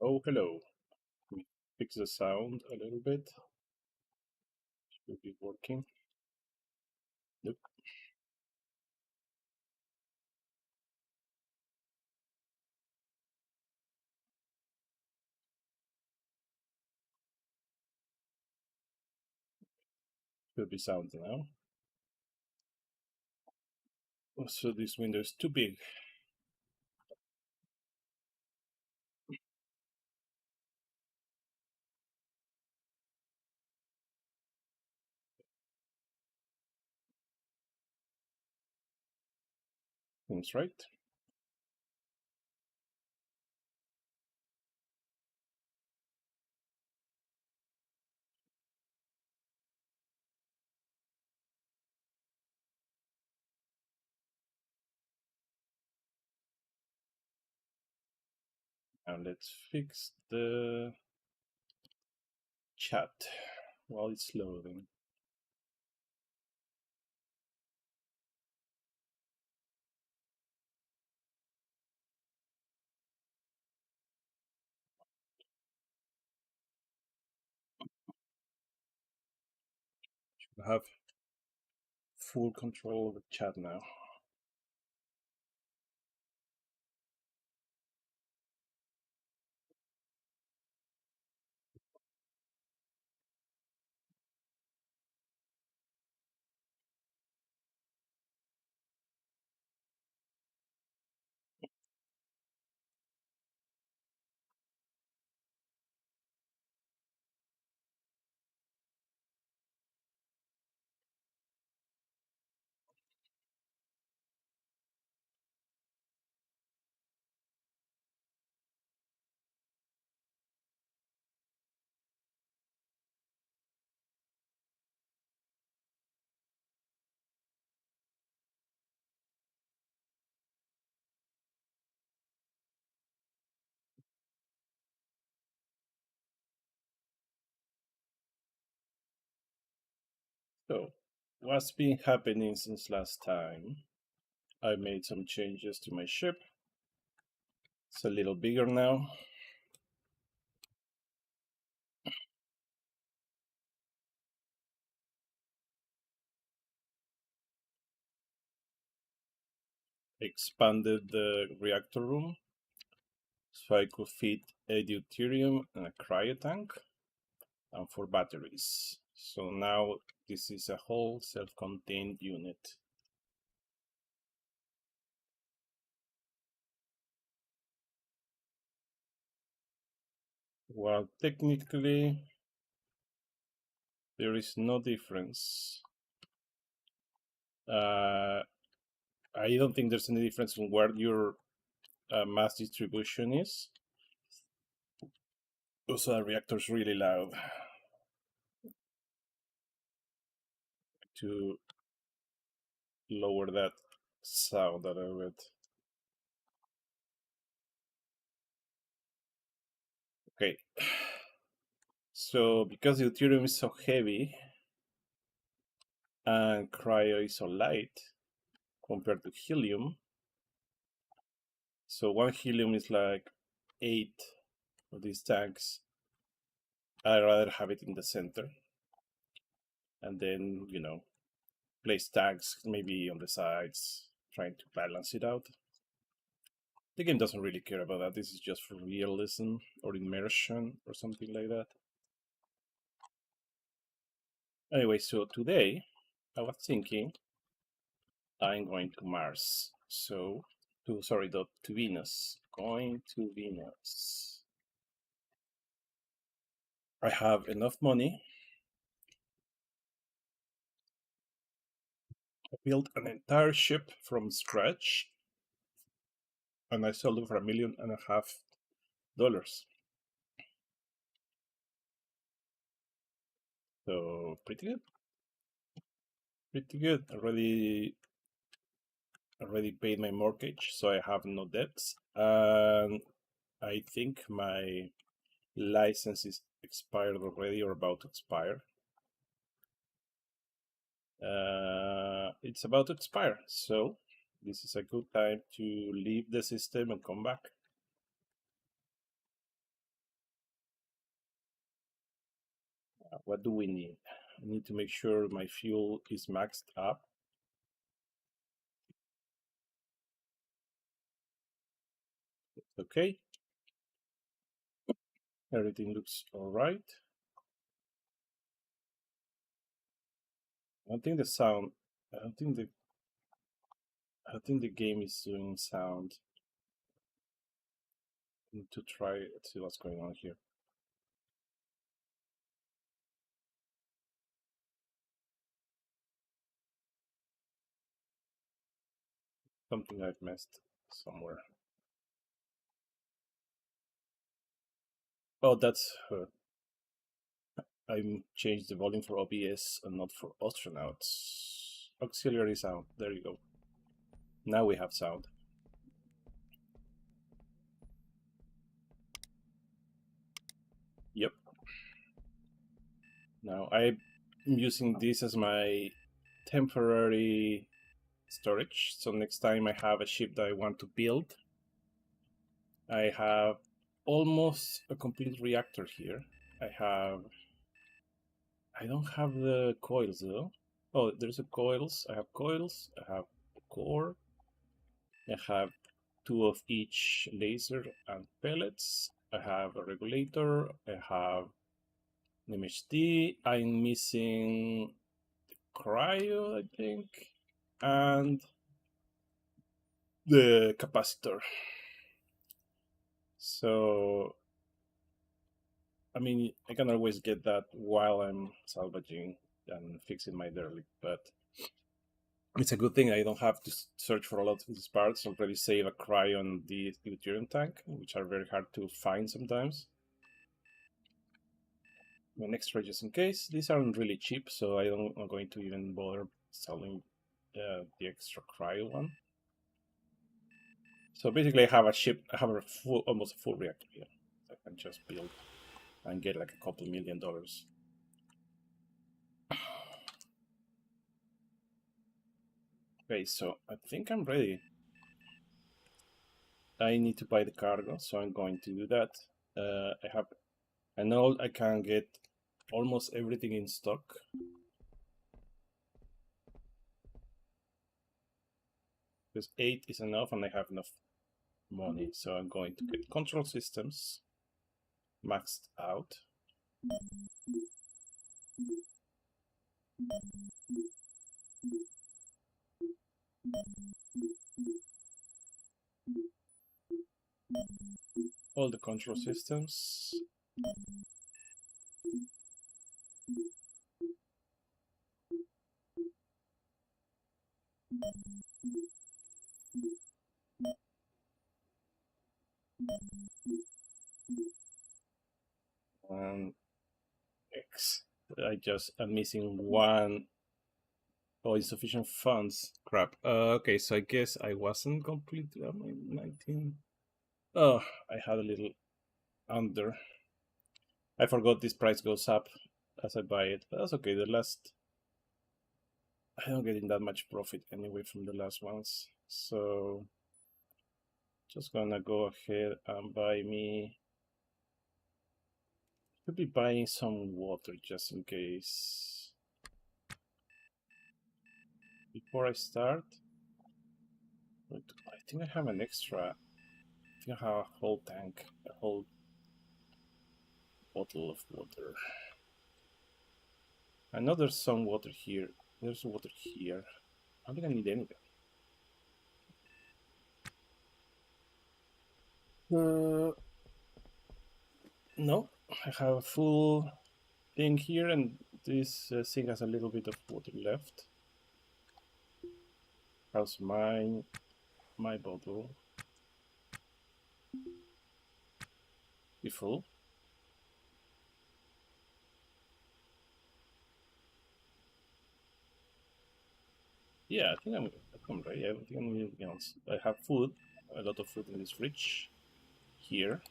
Oh, hello. Let me fix the sound a little bit. Should be working. Nope, should be sound now. Also, this window is too big. That's right. And let's fix the chat while it's loading. Should have full control of the chat now. So, what's been happening since last time? I made some changes to my ship. It's a little bigger now. Expanded the reactor room so I could fit a deuterium and a cryo tank, and for batteries. So now this is a whole self-contained unit. Well, technically, there is no difference. I don't think there's any difference in where your mass distribution is. Also, the reactor's really loud. To lower that sound a little bit. Okay. So because the deuterium is so heavy and cryo is so light compared to helium, so one helium is like 8 of these tanks. I'd rather have it in the center and then, place tanks maybe on the sides, trying to balance it out. The game doesn't really care about that. This is just for realism or immersion or something like that. Anyway, so today I was thinking I'm going to Mars. To Venus. Going to Venus. I have enough money. I built an entire ship from scratch, and I sold it for $1.5 million. So pretty good. Pretty good. Already paid my mortgage, so I have no debts. And I think my license is expired already or about to expire. It's about to expire, so this is a good time to leave the system and come back. What do we need? I need to make sure my fuel is maxed up. Okay. Everything looks all right. I don't think the sound. I don't think the. I think the game is doing sound. I need to try. Let's see what's going on here. Something I've missed somewhere. Oh, that's. I changed the volume for OBS and not for Ostranauts. Auxiliary sound. There you go. Now we have sound. Yep. Now I'm using this as my temporary storage. So next time I have a ship that I want to build, I have almost a complete reactor here. I don't have the coils though. Oh, there's a coils. I have coils. I have core. I have 2 of each laser and pellets. I have a regulator. I have an MHD. I'm missing cryo, I think, and the capacitor. So, I mean, I can always get that while I'm salvaging and fixing my derelict, but it's a good thing I don't have to search for a lot of these parts. Already save a cryo on the deuterium tank, which are very hard to find sometimes. An extra just in case. These aren't really cheap, so I'm not going to even bother selling the extra cryo one. So basically, I have a ship. I have a full, almost a full reactor here. I can just build and get like a couple $1 million. Okay, so I think I'm ready. I need to buy the cargo, so I'm going to do that. I know I can get almost everything in stock. Because 8 is enough, and I have enough money, so I'm going to get control systems maxed out. All the control systems. And X. I'm missing one. Oh, insufficient funds. Crap. Okay, so I guess I wasn't completely 19. Oh, I had a little under. I forgot this price goes up as I buy it. But that's okay. I don't get in that much profit anyway from the last ones. So just gonna go ahead and buy me. Could be buying some water just in case. Before I start, I think I have an extra. I think I have a whole tank, a whole bottle of water. I know there's some water here. There's water here. I don't think I need anything. No, I have a full thing here, and this thing has a little bit of water left. How's my bottle? Be full. Yeah, I think I'm ready. I don't think I need anything else. I have food, a lot of food in this fridge here.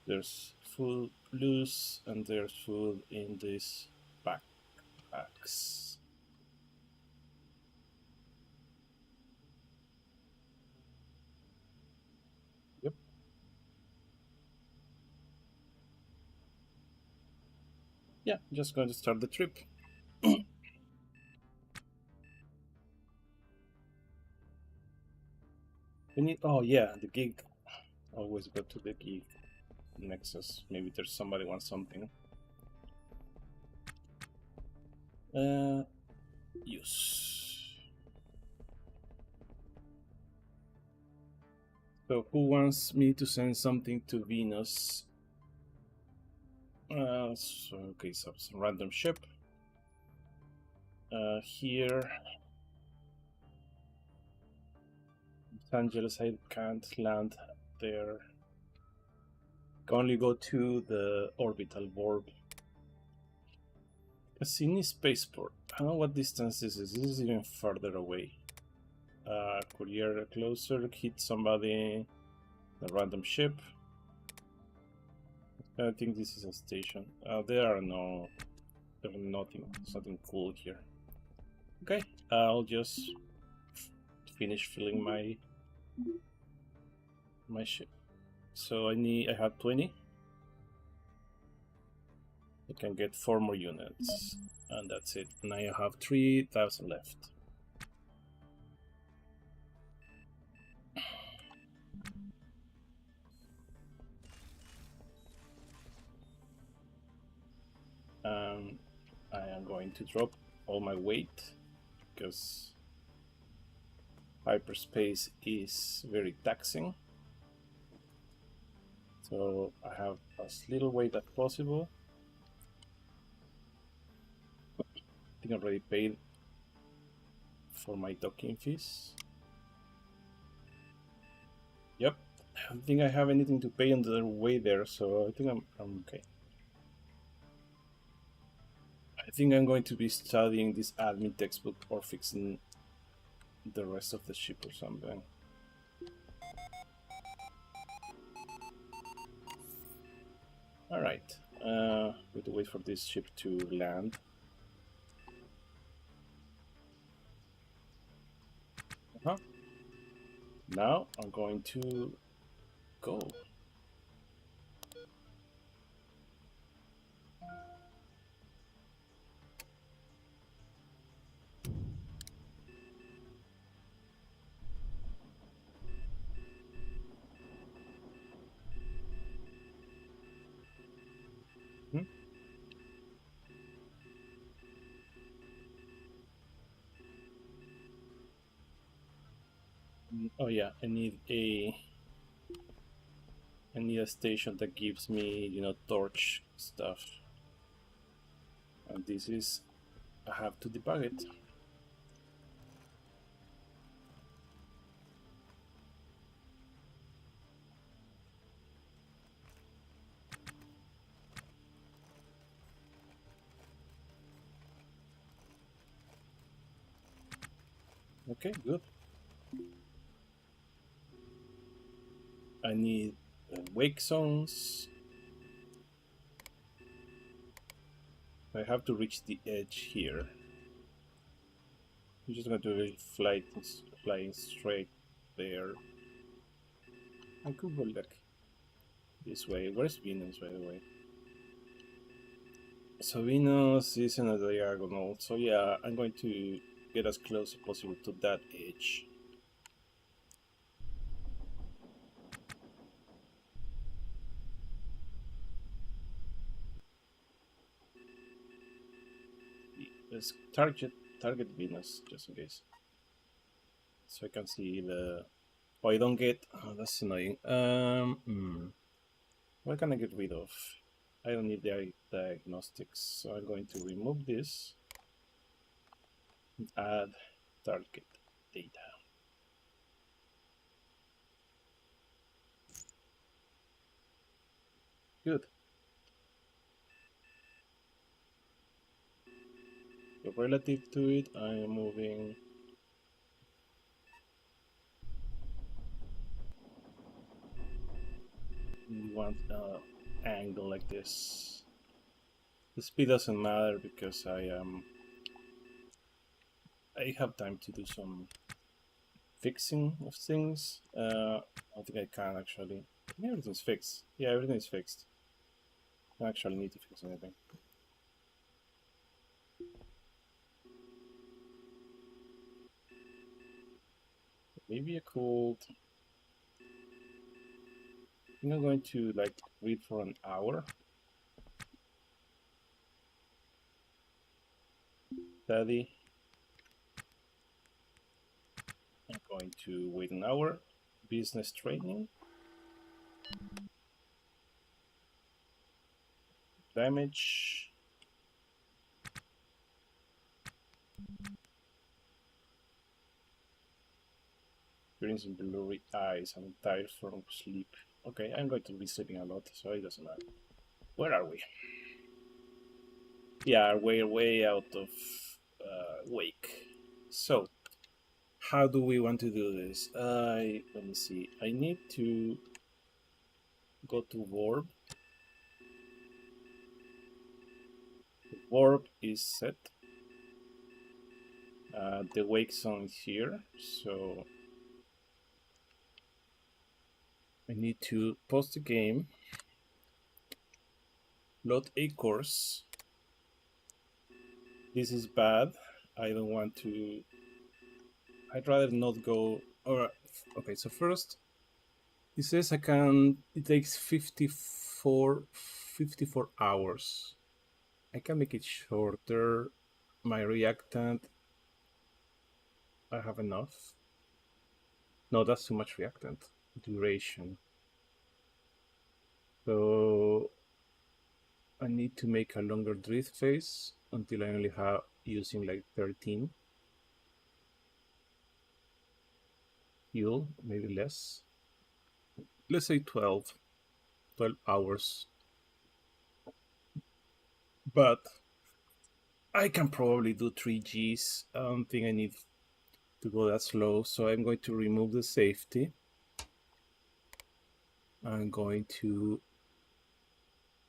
There's food loose, and there's food in these backpacks. Yep. yeah, just going to start the trip. We need. Oh yeah, the gig. Always go to the gig nexus. Maybe there's somebody wants something. Use. So who wants me to send something to Venus? Okay, so some random ship. Here, Los Angeles. I can't land there. Can only go to the orbital warp. Cassini spaceport. I don't know what distance this is. This is even further away. Courier closer. Hit somebody. A random ship. I think this is a station. There are no. There's nothing. There's nothing cool here. Okay, I'll just finish filling my ship. So I have 20. I can get 4 more units, and that's it. And I have 3,000 left. I am going to drop all my weight because hyperspace is very taxing. So I have as little weight as possible. I think I already paid for my docking fees. Yep, I don't think I have anything to pay on the way there, so I think I'm okay. I think I'm going to be studying this admin textbook or fixing the rest of the ship or something. Alright, we have to wait for this ship to land. Now I'm going to go. Oh yeah, I need a station that gives me, torch stuff. And this is, I have to debug it. Okay, good. I need wake zones. I have to reach the edge here. I'm just going to fly straight there. I could go like this way. Where's Venus, by the way? So Venus is in a diagonal. So yeah, I'm going to get as close as possible to that edge. Let's target Venus just in case, so I can see the. Oh, I don't get. Oh, that's annoying. What can I get rid of? I don't need the diagnostics, so I'm going to remove this and add target data. Good. So relative to it, I am moving. One angle like this. The speed doesn't matter because I have time to do some fixing of things. I think I can actually. Everything's fixed. Yeah, everything is fixed. I don't actually need to fix anything. Maybe I could. I think I'm going to like read for an hour. Study. I'm going to wait an hour. Business training. Damage. Experiencing blurry eyes. I'm tired from sleep. Okay, I'm going to be sleeping a lot, so it doesn't matter. Where are we? Yeah, we're way out of wake. So, how do we want to do this? Let me see. I need to go to warp. Warp is set. The wake zone is here, so I need to pause the game, load a course. This is bad. I don't want to. I'd rather not go. Or okay, so first it says I can. It takes 54 hours. I can make it shorter. My reactant. I have enough. No, that's too much reactant duration. So I need to make a longer drift phase until I only have using like 13 fuel, maybe less. Let's say 12 hours. But I can probably do 3Gs. I don't think I need to go that slow. So I'm going to remove the safety. I'm going to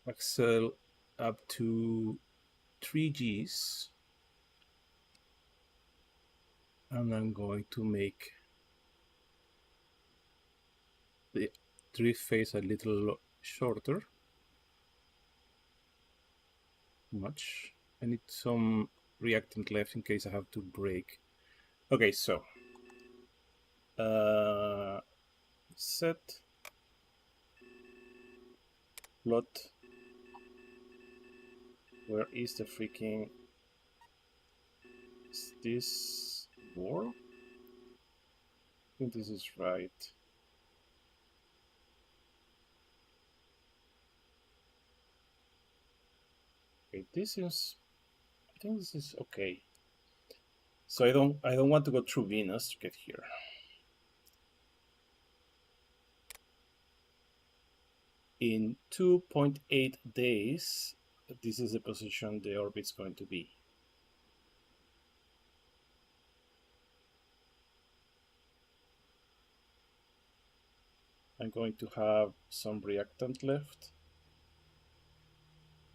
excel up to 3Gs. And I'm going to make the drift phase a little shorter. Much. I need some reactant left in case I have to brake. Okay, so set plot. Where is the freaking? Is this war? I think this is right. Okay, this is. I think this is okay. So I don't want to go through Venus to get here. In 2.8 days, this is the position the orbit's going to be. I'm going to have some reactant left,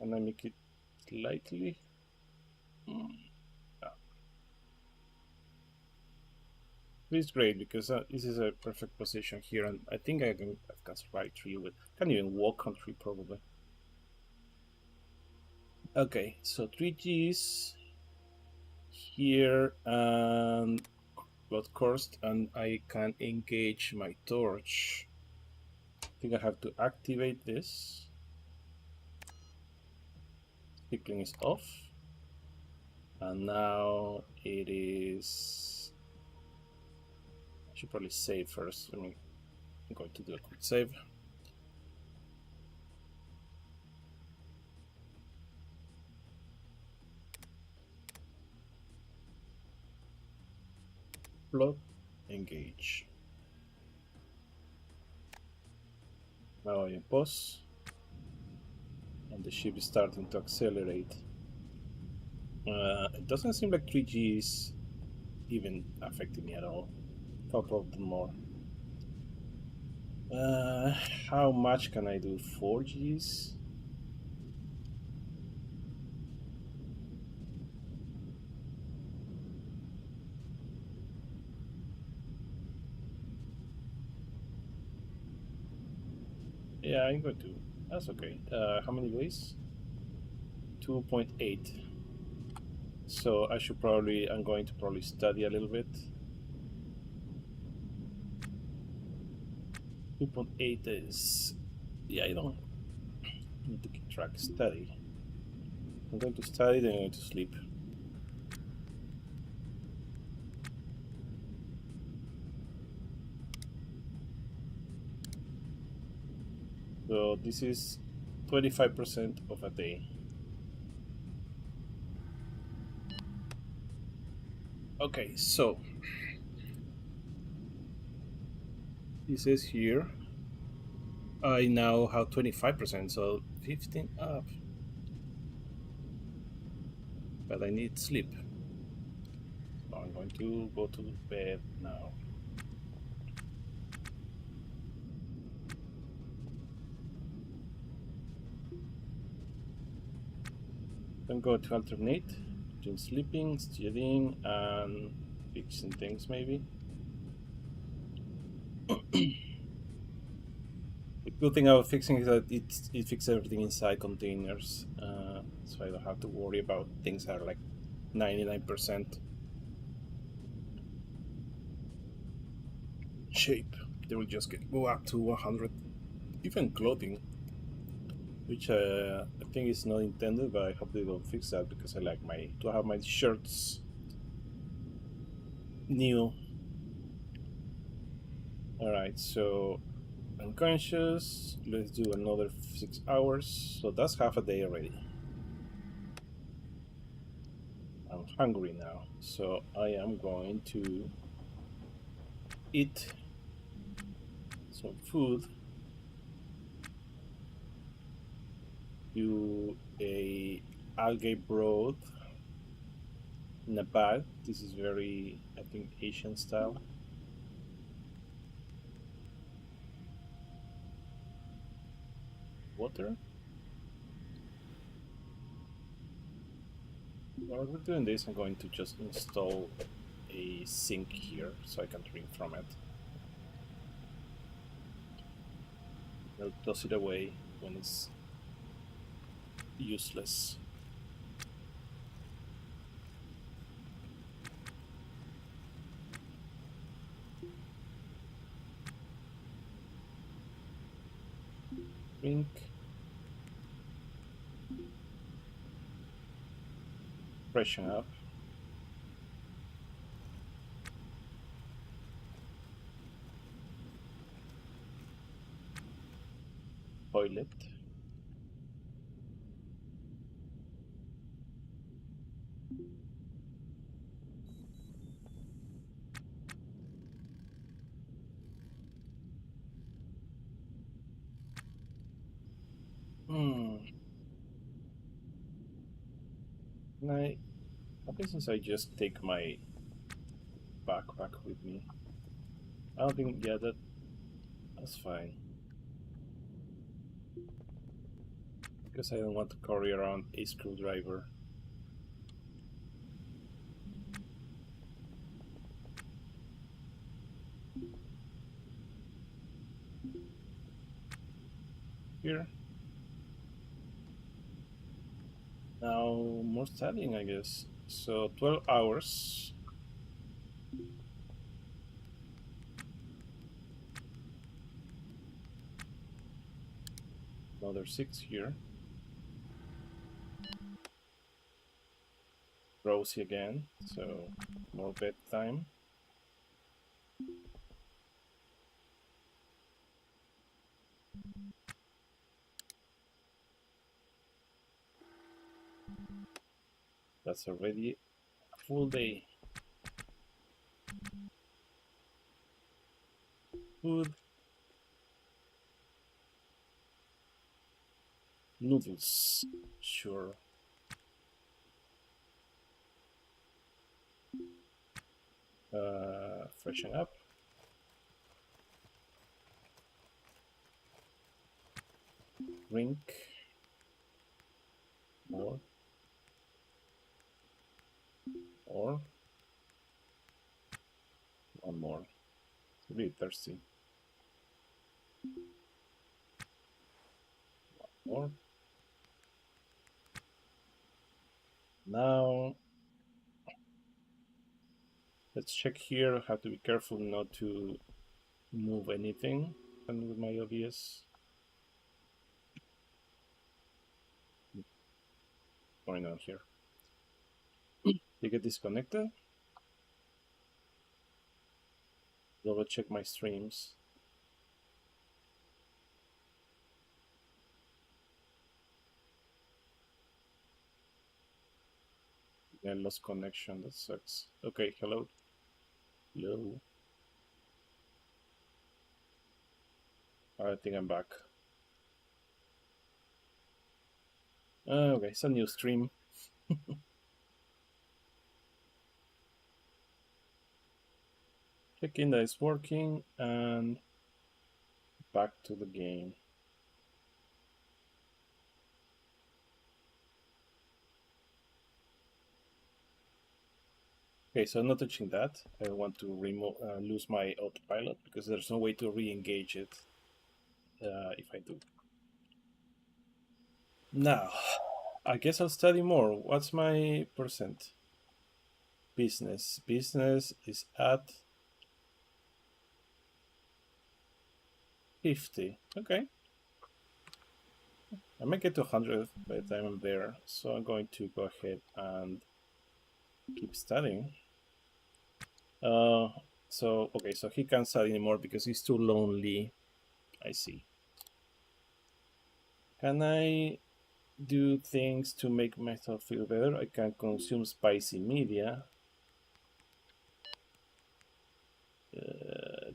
and I make it slightly. This is great because this is a perfect position here, and I think I can survive 3 with. Can't even walk on 3 probably. Okay, so 3Gs here and blood course, and I can engage my torch. I think I have to activate this. Tickling is off, and now it is. I should probably save first. I'm going to do a quick save. Blood, engage. Now I pause, and the ship is starting to accelerate. It doesn't seem like 3G is even affecting me at all. Thought probably more. How much can I do? 4Gs? Yeah, I'm going to. That's okay. How many days? 2.8. So I should probably. I'm going to probably study a little bit. 2.8 is, yeah, I don't need to keep track. Study. I'm going to study, then I'm going to sleep. So this is 25% of a day. Okay, so it says here I now have 25%, so 15 up. But I need sleep. So I'm going to go to bed now. I'm going to alternate between sleeping, studying, and fixing things maybe. The good thing about fixing is that it fixes everything inside containers, so I don't have to worry about things that are like 99% shape. They will just go up to 100. Even clothing, which I think is not intended, but I hope they don't fix that because I like to have my shirts new. All right, so unconscious. Let's do another 6 hours. So that's half a day already. I'm hungry now, so I am going to eat some food. Do a algae broth in a bag. This is very, I think, Asian style. Water. While we're doing this, I'm going to just install a sink here so I can drink from it. I'll toss it away when it's useless. Drink. Freshen up. Toilet. Hmm. I okay, since I just take my backpack with me. I don't think, yeah, that's fine. Because I don't want to carry around a screwdriver. Here. Now, more studying, I guess. So, 12 hours. Another 6 here. Rosy again, so more bedtime. That's already a full day. Food. Noodles. Sure. Freshen up. Drink. More. Or one more. It's really thirsty. More. Now, let's check here. Have to be careful not to move anything. And with my OBS. What's going on here? You get disconnected? Double check my streams. I lost connection. That sucks. Okay, hello. Hello. I think I'm back. Okay, it's a new stream. Checking that it's working and back to the game. Okay, so I'm not touching that. I want to remove lose my autopilot because there's no way to re-engage it if I do. Now, I guess I'll study more. What's my percent? Business. Business is at 50. Okay. I might get to 100 by the time I'm there. So I'm going to go ahead and keep studying. Okay, so he can't study anymore because he's too lonely. I see. Can I do things to make myself feel better? I can consume spicy media.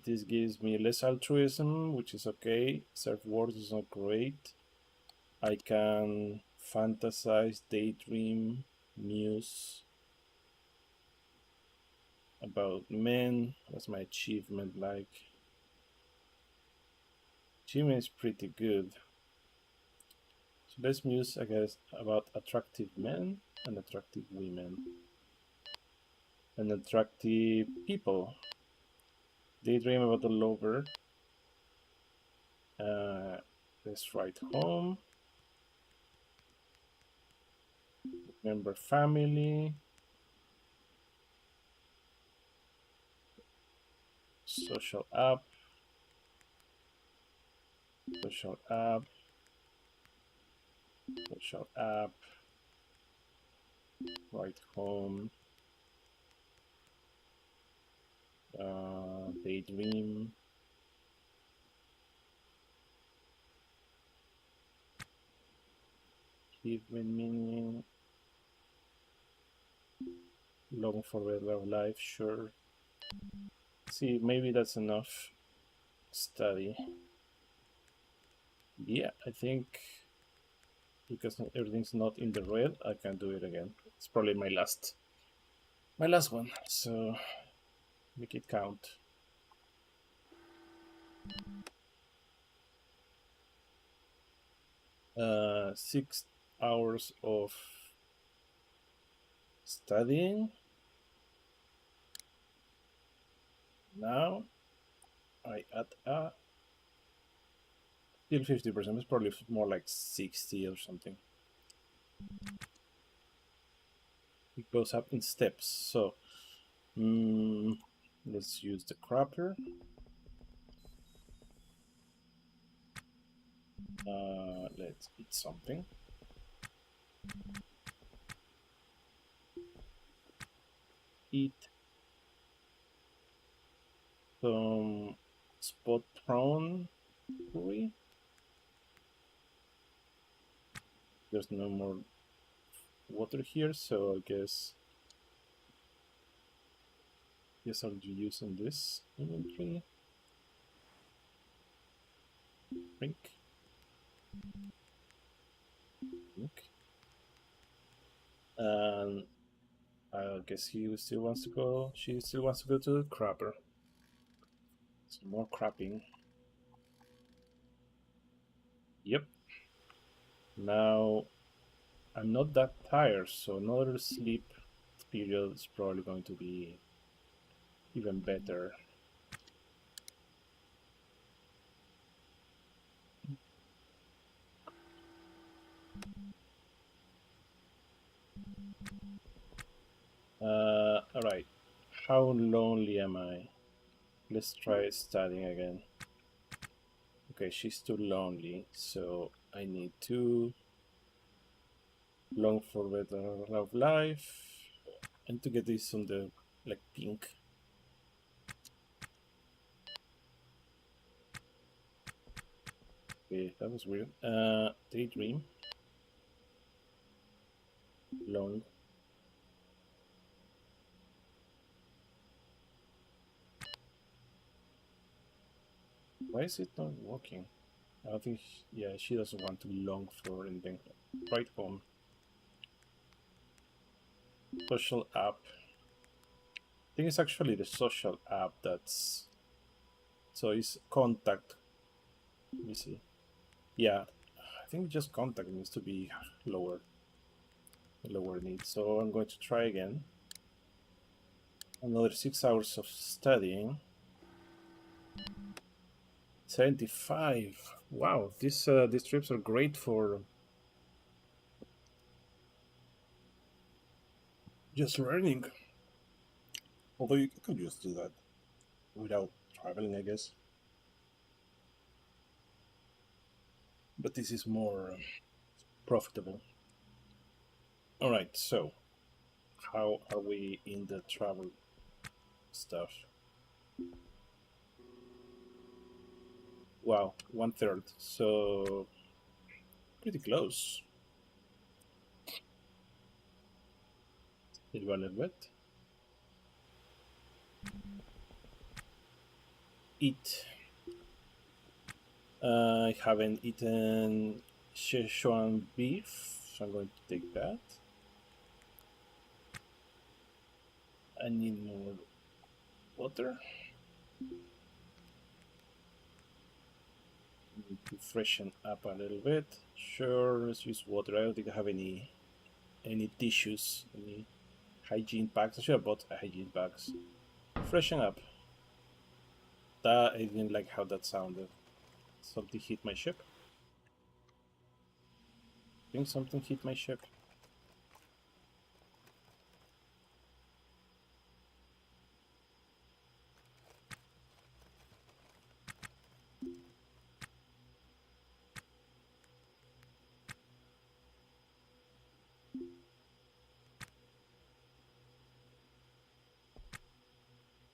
This gives me less altruism, which is okay. Surfboard is not great. I can fantasize, daydream, muse about men. What's my achievement like? Achievement is pretty good. So let's muse, I guess, about attractive men and attractive women and attractive people. Daydream about the lover. Let's write home. Remember family. Social app. Social app. Social app. Write home. Daydream. Achievement meaning. Long for better life, sure. See, maybe that's enough. Study. Yeah, I think because everything's not in the red, I can do it again. It's probably my last one. So make it count. 6 hours of studying. Now I add still 50%. It's probably more like 60 or something. It goes up in steps. So let's use the crapper. Let's eat something. Eat some spot prawn curry. There's no more water here, so I guess I'll be using this inventory. Drink. And I guess he still wants to go. She still wants to go to the crapper. Some more crapping. Yep. Now I'm not that tired, so another sleep period is probably going to be even better. All right. How lonely am I? Let's try studying again. Okay, she's too lonely, so I need to long for better love life and to get this on the like pink. Okay, that was weird. Daydream, long. Why is it not working? I don't think. Yeah, she doesn't want to long for anything. Right home. Social app. I think it's actually the social app that's. So it's contact. Let me see. Yeah, I think just contact needs to be lower. Lower need. So I'm going to try again. Another 6 hours of studying. 75. Wow, these trips are great for just learning. Although you could just do that without traveling, I guess. But this is more profitable. All right, so how are we in the travel stuff? Wow, 1/3. So pretty close. Did you a little bit? Eat. I haven't eaten Szechuan beef, so I'm going to take that. I need more water. Need to freshen up a little bit. Sure, let's use water. I don't think I have any tissues, any hygiene packs. I should have bought hygiene packs. Freshen up. That I didn't like how that sounded. Something hit my ship. I think something hit my ship.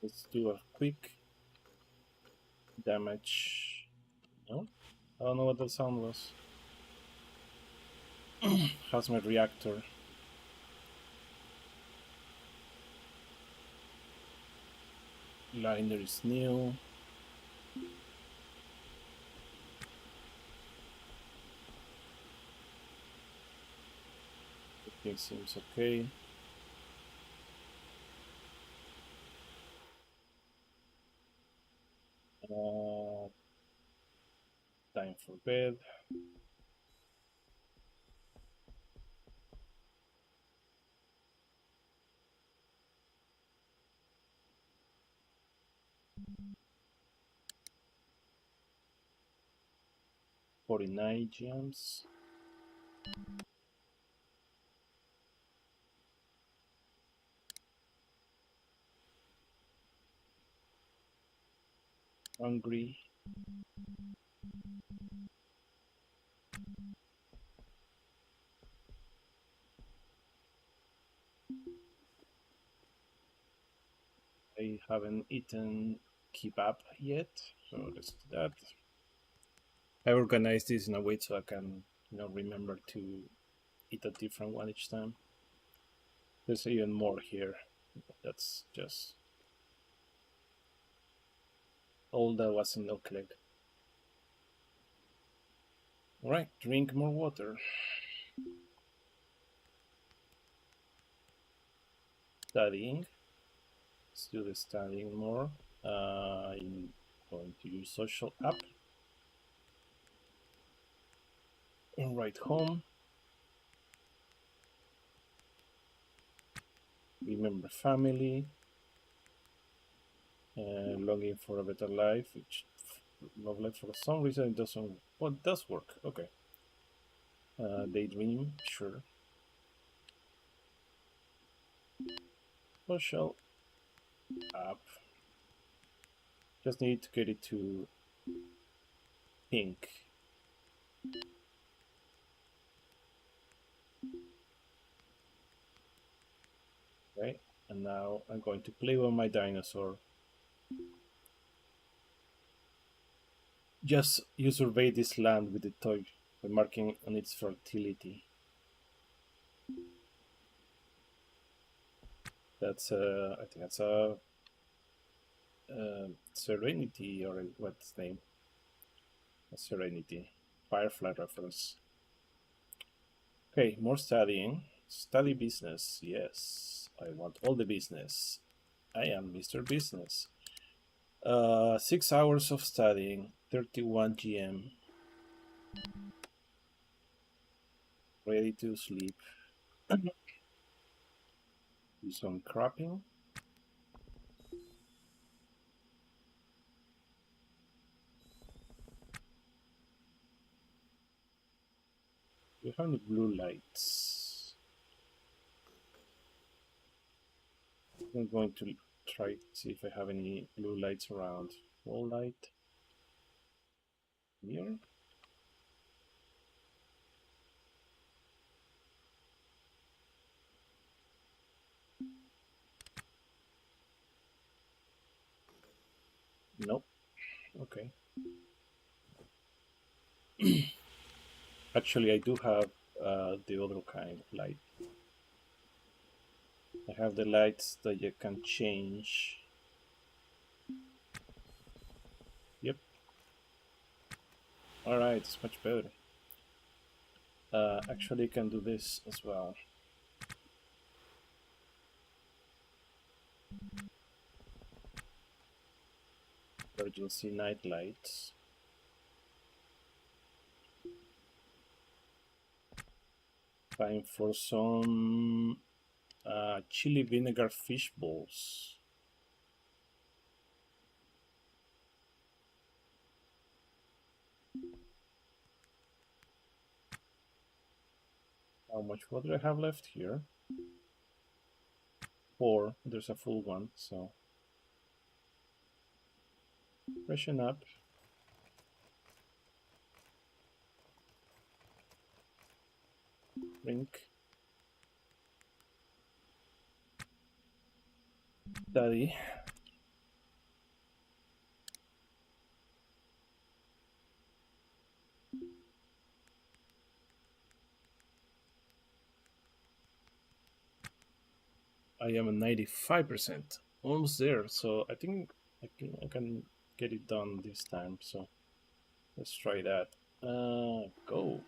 Let's do a quick damage. No? I don't know what that sound was. How's my reactor? Liner is new. Everything seems okay. Time for bed. $49 gems. Hungry. I haven't eaten kebab yet, so let's do that. I organize this in a way so I can, remember to eat a different one each time. There's even more here. That's just all that was in Oakleg. All right, drink more water. Studying. Let's do the studying more. I'm going to use social app. And write home. Remember family. Longing for a better life, which love life for some reason it doesn't. Well, it does work. Okay. Daydream, sure. Social app. Just need to get it to pink. Okay, and now I'm going to play with my dinosaur. Just you survey this land with the toy by marking on its fertility. That's I think that's a Serenity, or what's the name? A Serenity. Firefly reference. Okay, more studying. Study business. Yes, I want all the business. I am Mr. Business. 6 hours of studying, 31 GM. Ready to sleep. Do some cropping. Do you have any blue lights? I'm going to try to see if I have any blue lights around. Wall light. Here. Nope. Okay. Actually, I do have the other kind of light. I have the lights that you can change. Yep. Alright, it's much better. Actually, you can do this as well. Emergency night lights. Time for some chili vinegar fish balls. How much water I have left here? 4. There's a full one, so freshen up. Drink. Study. I am at 95%, almost there. So I think I can get it done this time. So let's try that. Go.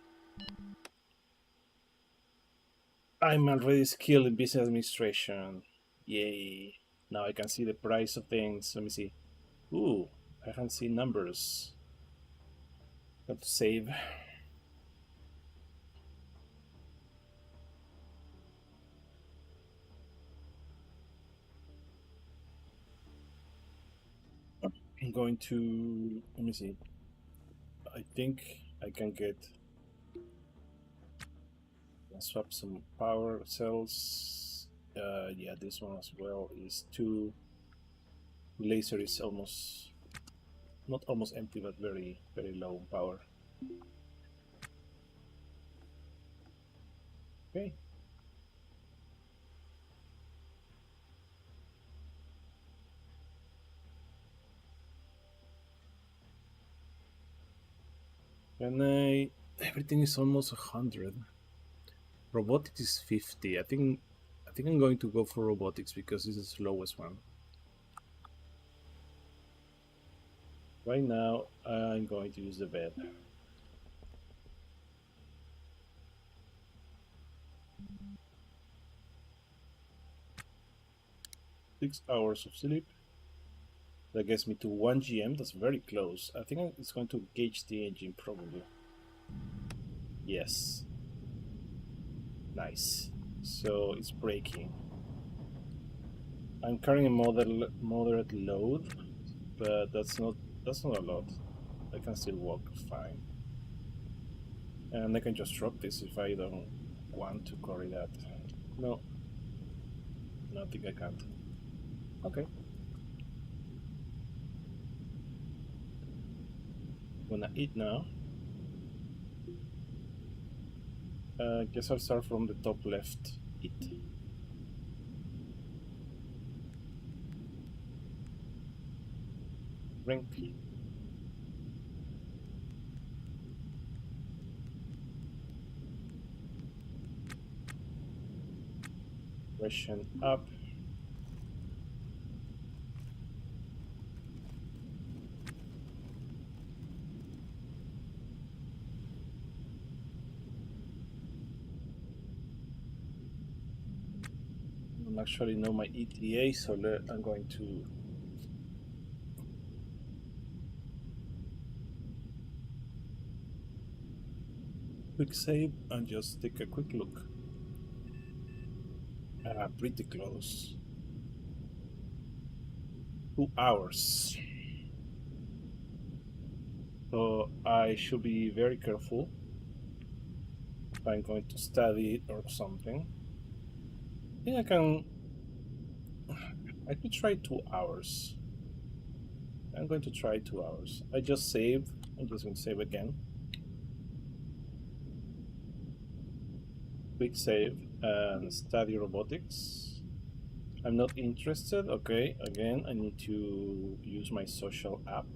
I'm already skilled in business administration. Yay! Now I can see the price of things. Let me see. Ooh, I haven't seen numbers. Got to save. I'm going to, let me see. I think I can swap some power cells. Yeah, this one as well is 2. Laser is almost, not almost empty, but very, very low power. Okay. And everything is almost 100. Robotics is 50. I think I'm going to go for robotics because this is the lowest one. Right now, I'm going to use the bed. Six hours of sleep. That gets me to 1 GM. That's very close. I think it's going to gauge the engine probably. Yes. Nice. So it's braking. I'm carrying a moderate load, but that's not a lot. I can still walk fine. And I can just drop this if I don't want to carry that. No. No, I think I can't. Okay. Gonna eat now. Guess I'll start from the top left. Eat. Drink. Ration up. I don't actually know my ETA, so I'm going to quick save and just take a quick look. Pretty close. 2 hours. So I should be very careful if I'm going to study it or something. I think I could try 2 hours. I'm going to try 2 hours. I just saved. I'm just going to save again. Quick save and study robotics. I'm not interested. Okay, again, I need to use my social app.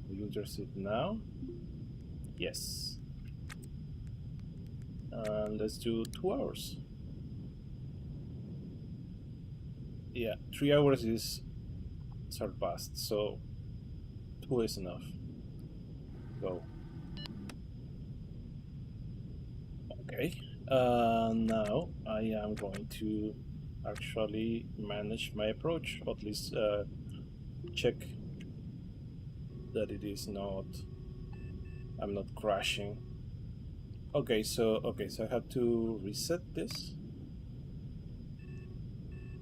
Are you interested now? Yes. And let's do 2 hours. Yeah, 3 hours is surpassed, so 2 is enough. Go. Okay. Now I am going to actually manage my approach, or at least check that it is not. I'm not crashing. Okay, so I have to reset this.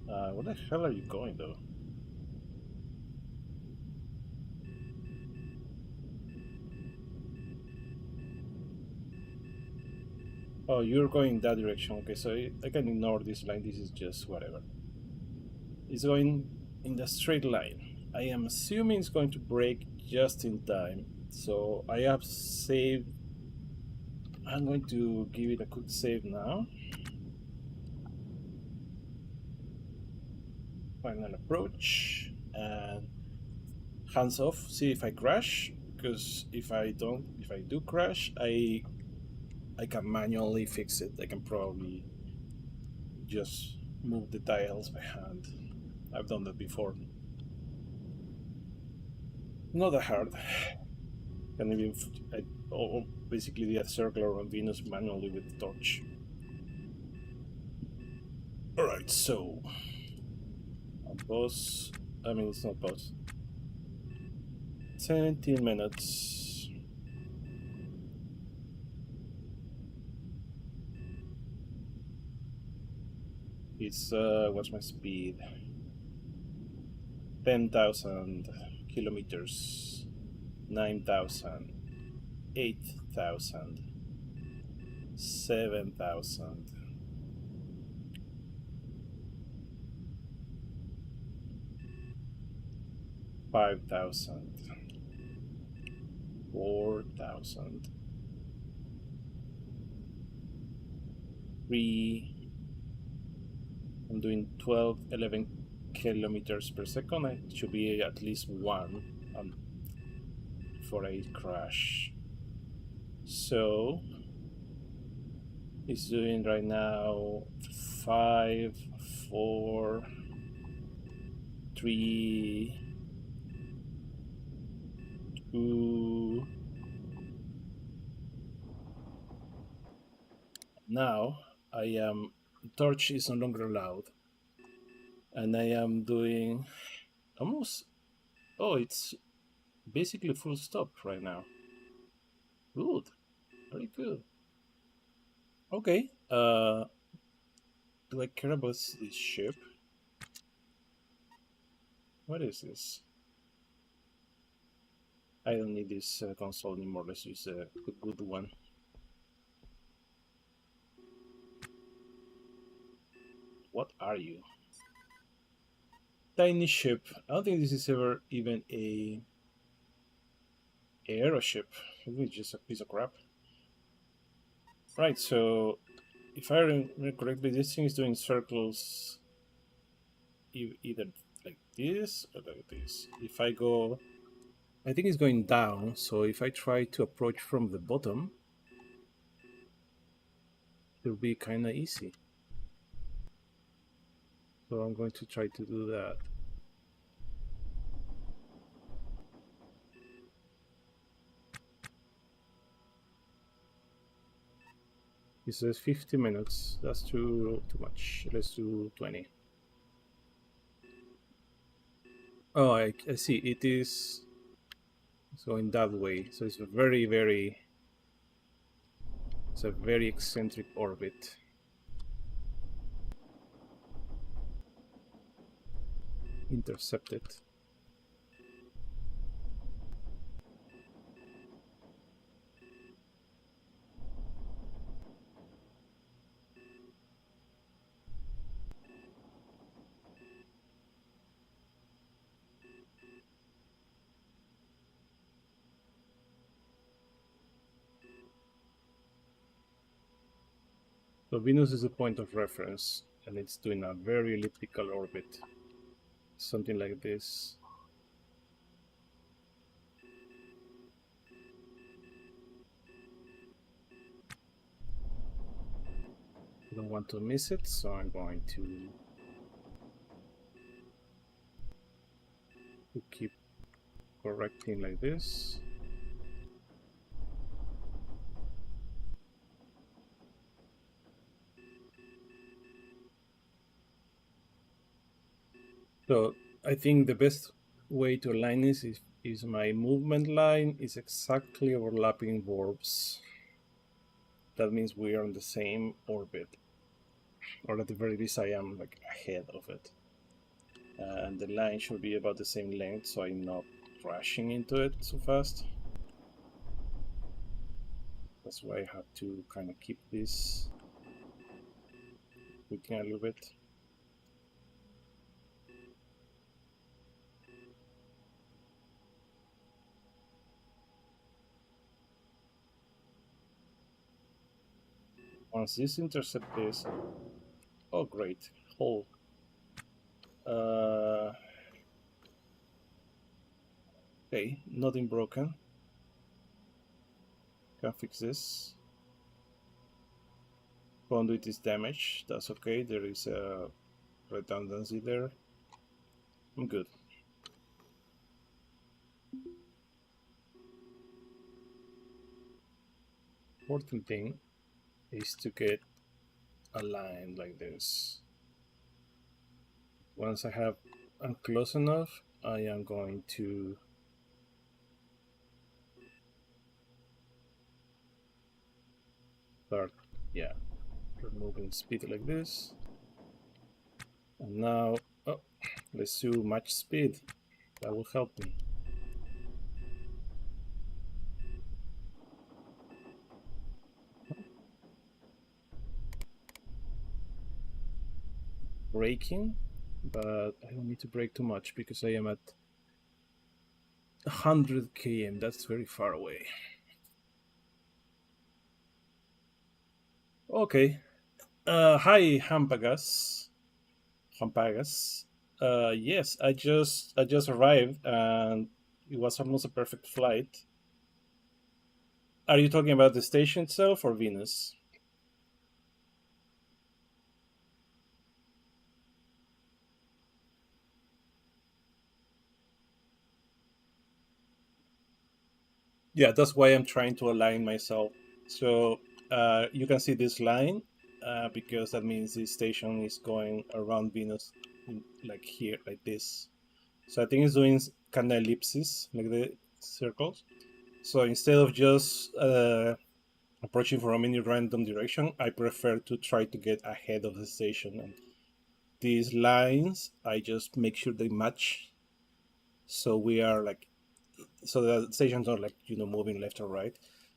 Where the hell are you going, though? Oh, you're going that direction. Okay, so I can ignore this line. This is just whatever. It's going in the straight line. I am assuming it's going to break just in time. So I have saved. I'm going to give it a quick save now. Final approach and hands off. See if I crash. Because if I do crash, I can manually fix it. I can probably just move the dials by hand. I've done that before. Not that hard. Can even basically the circular on Venus manually with the torch. All right, so boss. I mean, it's not boss. 17 minutes. It's what's my speed? 10,000 kilometers. 9,000. 8,000. 7,000. 5,000. 4,000. 3. I'm doing 12, 11 kilometers per second. It should be at least 1 before I crash. So it's doing right now 5, 4, 3, 2. Now I am torch is no longer allowed, and I am doing almost. Oh, it's basically full stop right now. Good, very good. Okay. Do I care about this ship? What is this? I don't need this console anymore. Let's use a good one. What are you? Tiny ship. I don't think this is ever even a aeroship. I think it's just a piece of crap. Right, so if I remember correctly, this thing is doing circles either like this or like this. If I go, I think it's going down, so if I try to approach from the bottom, it'll be kind of easy. So I'm going to try to do that. It says 50 minutes. That's too much. Let's do 20. Oh, I see. It is going that way. So it's it's a very eccentric orbit. Intercepted. So Venus is the point of reference, and it's doing a very elliptical orbit. Something like this. I don't want to miss it, so I'm going to keep correcting like this. So I think the best way to align this is my movement line is exactly overlapping Vorb's. That means we are on the same orbit, or at the very least I am like ahead of it. And the line should be about the same length, so I'm not crashing into it so fast. That's why I have to kind of keep this tweaking a little bit. Once this intercept this, oh great, hole. Okay, nothing broken. Can fix this. Conduit is damaged. That's okay. There is a redundancy there. I'm good. Important thing is to get aligned like this. Once I'm close enough, I am going to start, yeah, removing speed like this. And now, oh, let's do match speed. That will help me. Braking, but I don't need to brake too much because I am at 100 km. That's very far away. Okay. Hi, Hampagas. Hampagas. Yes, I just arrived and it was almost a perfect flight. Are you talking about the station itself or Venus? Yeah, that's why I'm trying to align myself. So you can see this line because that means the station is going around Venus, like here, like this. So I think it's doing kind of ellipses, like the circles. So instead of just approaching from any random direction, I prefer to try to get ahead of the station. And these lines, I just make sure they match. So we are like, so the stations are like, moving left or right.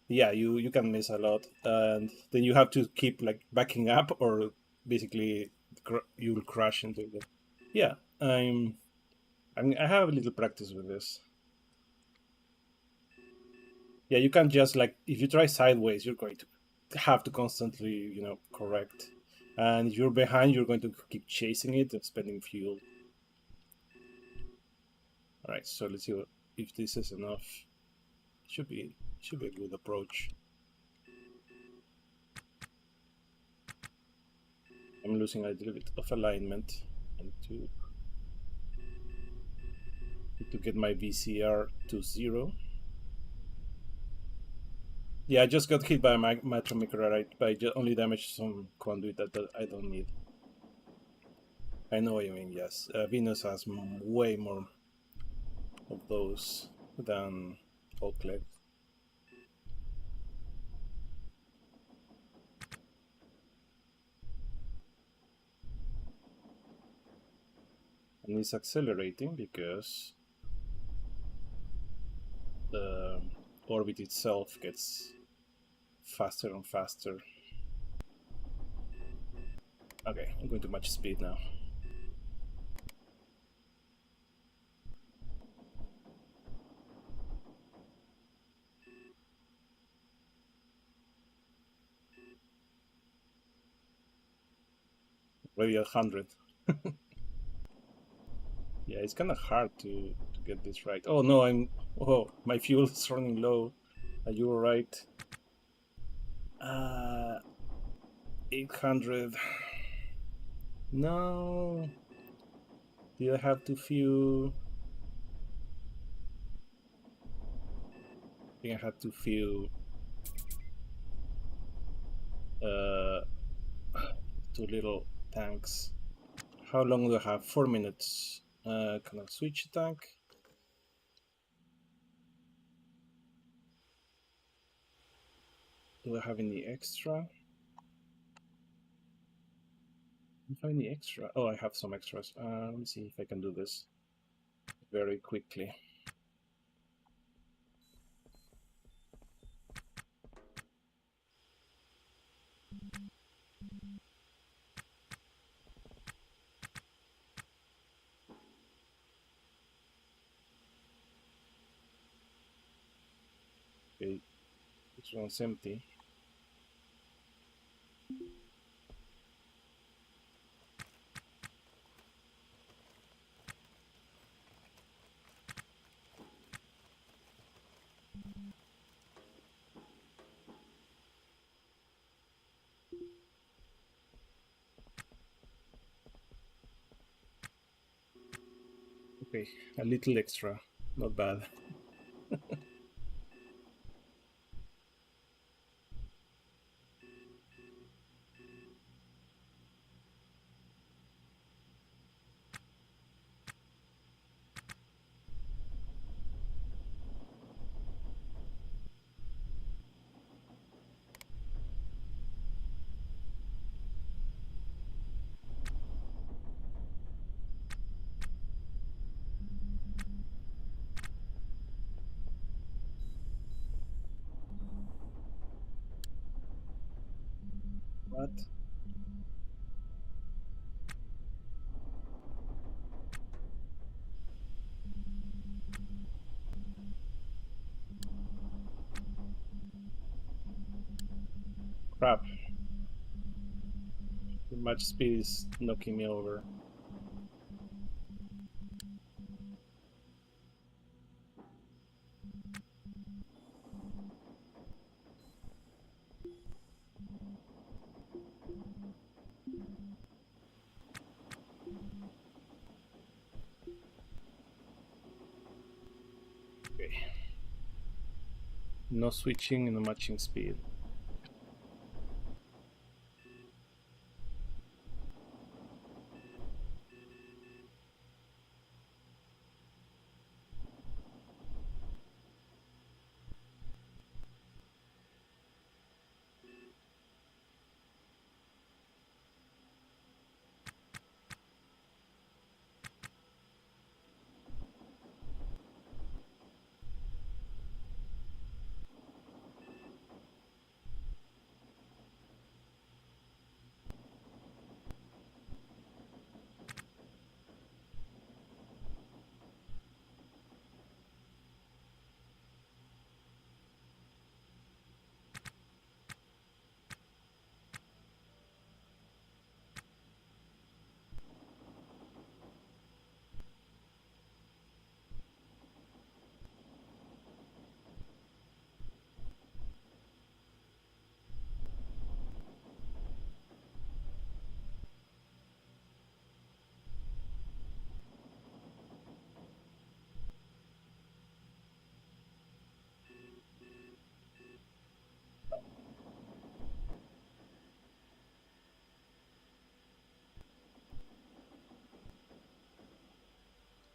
Yeah, you can miss a lot. And then you have to keep like backing up or basically you'll crash into it. Yeah, I'm I have a little practice with this. Yeah, you can't just like if you try sideways, you're going to have to constantly, correct. And if you're behind, you're going to keep chasing it and spending fuel. All right, so let's see if this is enough. Should be a good approach. I'm losing a little bit of alignment. I need to get my VCR to 0. Yeah, I just got hit by my meteorite, but I just only damaged some conduit that I don't need. I know what you mean, yes. Venus has way more of those than Oaklet. And it's accelerating because the orbit itself gets faster and faster. Okay, I'm going to match speed now. Maybe 100. Yeah, it's kind of hard to get this right. Oh no, my fuel is running low. Are you alright? 800. No. Do I have too few? I think I had too few. Uh, Too little tanks. How long do I have? 4 minutes. Can I switch tank? Do I have any extra? Do I have any extra? Oh, I have some extras. Let me see if I can do this very quickly. Okay, this one's empty. Okay, a little extra. Not bad. What? Crap. Too much speed is knocking me over. Okay. No switching, no matching speed.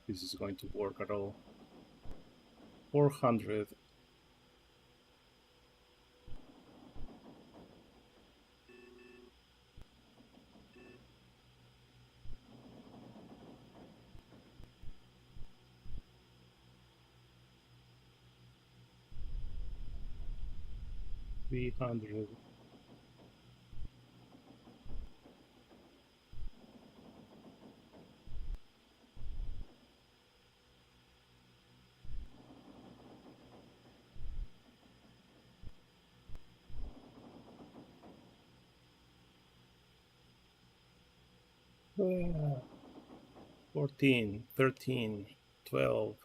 this is going to work at all. 400. $300. Ah, 14, 13, 12,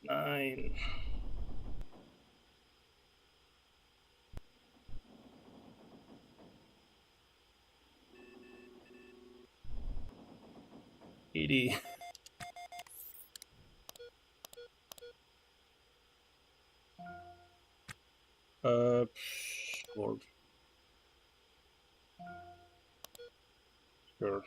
9. 80. Sure. Sure.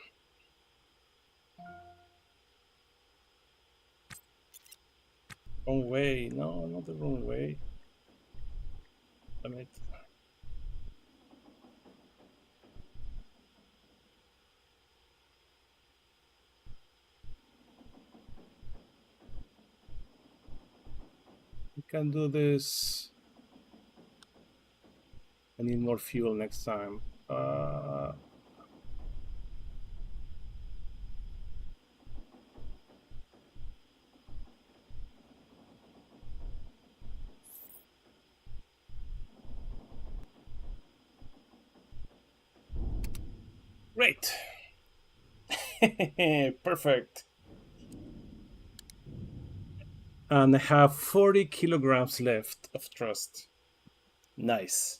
Wrong way. No, not the wrong way. Damn it. We can do this. I need more fuel next time. Great. Perfect. And I have 40 kilograms left of trust. Nice.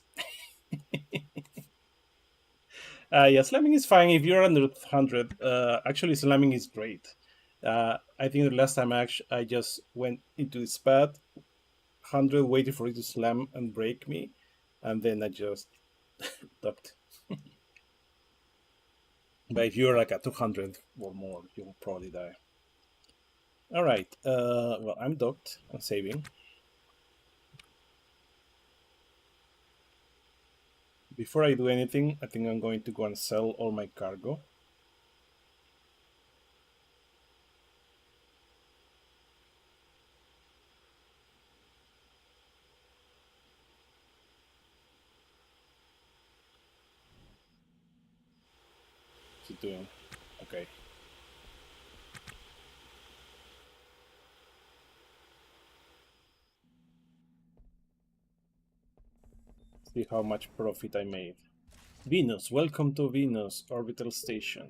Yeah, slamming is fine if you're under 100. Actually, slamming is great. I think the last time I just went into this pad, 100, waited for it to slam and break me, and then I just ducked. But if you're like at 200 or more, you'll probably die. All right. Well, I'm docked. I'm saving. Before I do anything, I think I'm going to go and sell all my cargo. What's it doing? Okay. See how much profit I made. Venus, welcome to Venus orbital station.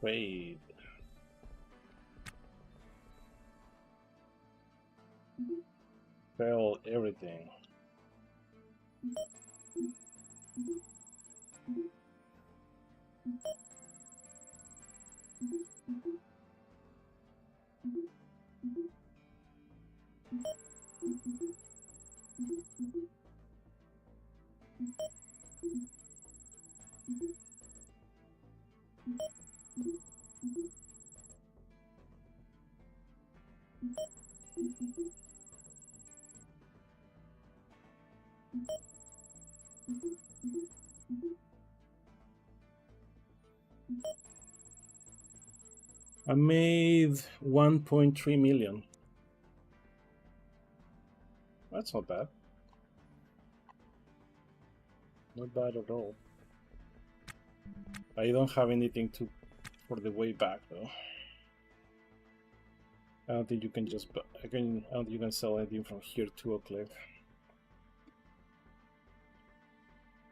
Trade. Sell everything. I made 1.3 million. That's not bad. Not bad at all. I don't have anything for the way back though. I don't think you can just. I don't think you can sell anything from here to Oak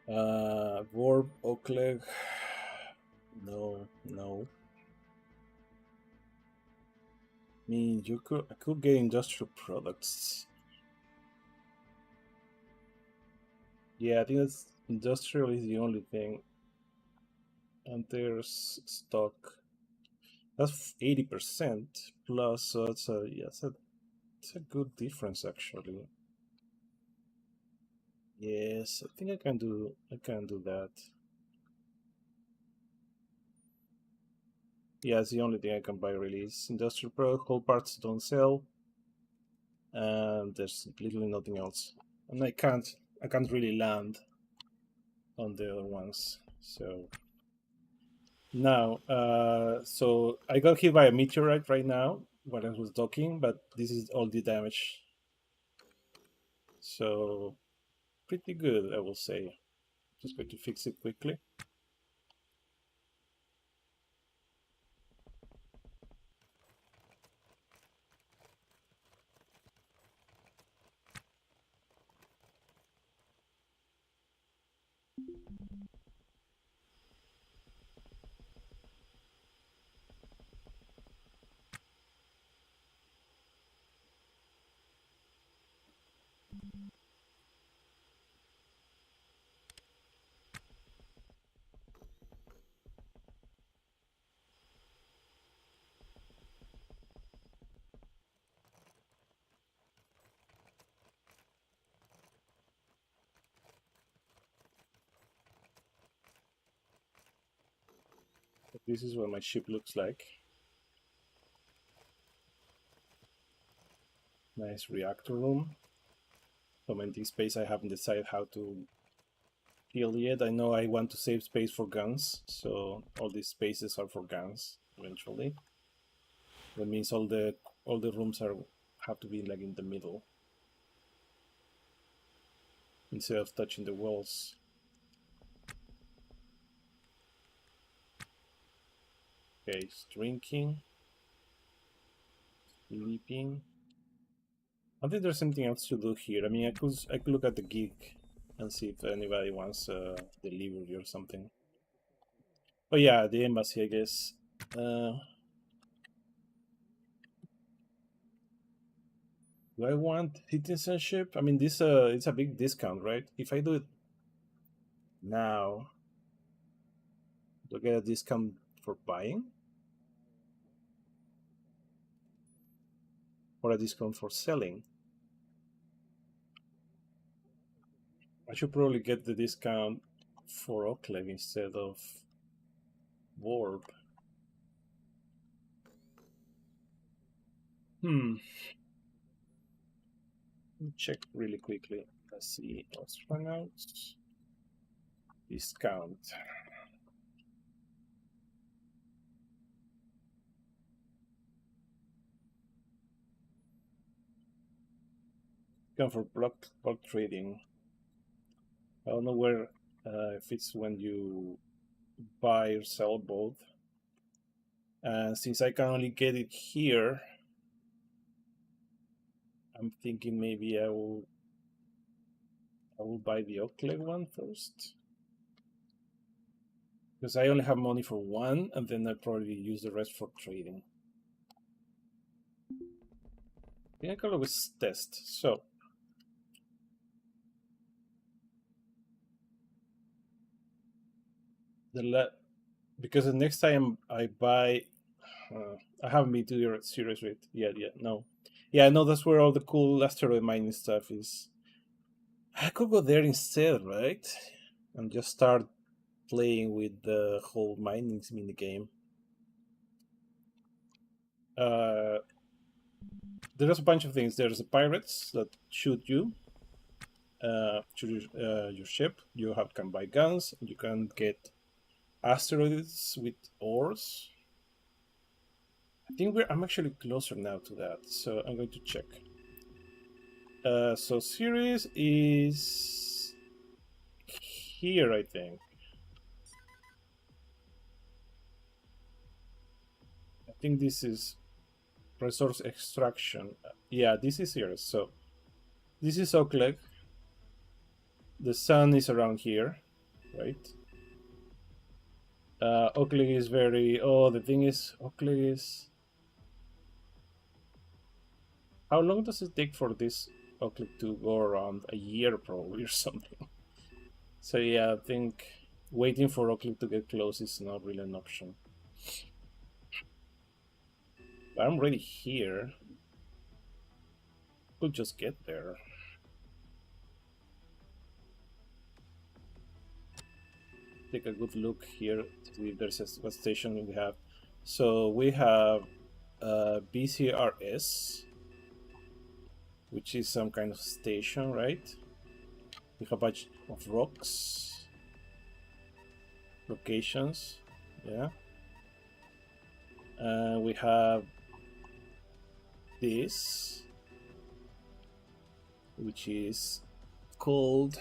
Vorb, Oak No. I mean, I could get industrial products. Yeah, I think that's industrial is the only thing. And there's stock. That's 80% plus, so it's a good difference actually. Yes, I think I can do that. Yeah, it's the only thing I can buy really is industrial product. Whole parts don't sell, and there's literally nothing else. And I can't really land on the other ones. So now, so I got hit by a meteorite right now when I was docking, but this is all the damage. So pretty good, I will say. Just going to fix it quickly. This is what my ship looks like. Nice reactor room. Commenting space. I haven't decided how to kill yet. I know I want to save space for guns, so all these spaces are for guns eventually. That means all the rooms have to be like in the middle instead of touching the walls. Okay, it's drinking, sleeping. I think there's something else to do here. I mean, I could look at the gig and see if anybody wants delivery or something. Oh yeah, the embassy, I guess. Uh, do I want citizenship? I mean, this it's a big discount, right? If I do it now, do I get a discount for buying or a discount for selling? I should probably get the discount for Oaklev instead of Warp. Hmm. Let me check really quickly. Let's see. Ostranauts discount. Come for block trading. I don't know where if it's when you buy or sell both. And since I can only get it here, I'm thinking maybe I will buy the Oakleg one first. Because I only have money for one, and then I'll probably use the rest for trading. I think I can always test. So because the next time I buy, I haven't been too serious with yet. No, yeah, no, that's where all the cool asteroid mining stuff is. I could go there instead, right? And just start playing with the whole mining mini game. Uh, there's a bunch of things. There's the pirates that shoot you, shoot your ship. You can buy guns. You can get asteroids with ores. I think I'm actually closer now to that, so I'm going to check. So series is here, I think. I think this is resource extraction. Yeah, this is here. So this is Oakleg. The sun is around here, right? Oakleg is very. Oh, the thing is, Oakleg is. How long does it take for this Oakleg to go around? A year, probably, or something. So yeah, I think waiting for Oakleg to get close is not really an option. But I'm already here. Could just get there. take a good look here to see if there's what station we have. So we have BCRS, which is some kind of station, right? We have a bunch of rocks, locations, yeah. We have this, which is called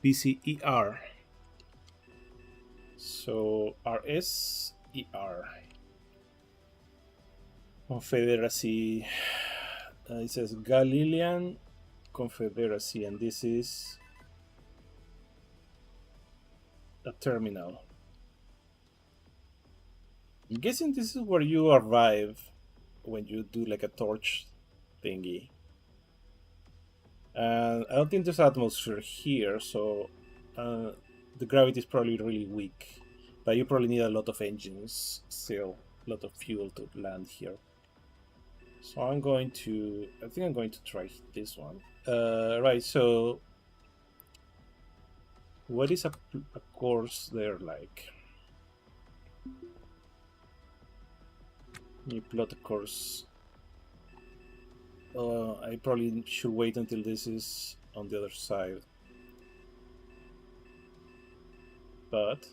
BCER. So RSER. Confederacy. It says Galilean Confederacy, and this is a terminal. I'm guessing this is where you arrive when you do like a torch thingy. And I don't think there's atmosphere here, so the gravity is probably really weak. But you probably need a lot of engines still, a lot of fuel to land here. So I think I'm going to try this one. Right, so what is a course there like? You plot a course. I probably should wait until this is on the other side. But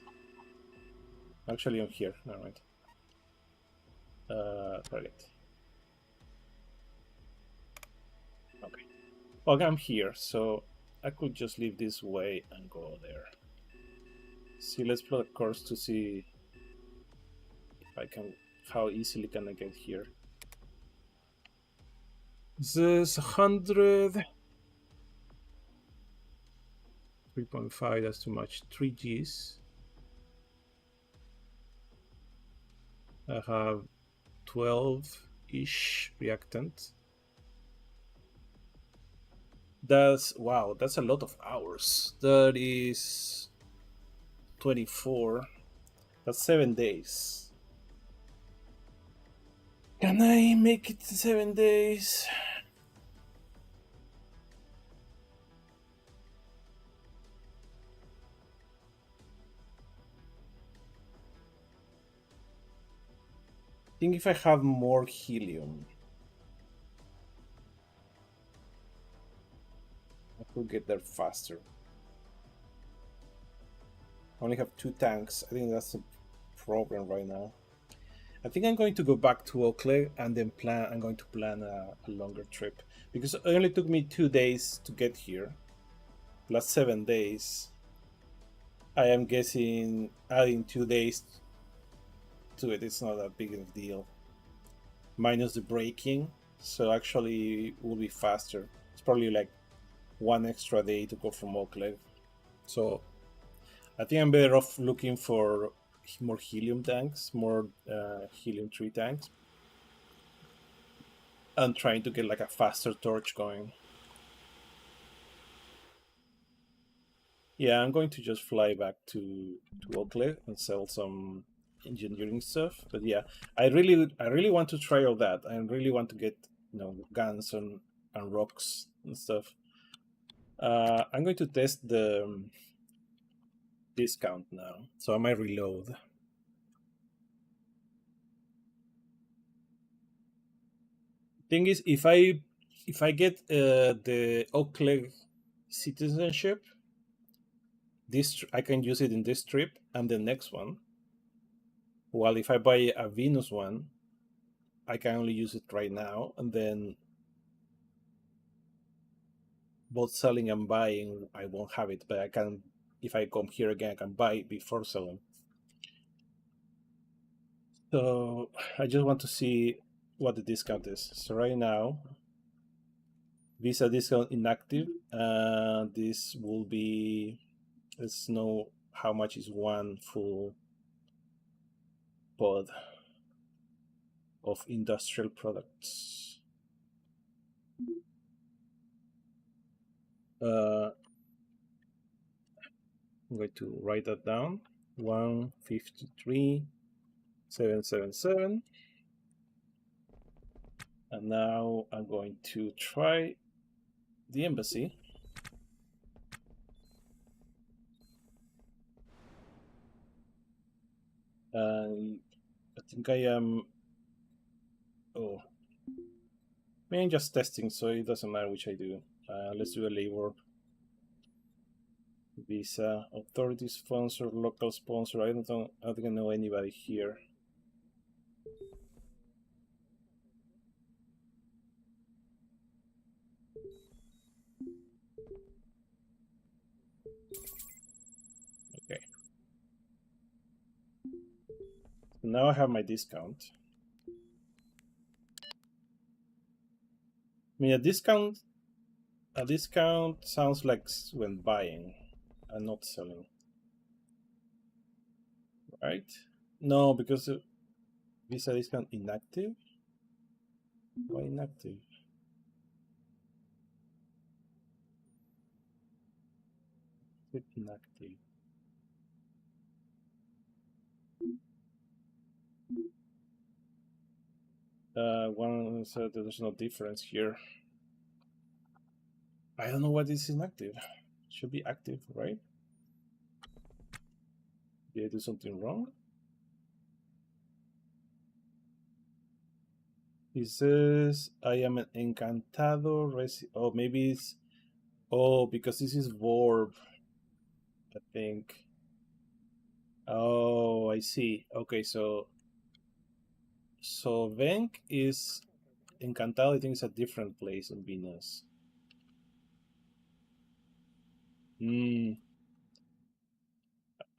actually I'm here. All right. Right. Okay. Well, I'm here, so I could just leave this way and go there. See, let's plot a course to see if I can, how easily can I get here. This is 100. 3.5, that's too much. 3 Gs. I have 12-ish reactant. Wow, that's a lot of hours. That is 24. That's 7 days. Can I make it 7 days? I think if I have more helium, I could get there faster. I only have 2 tanks. I think that's a problem right now. I think I'm going to go back to Oakley and then I'm going to plan a longer trip, because it only took me 2 days to get here, plus 7 days. I am guessing adding 2 days to it, it's not that big of a deal. Minus the braking, so actually it will be faster. It's probably like 1 extra day to go from Oakley. So I think I'm better off looking for more helium tanks, more helium-3 tanks, and trying to get like a faster torch going. Yeah, I'm going to just fly back to Oakley and sell some engineering stuff. But yeah, I really want to try all that. I really want to get guns and rocks and stuff. I'm going to test the discount now, so I might reload. Thing is, if I get the Oakley citizenship, I can use it in this trip and the next one. While if I buy a Venus one, I can only use it right now, and then both selling and buying, I won't have it. But I can, if I come here again, I can buy it before selling. So I just want to see what the discount is. So right now, Visa discount inactive. This will be, let's know how much is one full pod of industrial products. I'm going to write that down. 153,777. And now I'm going to try the embassy. And I think I am. Oh, I mean, just testing, so it doesn't matter which I do. Let's do a labor. Visa, authority sponsor, local sponsor. I don't think I know anybody here. Okay. Now I have my discount. I mean, a discount sounds like when buying and not selling, right? No, because Visa discount inactive. Why inactive? Inactive. One said there's no difference here. I don't know what is inactive. Should be active, right? Did I do something wrong? It says I am an encantado oh, maybe it's because this is verb, I think. Oh, I see. Okay, so Venk is encantado. I think it's a different place in Venus. I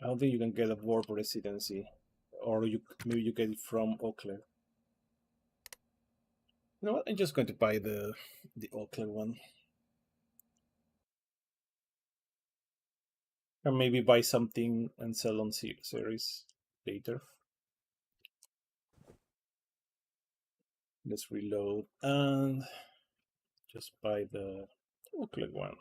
don't think you can get a verb residency, or maybe you get it from Oakland. You know what? I'm just going to buy the Oakland one, or maybe buy something and sell on series later. Let's reload and just buy the Oakland one.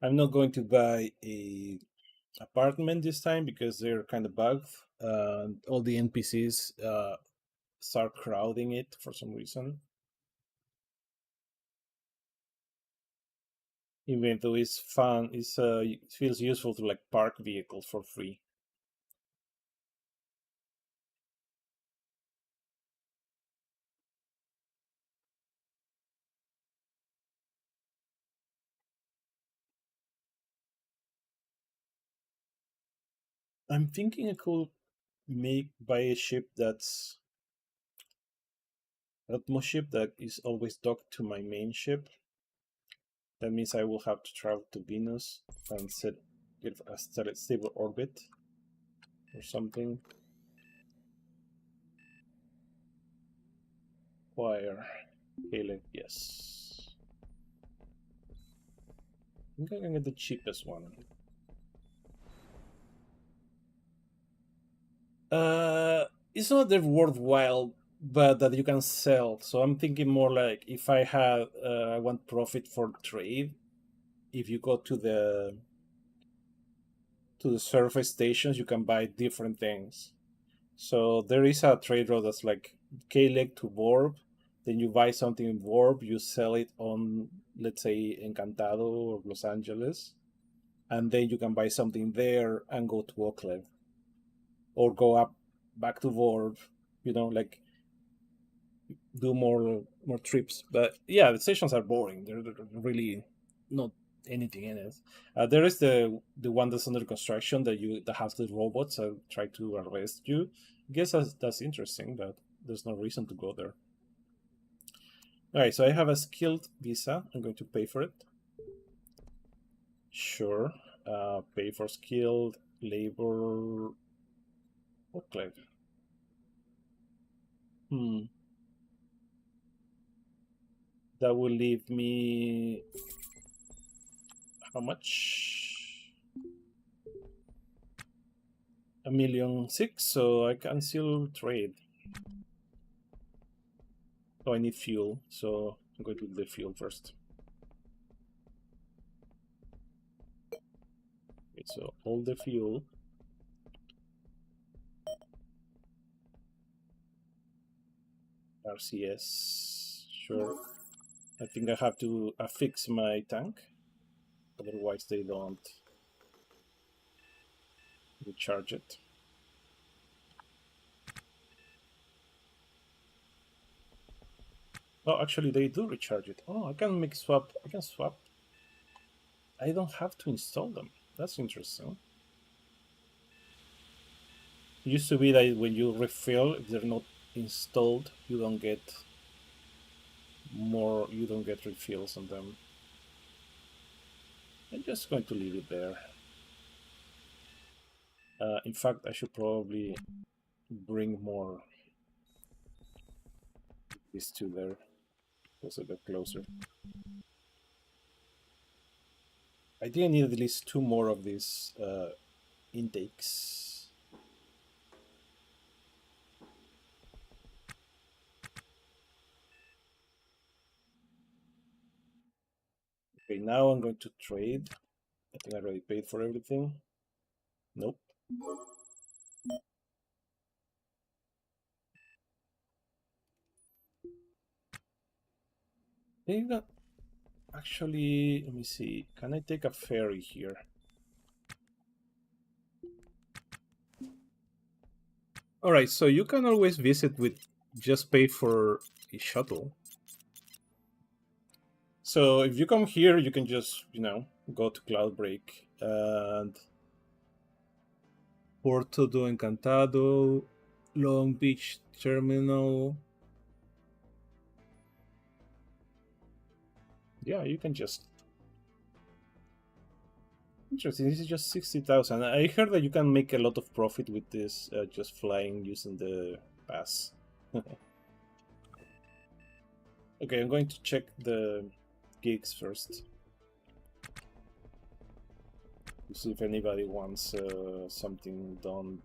I'm not going to buy a apartment this time because they're kind of bugged. All the NPCs start crowding it for some reason. Even though it's fun, it feels useful to like park vehicles for free. I'm thinking I could buy a ship that's Atmos ship that is always docked to my main ship. That means I will have to travel to Venus and get a stable orbit or something. Wire. Caleb, yes. I think I can get the cheapest one. It's not that worthwhile, but that you can sell. So I'm thinking more like if I want profit for trade. If you go to the surface stations, you can buy different things. So there is a trade route that's like K-Leg to Vorb. Then you buy something in Vorb, you sell it on, let's say, Encantado or Los Angeles, and then you can buy something there and go to Oakland or go up back to Vorb. Like do more trips. But yeah, the stations are boring. They're really not anything in it. There is the one that's under construction that has the robots that try to arrest you. I guess that's interesting, but there's no reason to go there. All right, so I have a skilled visa. I'm going to pay for it. Sure. Pay for skilled labor. Okay. Hmm. That will leave me how much? 1,600,000, so I can still trade. Oh, I need fuel, so I'm going to do the fuel first. Okay, so all the fuel. RCS, sure. I think I have to affix my tank, otherwise they don't. recharge it. Oh, actually, they do recharge it. Oh, I can make swap. I can swap. I don't have to install them. That's interesting. It used to be that when you refill, if they're not installed, you don't get more. You don't get refills on them. I'm just going to leave it there. In fact, I should probably bring more these two there. Close a bit closer. I think I need at least two more of these intakes. Okay, now I'm going to trade. I think I already paid for everything. Nope. I think that actually, let me see. Can I take a ferry here? All right, so you can always visit with just pay for a shuttle. So if you come here, you can just, go to Cloudbreak and Porto do Encantado, Long Beach Terminal. Yeah, you can just. Interesting. This is just 60,000. I heard that you can make a lot of profit with this, just flying using the pass. Okay, I'm going to check the gigs first to see if anybody wants something done.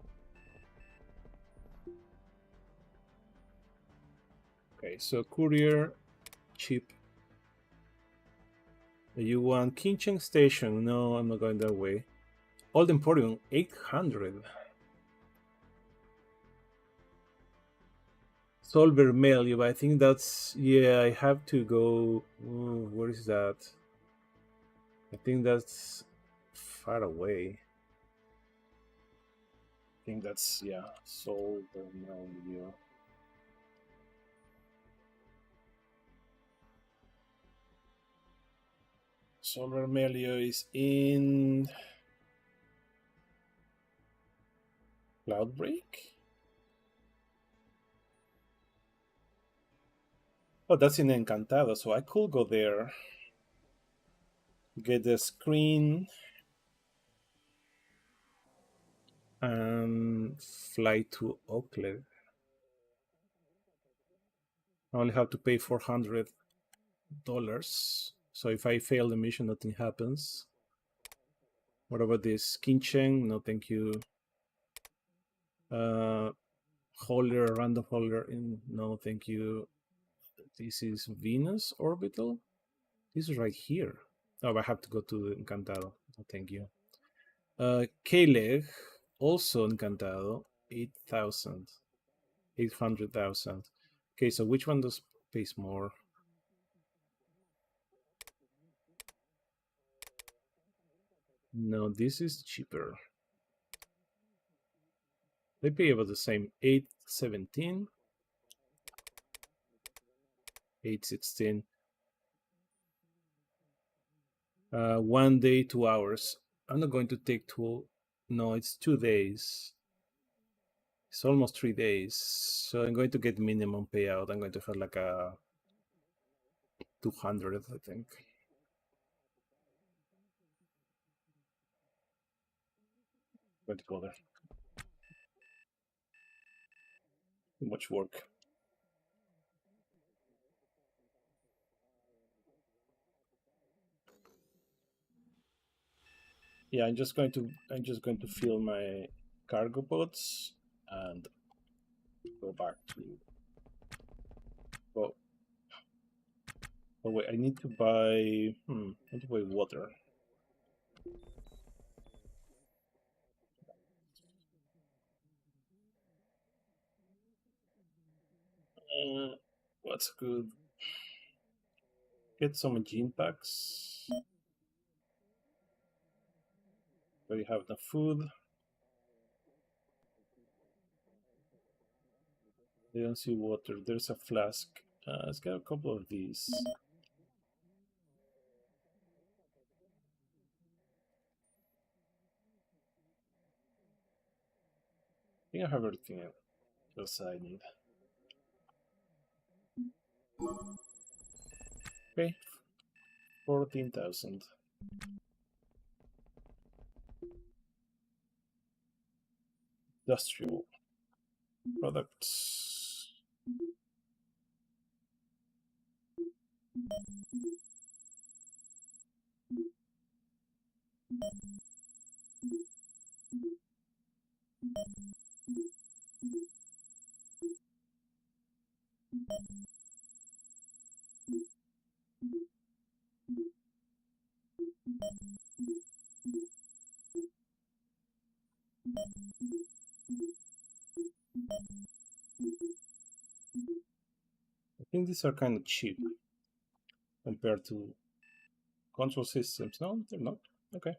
Okay, so courier, cheap. You want Kincheng Station? No, I'm not going that way. Old Emporium, 800. Sol Vermelho, but I think that's, yeah, I have to go. Where is that? I think that's far away. I think that's, yeah, Sol Vermelho. Sol Vermelho is in Cloudbreak? Oh, that's in Encantado, so I could go there, get the screen, and fly to Oakland. I only have to pay $400. So if I fail the mission, nothing happens. What about this? Kincheng? No, thank you. Holder, random holder in, no, thank you. This is Venus orbital. This is right here. Oh, I have to go to Encantado. No, thank you. K-Leg, also Encantado, 8,000. 800,000. Okay, so which one does pays more? No, this is cheaper. They pay about the same. 817, 816. 1 day, 2 hours. I'm not going to take two. No, it's 2 days. It's almost 3 days. So I'm going to get minimum payout. I'm going to have like a 200, I think. I'm going to go there. Too much work. Yeah, I'm just going to fill my cargo boats and go back to. Well, oh wait, I need to buy. I need to buy water. What's good? Get some gene packs. Do you have enough food? I don't see water. There's a flask. It's got a couple of these. I think I have everything else I need. Okay, 14,000. Industrial products. I think these are kind of cheap compared to control systems. No, they're not. Okay.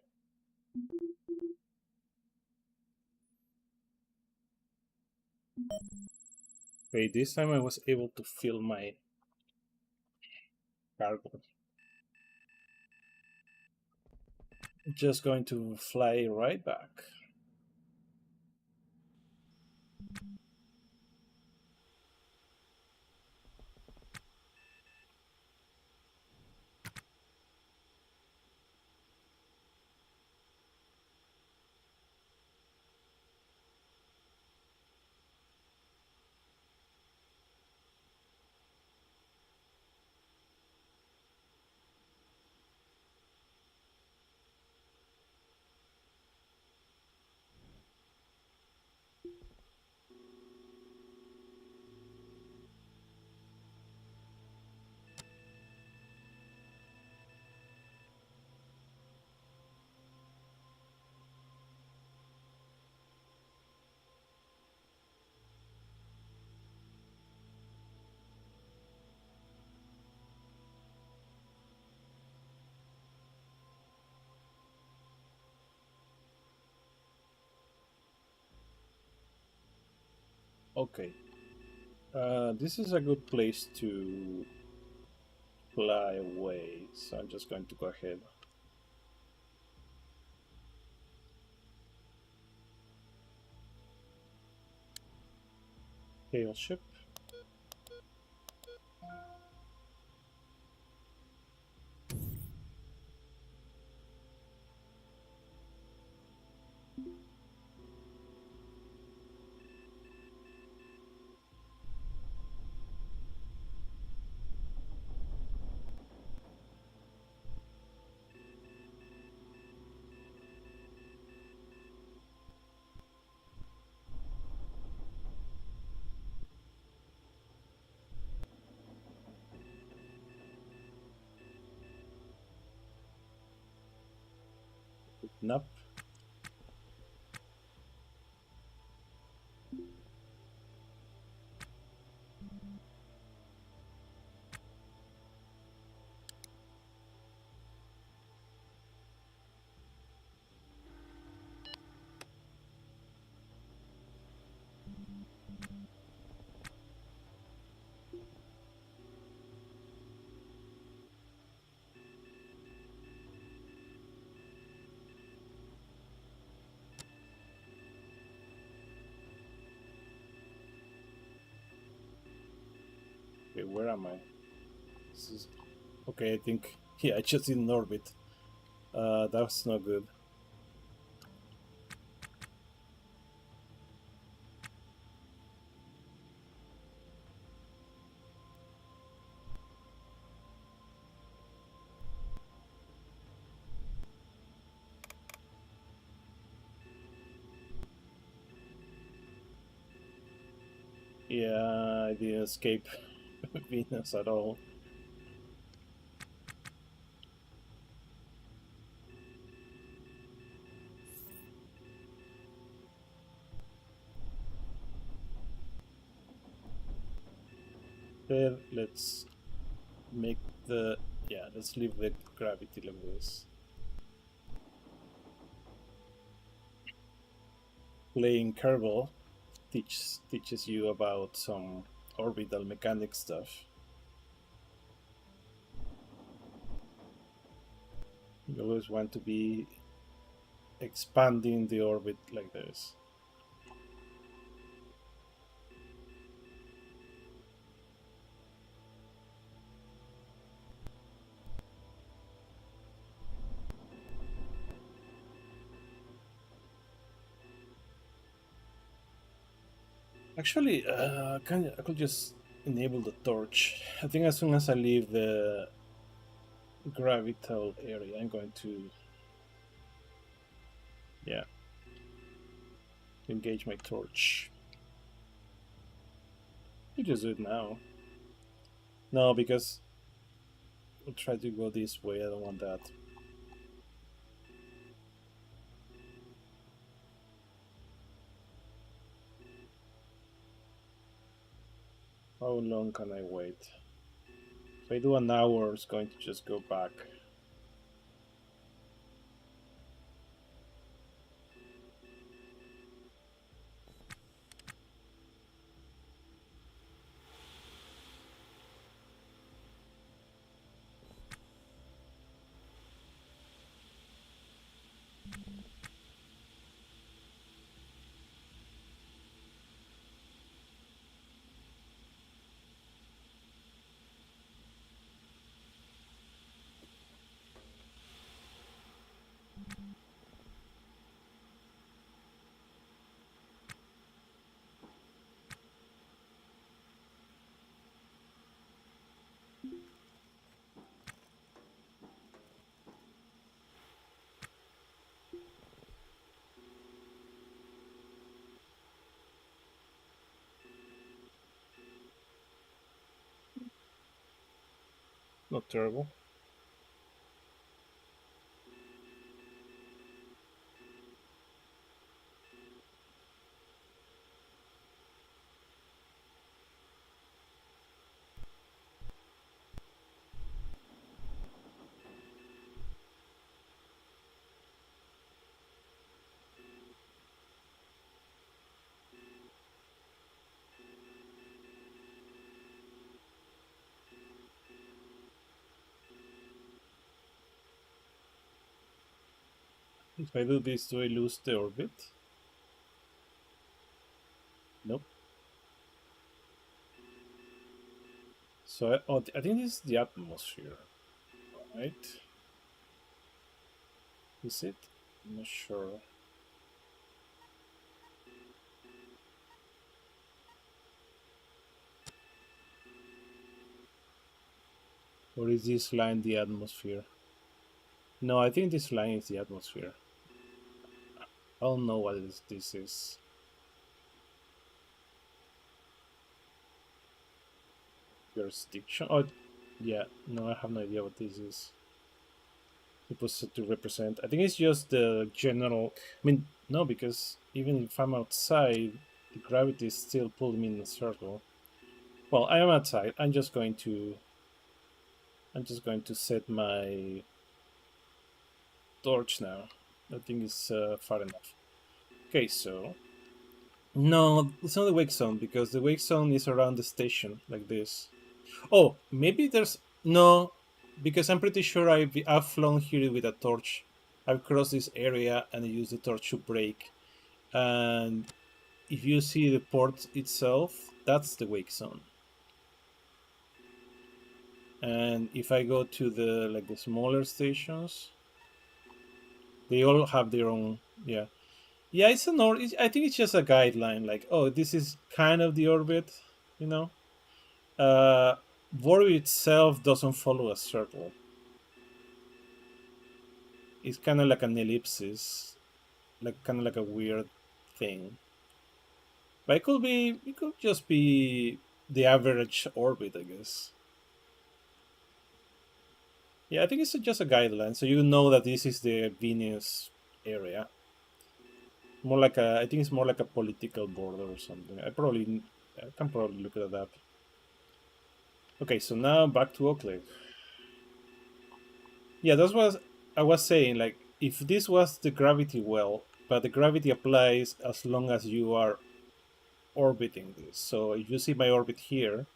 Okay, this time I was able to fill my cargo. Just going to fly right back. Okay. This is a good place to fly away, so I'm just going to go ahead. Hail ship. Nap. Okay, where am I? This is... Okay, I think... Yeah, I just in orbit. That's not good. Yeah, I didn't escape Venus at all. There, let's make the... Yeah, let's leave the gravity levels. Playing Kerbal. teaches you about some orbital mechanic stuff. You always want to be expanding the orbit like this. Actually, I could just enable the torch. I think as soon as I leave the gravital area, I'm going to, yeah, engage my torch. You just do it now. No, because I'll try to go this way. I don't want that. How long can I wait? If I do an hour, it's going to just go back. Not terrible. If I do this, do I lose the orbit? Nope. So I think this is the atmosphere, right? Is it? I'm not sure. Or is this line the atmosphere? No, I think this line is the atmosphere. I don't know what this is. Jurisdiction? Oh, yeah. No, I have no idea what this is supposed to represent. I think it's just the general. I mean, no, because even if I'm outside, the gravity is still pulling me in a circle. Well, I am outside. I'm just going to set my torch now. I think it's far enough. Okay, so no, it's not the wake zone because the wake zone is around the station like this. Oh, maybe there's no, because I'm pretty sure I've flown here with a torch. I've crossed this area and I used the torch to break. And if you see the port itself, that's the wake zone. And if I go to the smaller stations, they all have their own, yeah. Yeah, it's an or. I think it's just a guideline. Like, oh, this is kind of the orbit, you know. Uh, Orbit itself doesn't follow a circle. It's kind of like an ellipsis, like kind of like a weird thing. But it could just be the average orbit, I guess. Yeah, I think it's just a guideline, so you know that this is the Venus area. More like I think it's more like a political border or something. I can probably look at that. Okay, so now back to Oakland. Yeah, that's what I was saying. Like, if this was the gravity well, but the gravity applies as long as you are orbiting this. So if you see my orbit here,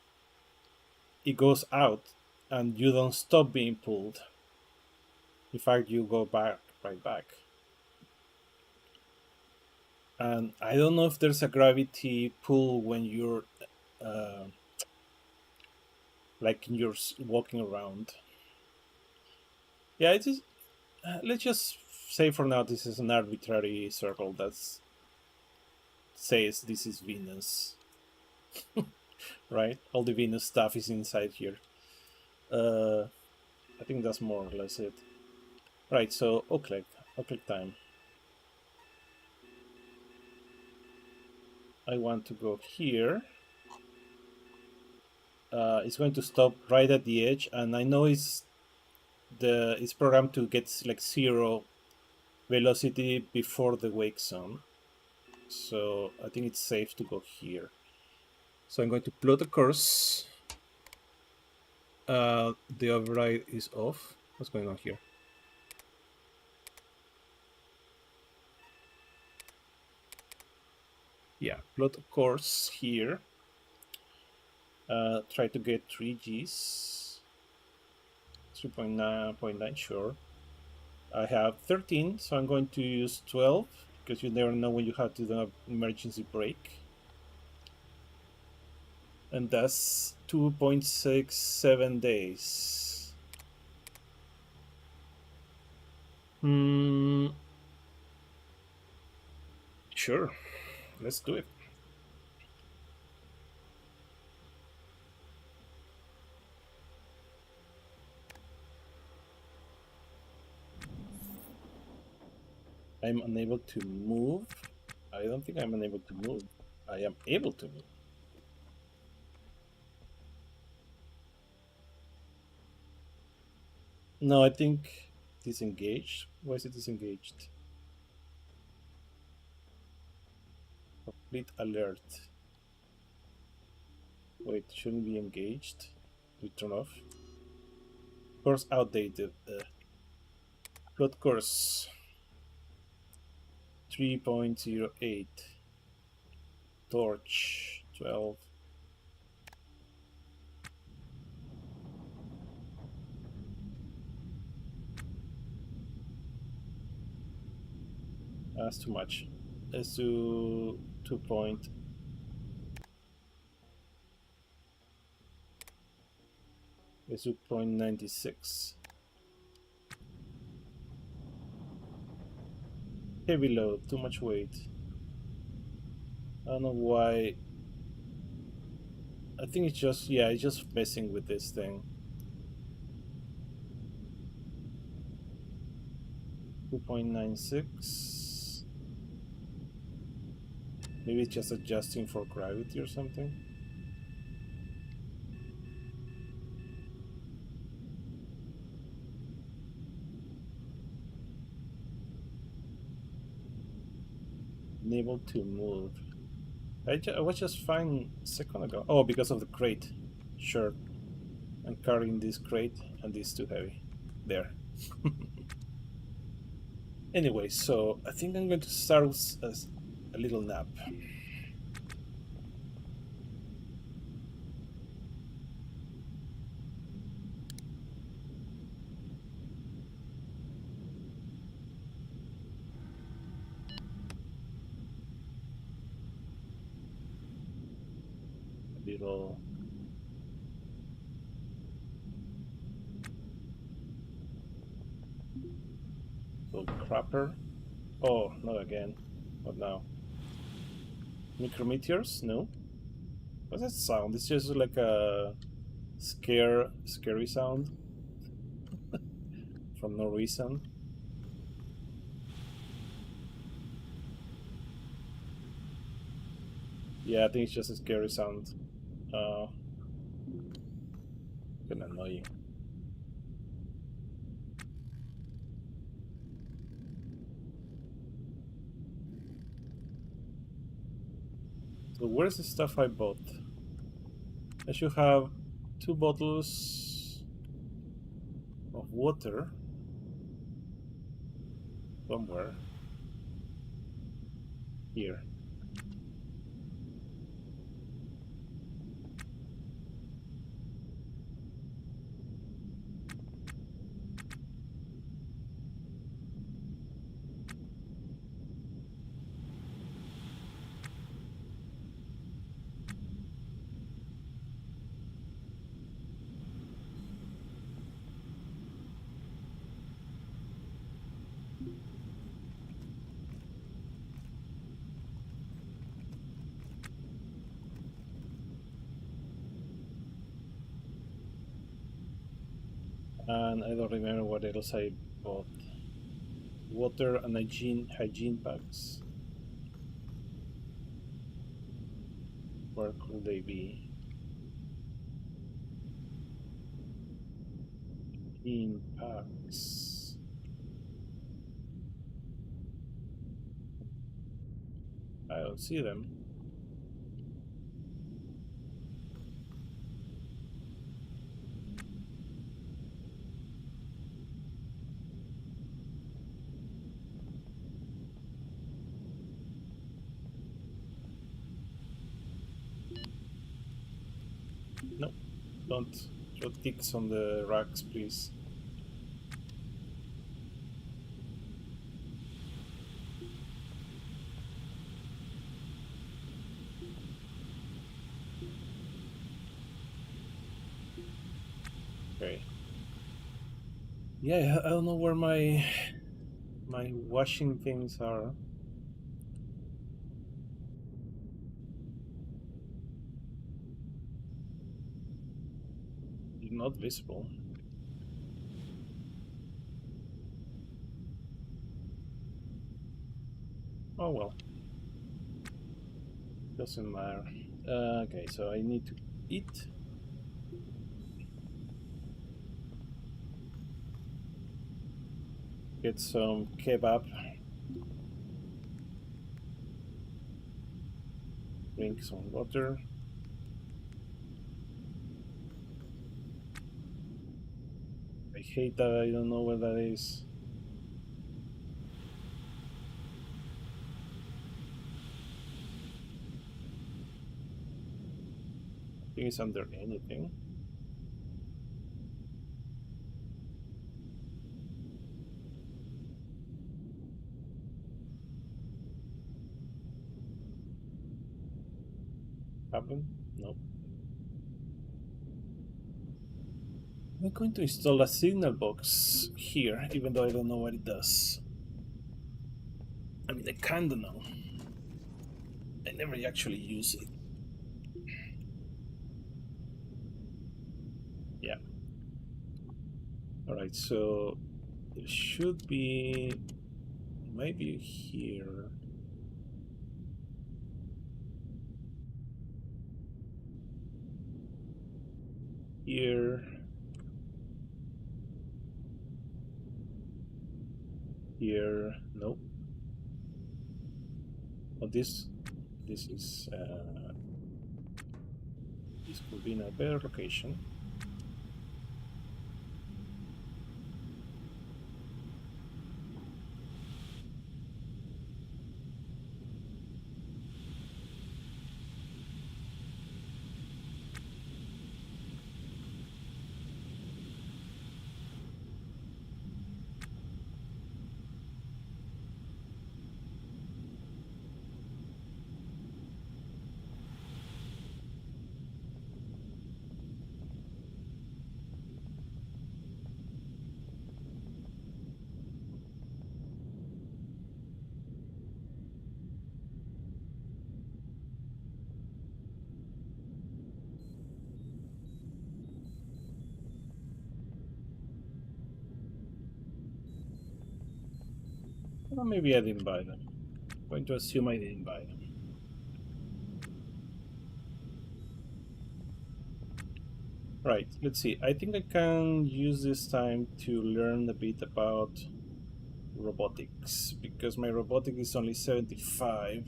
it goes out and you don't stop being pulled. In fact, you go back, right back. And I don't know if there's a gravity pull when you're uh, like you're walking around. Yeah, it is. Let's just say for now this is an arbitrary circle that says this is Venus, right? All the Venus stuff is inside here. I think that's more or less it. Right, so O-click time. I want to go here. It's going to stop right at the edge, and I know it's programmed to get like 0 velocity before the wake zone. So I think it's safe to go here. So I'm going to plot the course. The override is off. What's going on here? Yeah, plot a course here. Try to get 3 Gs. 3.9, sure. I have 13, so I'm going to use 12 because you never know when you have to do an emergency brake. And that's 2.67 days. Sure, let's do it. I'm unable to move. I don't think I'm unable to move. I am able to move. No, I think disengaged. Why is it disengaged? Complete alert. Wait, shouldn't be engaged. We turn off. Course outdated. Plot course 3.08. Torch 12. That's too much. Let's do 2 point. Let's do 0.96. Heavy load, too much weight. I don't know why. I think it's just, yeah, it's just messing with this thing. 2.96. Maybe it's just adjusting for gravity or something. Unable to move. I was just fine a second ago. Oh, because of the crate. Sure. I'm carrying this crate and this is too heavy. There. Anyway, so I think I'm going to start with a little nap. A little crapper. Oh, not again. What now? Micrometeors? No. What's that sound? It's just like a scary sound from no reason. Yeah, I think it's just a scary sound. Kind of annoying. So where's the stuff I bought? I should have 2 bottles of water somewhere. Here. And I don't remember what else I bought. Water and hygiene packs. Where could they be? Hygiene packs. I don't see them. No, don't throw ticks on the racks, please. Okay. Yeah, I don't know where my washing things are. Not visible. Oh well, doesn't matter. Okay, so I need to eat. Get some kebab. Drink some water. I hate that I don't know where that is. I think it's under anything. Happen? No. I'm going to install a signal box here, even though I don't know what it does. I mean, I kinda know. I never actually use it. Yeah. Alright, so it should be maybe here. Here. Here. Nope. Oh, this is this could be in a better location. Well, maybe I didn't buy them. I'm going to assume I didn't buy them. Right, let's see. I think I can use this time to learn a bit about robotics because my robotic is only 75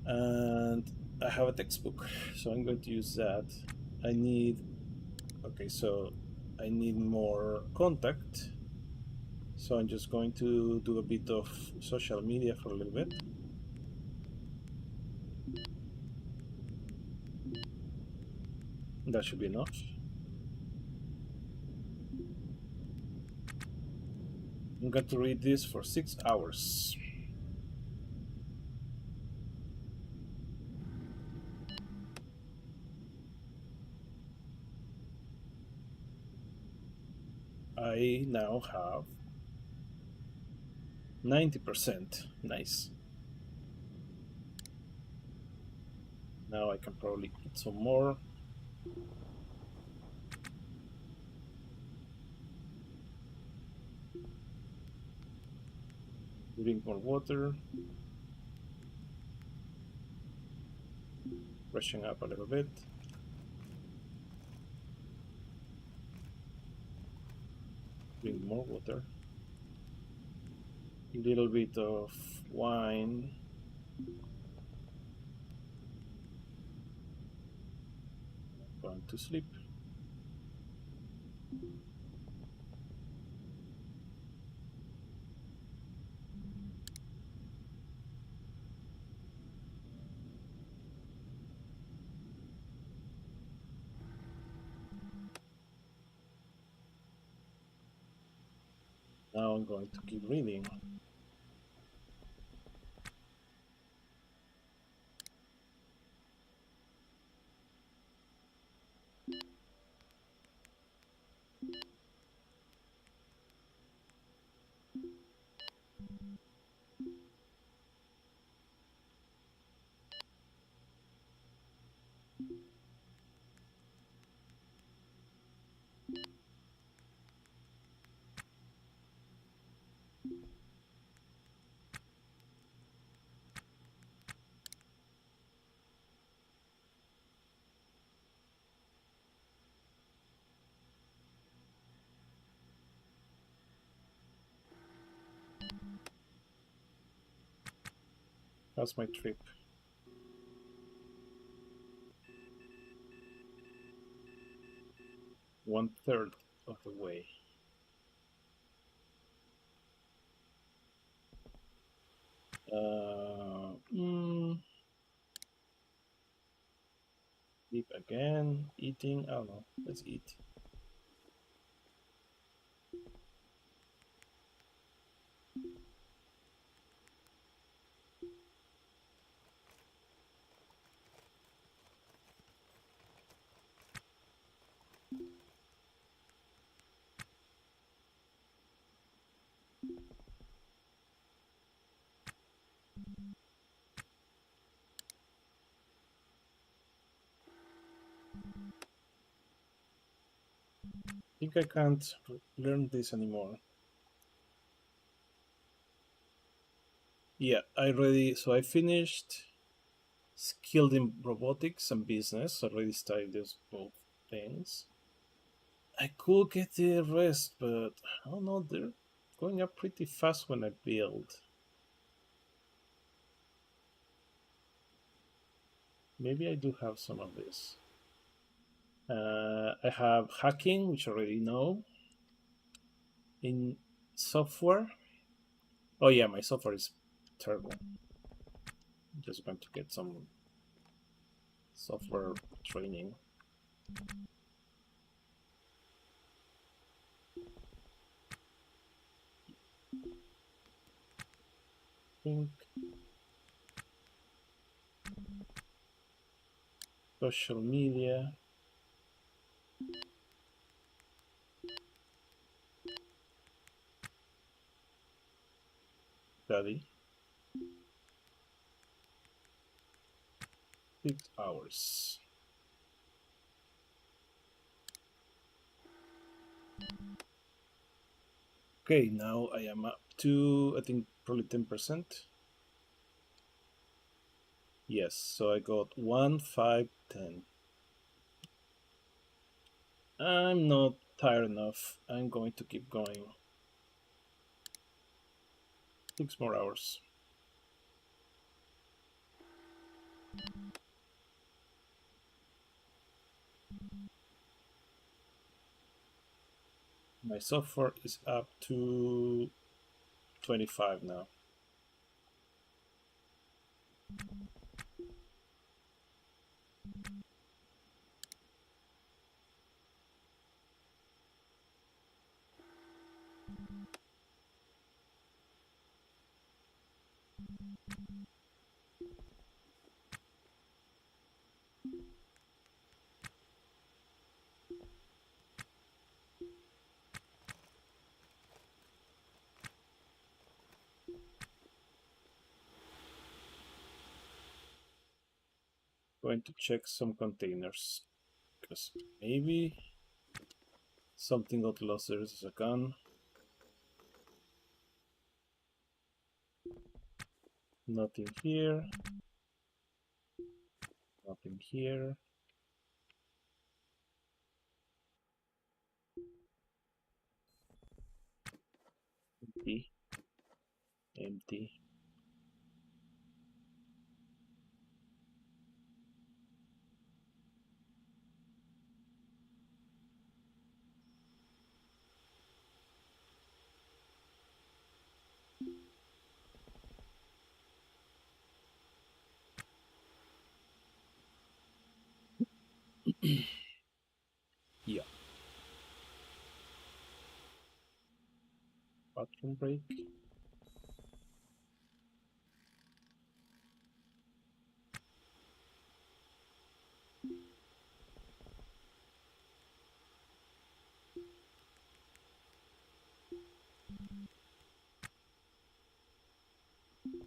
and I have a textbook, so I'm going to use that. I need, okay, so I need more contact, so I'm just going to do a bit of social media for a little bit. That should be enough. I'm going to read this for 6 hours. I now have 90%. Nice. Now I can probably eat some more. Drink more water. Brushing up a little bit. Drink more water. A little bit of wine. Going to sleep. Now I'm going to keep reading. How's my trip? One third of the way. Sleep again. Eating. I don't know. Let's eat. I think I can't learn this anymore. Yeah, so I finished skilled in robotics and business. I already studied those both things. I could get the rest, but I don't know, they're going up pretty fast when I build. Maybe I do have some of this. I have hacking, which I already know. In software, oh yeah, my software is terrible. I'm just going to get some software training. Think social media. Study. 6 hours. Okay, now I am up to, I think, probably 10%. Yes, so I got 1, 5, 10. I'm not tired enough. I'm going to keep going. 6 more hours. My software is up to 25 now. Going to check some containers because maybe something got lost. There's a gun. Nothing here. Nothing here. Empty. Empty. Yeah. Bathroom break.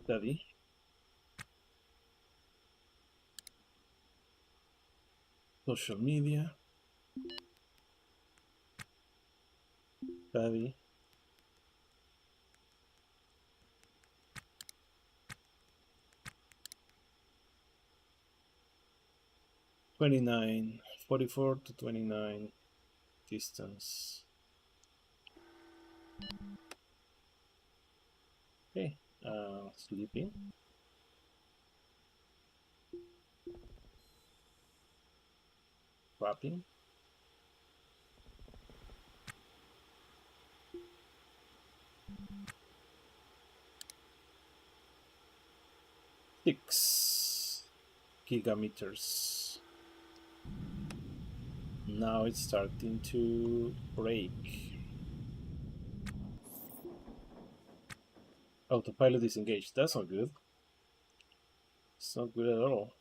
Study. Social media. Study. 29. 44 to 29. Distance. Okay. Sleeping. Wrapping. 6 gigameters. Now it's starting to break. Autopilot disengaged. That's not good. It's not good at all.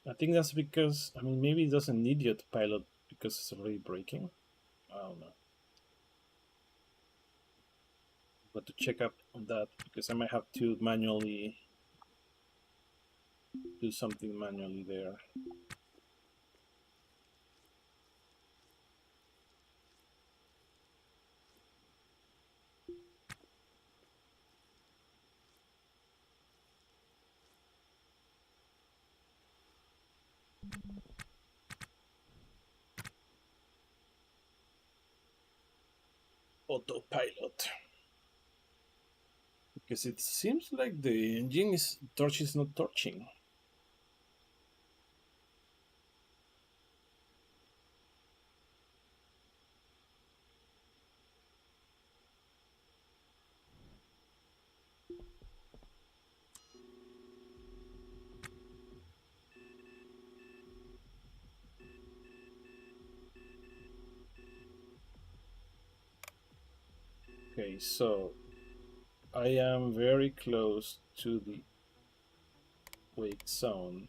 I think that's because, I mean, maybe it doesn't need the autopilot because it's already breaking. I don't know. But to check up on that because I might have to manually do something manually there. Autopilot. Because it seems like the engine is torch is not torching. Okay, so I am very close to the wake zone.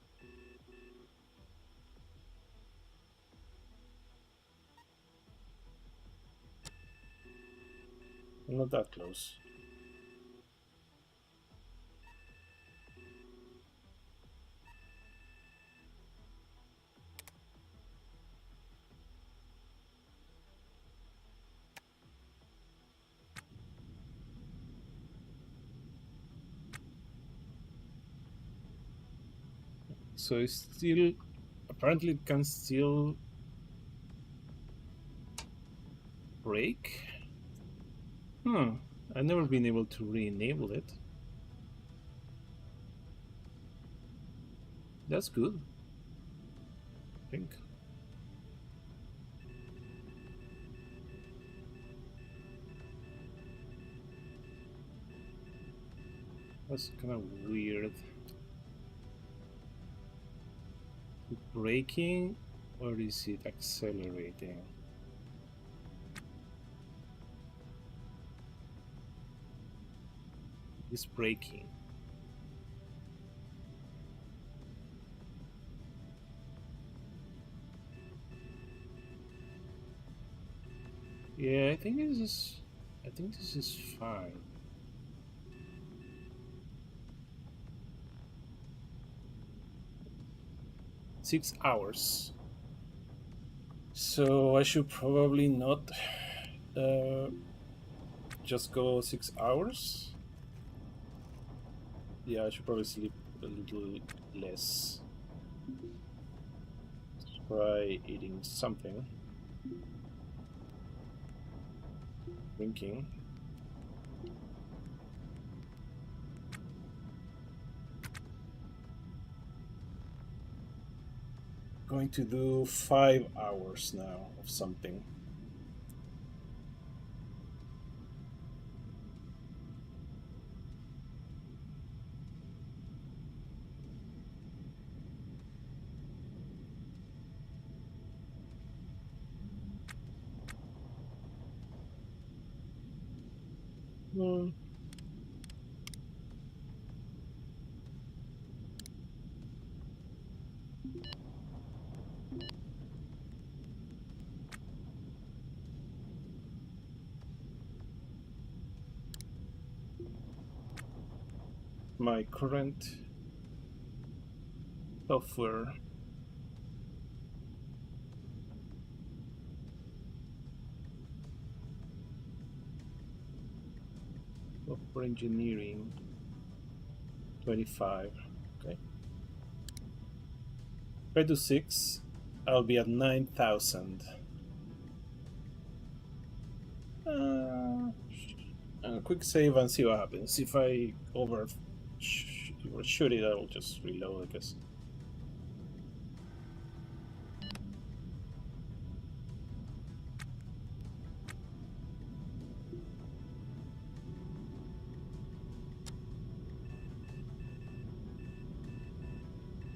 I'm not that close. So it's still, apparently it can still break. I've never been able to re-enable it. That's good, I think. That's kind of weird. Is it braking or is it accelerating? It's braking. Yeah, I think this is fine. 6 hours. So I should probably not just go 6 hours. Yeah, I should probably sleep a little less. Try eating something. Drinking. Going to do 5 hours now of something. Hmm. My current software software engineering 25. Okay. If I do 6, I'll be at 9,000. Quick save and see what happens. If I overshoot it, I'll just reload, I guess.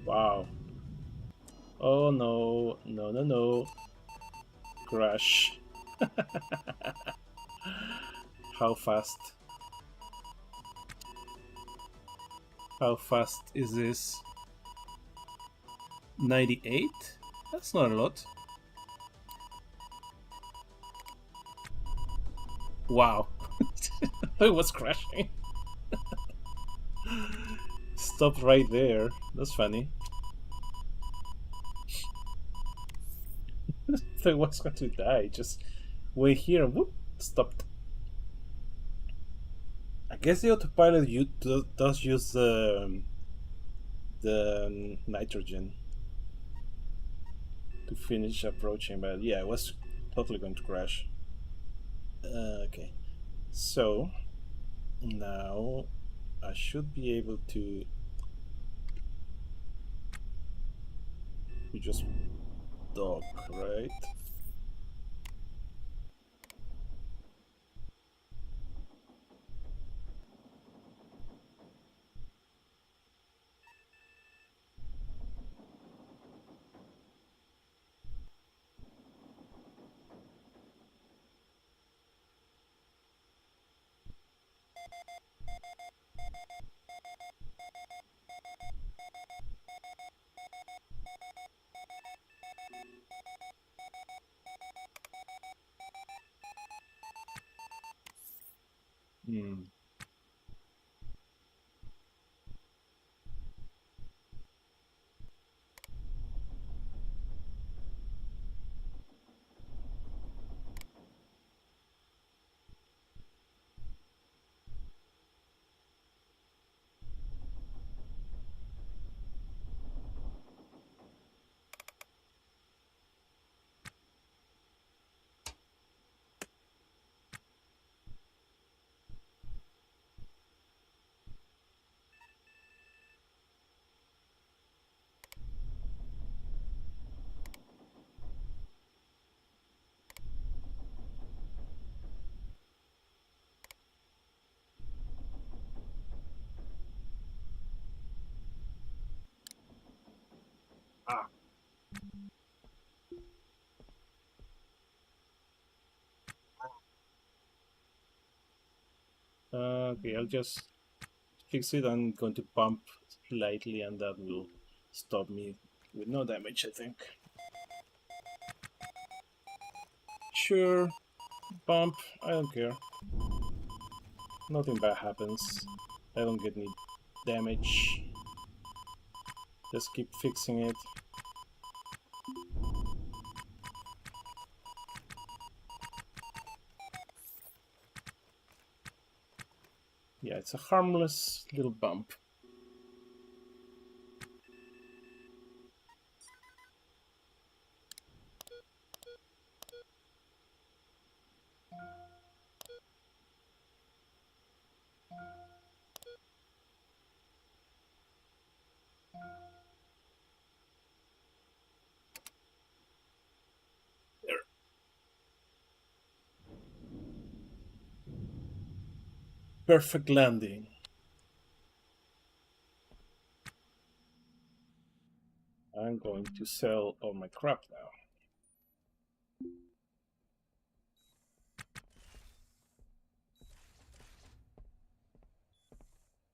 Wow. Oh no, no, no, no. Crash. How fast? How fast is this? 98? That's not a lot. Wow. It was crashing. Stopped right there. That's funny. I was going to die. Just wait here and whoop, stopped. I guess the autopilot does use the nitrogen to finish approaching, but yeah, it was totally going to crash. Okay, so now I should be able to just dock, right? Hmm. Ah. Okay, I'll just fix it. I'm going to pump slightly, and that will stop me with no damage, I think. Sure, pump. I don't care. Nothing bad happens. I don't get any damage. Just keep fixing it. it's a harmless little bump. Perfect landing. I'm going to sell all my crap now.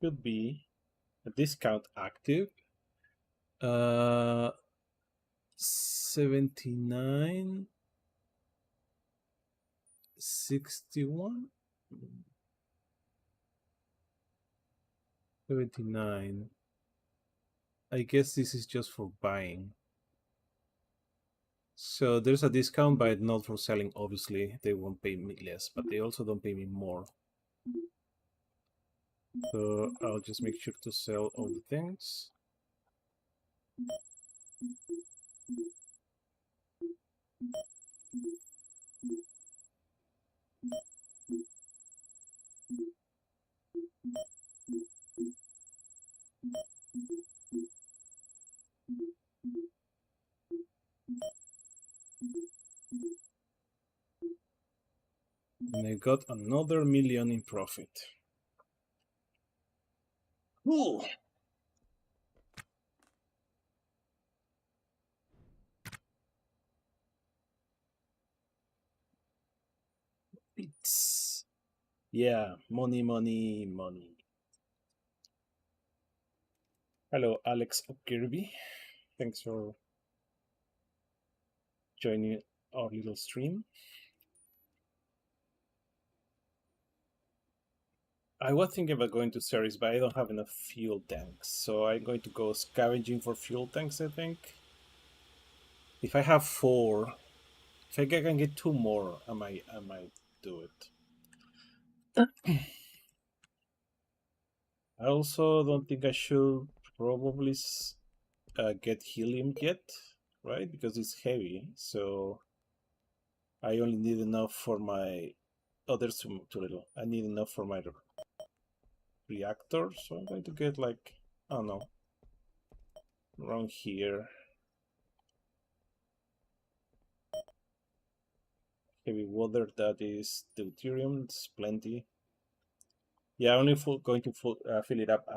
Could be a discount active. 79, 61, 79. I guess this is just for buying. So there's a discount, but not for selling, obviously. They won't pay me less, but they also don't pay me more. So I'll just make sure to sell all the things. And I got another million in profit. Ooh. It's, yeah, money, money, money. Hello, Alex Kirby. Thanks for joining our little stream. I was thinking about going to Ceres, but I don't have enough fuel tanks, so I'm going to go scavenging for fuel tanks, I think. If I have 4, if I can get 2 more, I might do it. I also don't think I should probably get helium yet, right? Because it's heavy, so I only need enough for my others too little. I need enough for my reactor, so I'm going to get like, I don't know, around here. Heavy water, that is deuterium, it's plenty. Yeah, only going to fill it up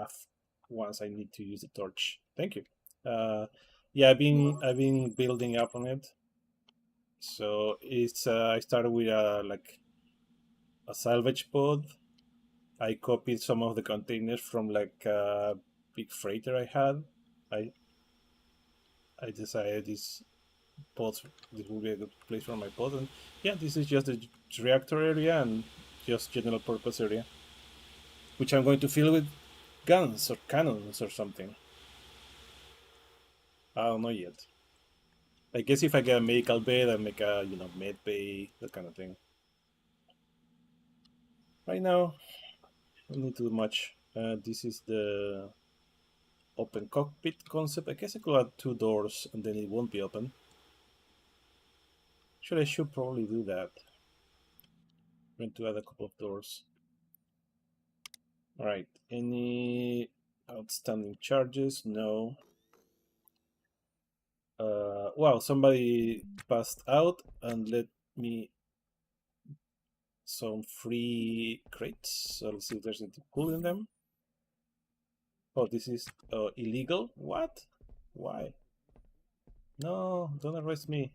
once I need to use the torch. Thank you. Yeah, I've been building up on it. So it's I started with like a salvage pod. I copied some of the containers from like a big freighter I had. I I decided this will be a good place for my pod, and yeah, this is just the reactor area and just general purpose area, which I'm going to fill with guns or cannons or something. I don't know yet. I guess if I get a medical bed, I make a med bay, that kind of thing. Right now, I don't need to do much. This is the open cockpit concept. I guess I could add 2 doors and then it won't be open. I should probably do that. I'm going to add a couple of doors. All right. Any outstanding charges? No. Wow, somebody passed out and let me some free crates. So let's see if there's anything cool in them. Oh, this is illegal? What? Why? No, don't arrest me.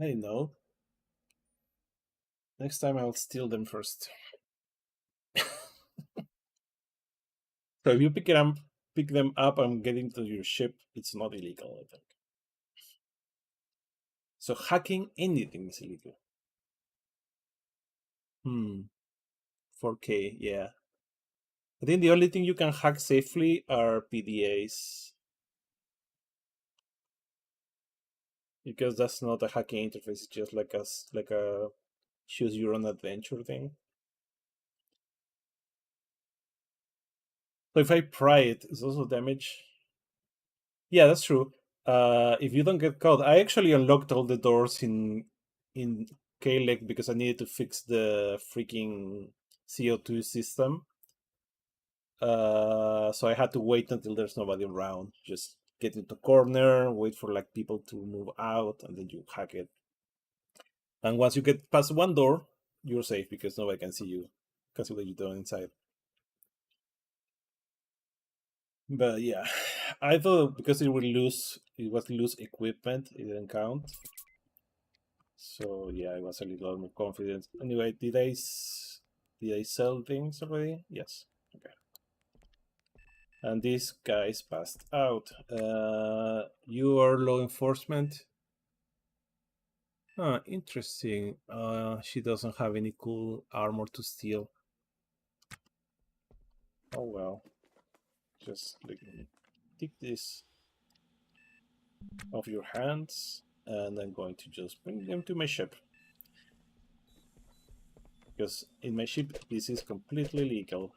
I know. Next time I'll steal them first. So if you pick them up and get into your ship, it's not illegal, I think. So hacking anything is illegal. 4K, yeah. I think the only thing you can hack safely are PDAs. Because that's not a hacking interface, it's just like a choose your own adventure thing. So if I pry it, it's also damage. Yeah, that's true. If you don't get caught, I actually unlocked all the doors in Kalec because I needed to fix the freaking CO2 system. So I had to wait until there's nobody around. Just get into corner, wait for like people to move out, and then you hack it. And once you get past one door, you're safe because nobody can see you, can see what you're doing inside. But yeah, I thought because it was loose equipment, it didn't count. So yeah, I was a little more confident. Anyway, did I sell things already? Yes. Okay. And these guys passed out. You are law enforcement. Ah, interesting. She doesn't have any cool armor to steal. Oh well. Just like, take this off your hands, and I'm going to just bring them to my ship. Because in my ship, this is completely legal.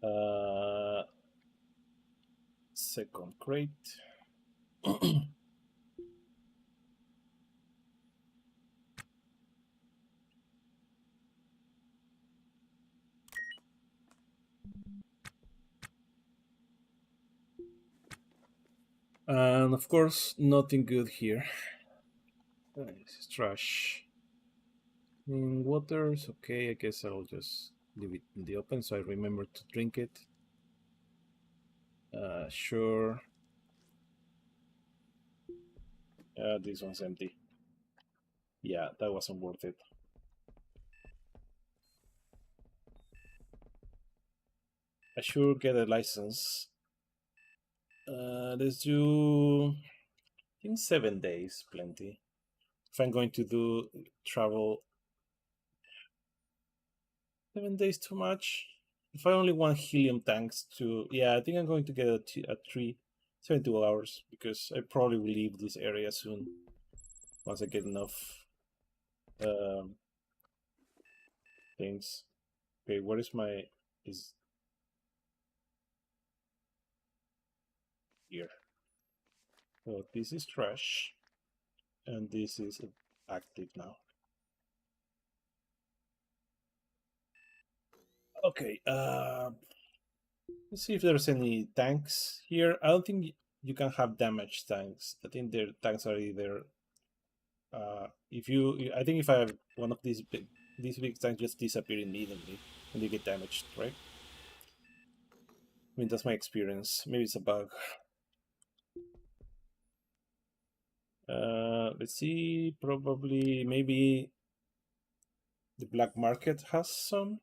Uh, Second crate. And of course, nothing good here. This is trash. Waters, okay, I guess I'll just leave it in the open so I remember to drink it. Sure. This one's empty. Yeah, that wasn't worth it. I should get a license. Let's do, I think 7 days, plenty. If I'm going to do travel, 7 days too much. If I only want helium tanks to, yeah, I think I'm going to get a 72 hours because I probably will leave this area soon once I get enough um, things. Okay, what is my, is here. So this is trash, and this is active now. Okay, let's see if there's any tanks here. I don't think you can have damaged tanks. I think their tanks are either if you. I think if I have one of these big tanks just disappear immediately when they get damaged, right? I mean that's my experience. Maybe it's a bug. Let's see. Probably maybe the black market has some.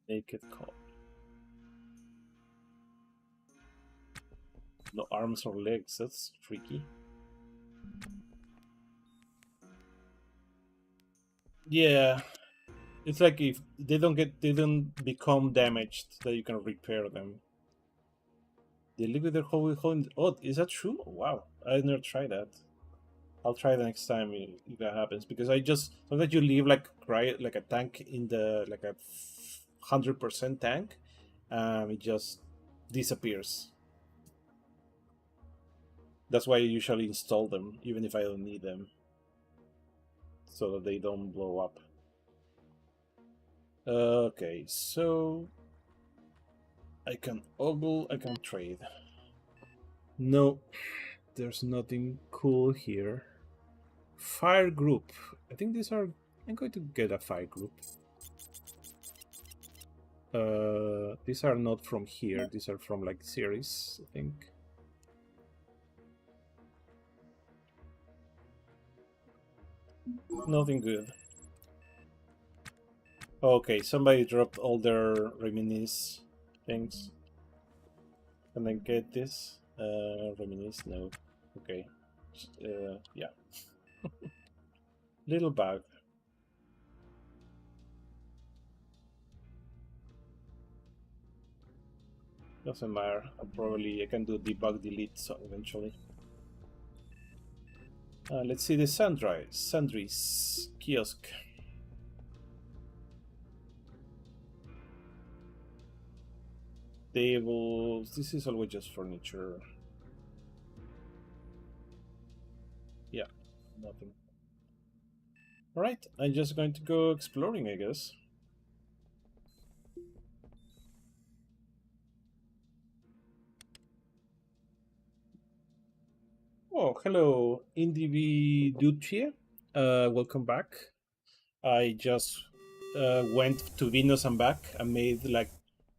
Naked call. No arms or legs. That's tricky. Yeah, it's like if they don't become damaged that you can repair them. They live with their whole. Oh, is that true? Wow, I never tried that. I'll try the next time if that happens because I just sometimes you leave like a tank in the like a 100% tank, it just disappears. That's why I usually install them even if I don't need them, so that they don't blow up. Okay, so I can ogle, I can trade. No, there's nothing cool here. Fire group. I think these are. I'm going to get a fire group. These are not from here. These are from like series, I think. Nothing good. Okay, somebody dropped all their reminisce things. Can I get this? Reminisce? No. Okay. Yeah. Little bug. Doesn't matter. I can do debug delete so eventually. Let's see the Sundry's kiosk. Tables. This is always just furniture. Yeah, nothing. Alright, I'm just going to go exploring, I guess. Oh, hello, IndieV Dutre. Welcome back. I just went to Venus and back and made like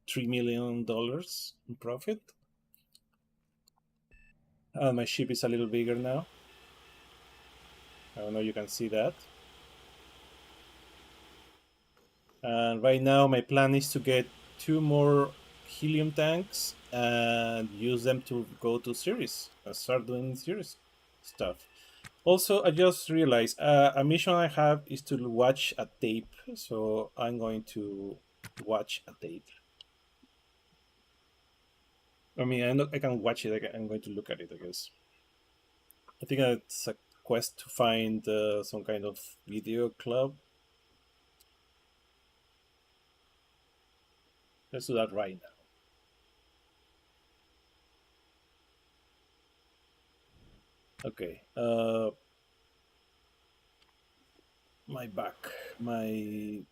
$3 million in profit. My ship is a little bigger now. I don't know if you can see that. And right now, my plan is to get 2 more helium tanks and use them to go to series and start doing series stuff. Also, I just realized a mission I have is to watch a tape, so I'm going to watch a tape. I mean, I can watch it. I'm going to look at it, I guess. I think it's a quest to find some kind of video club. Let's do that right now. Okay. My back, my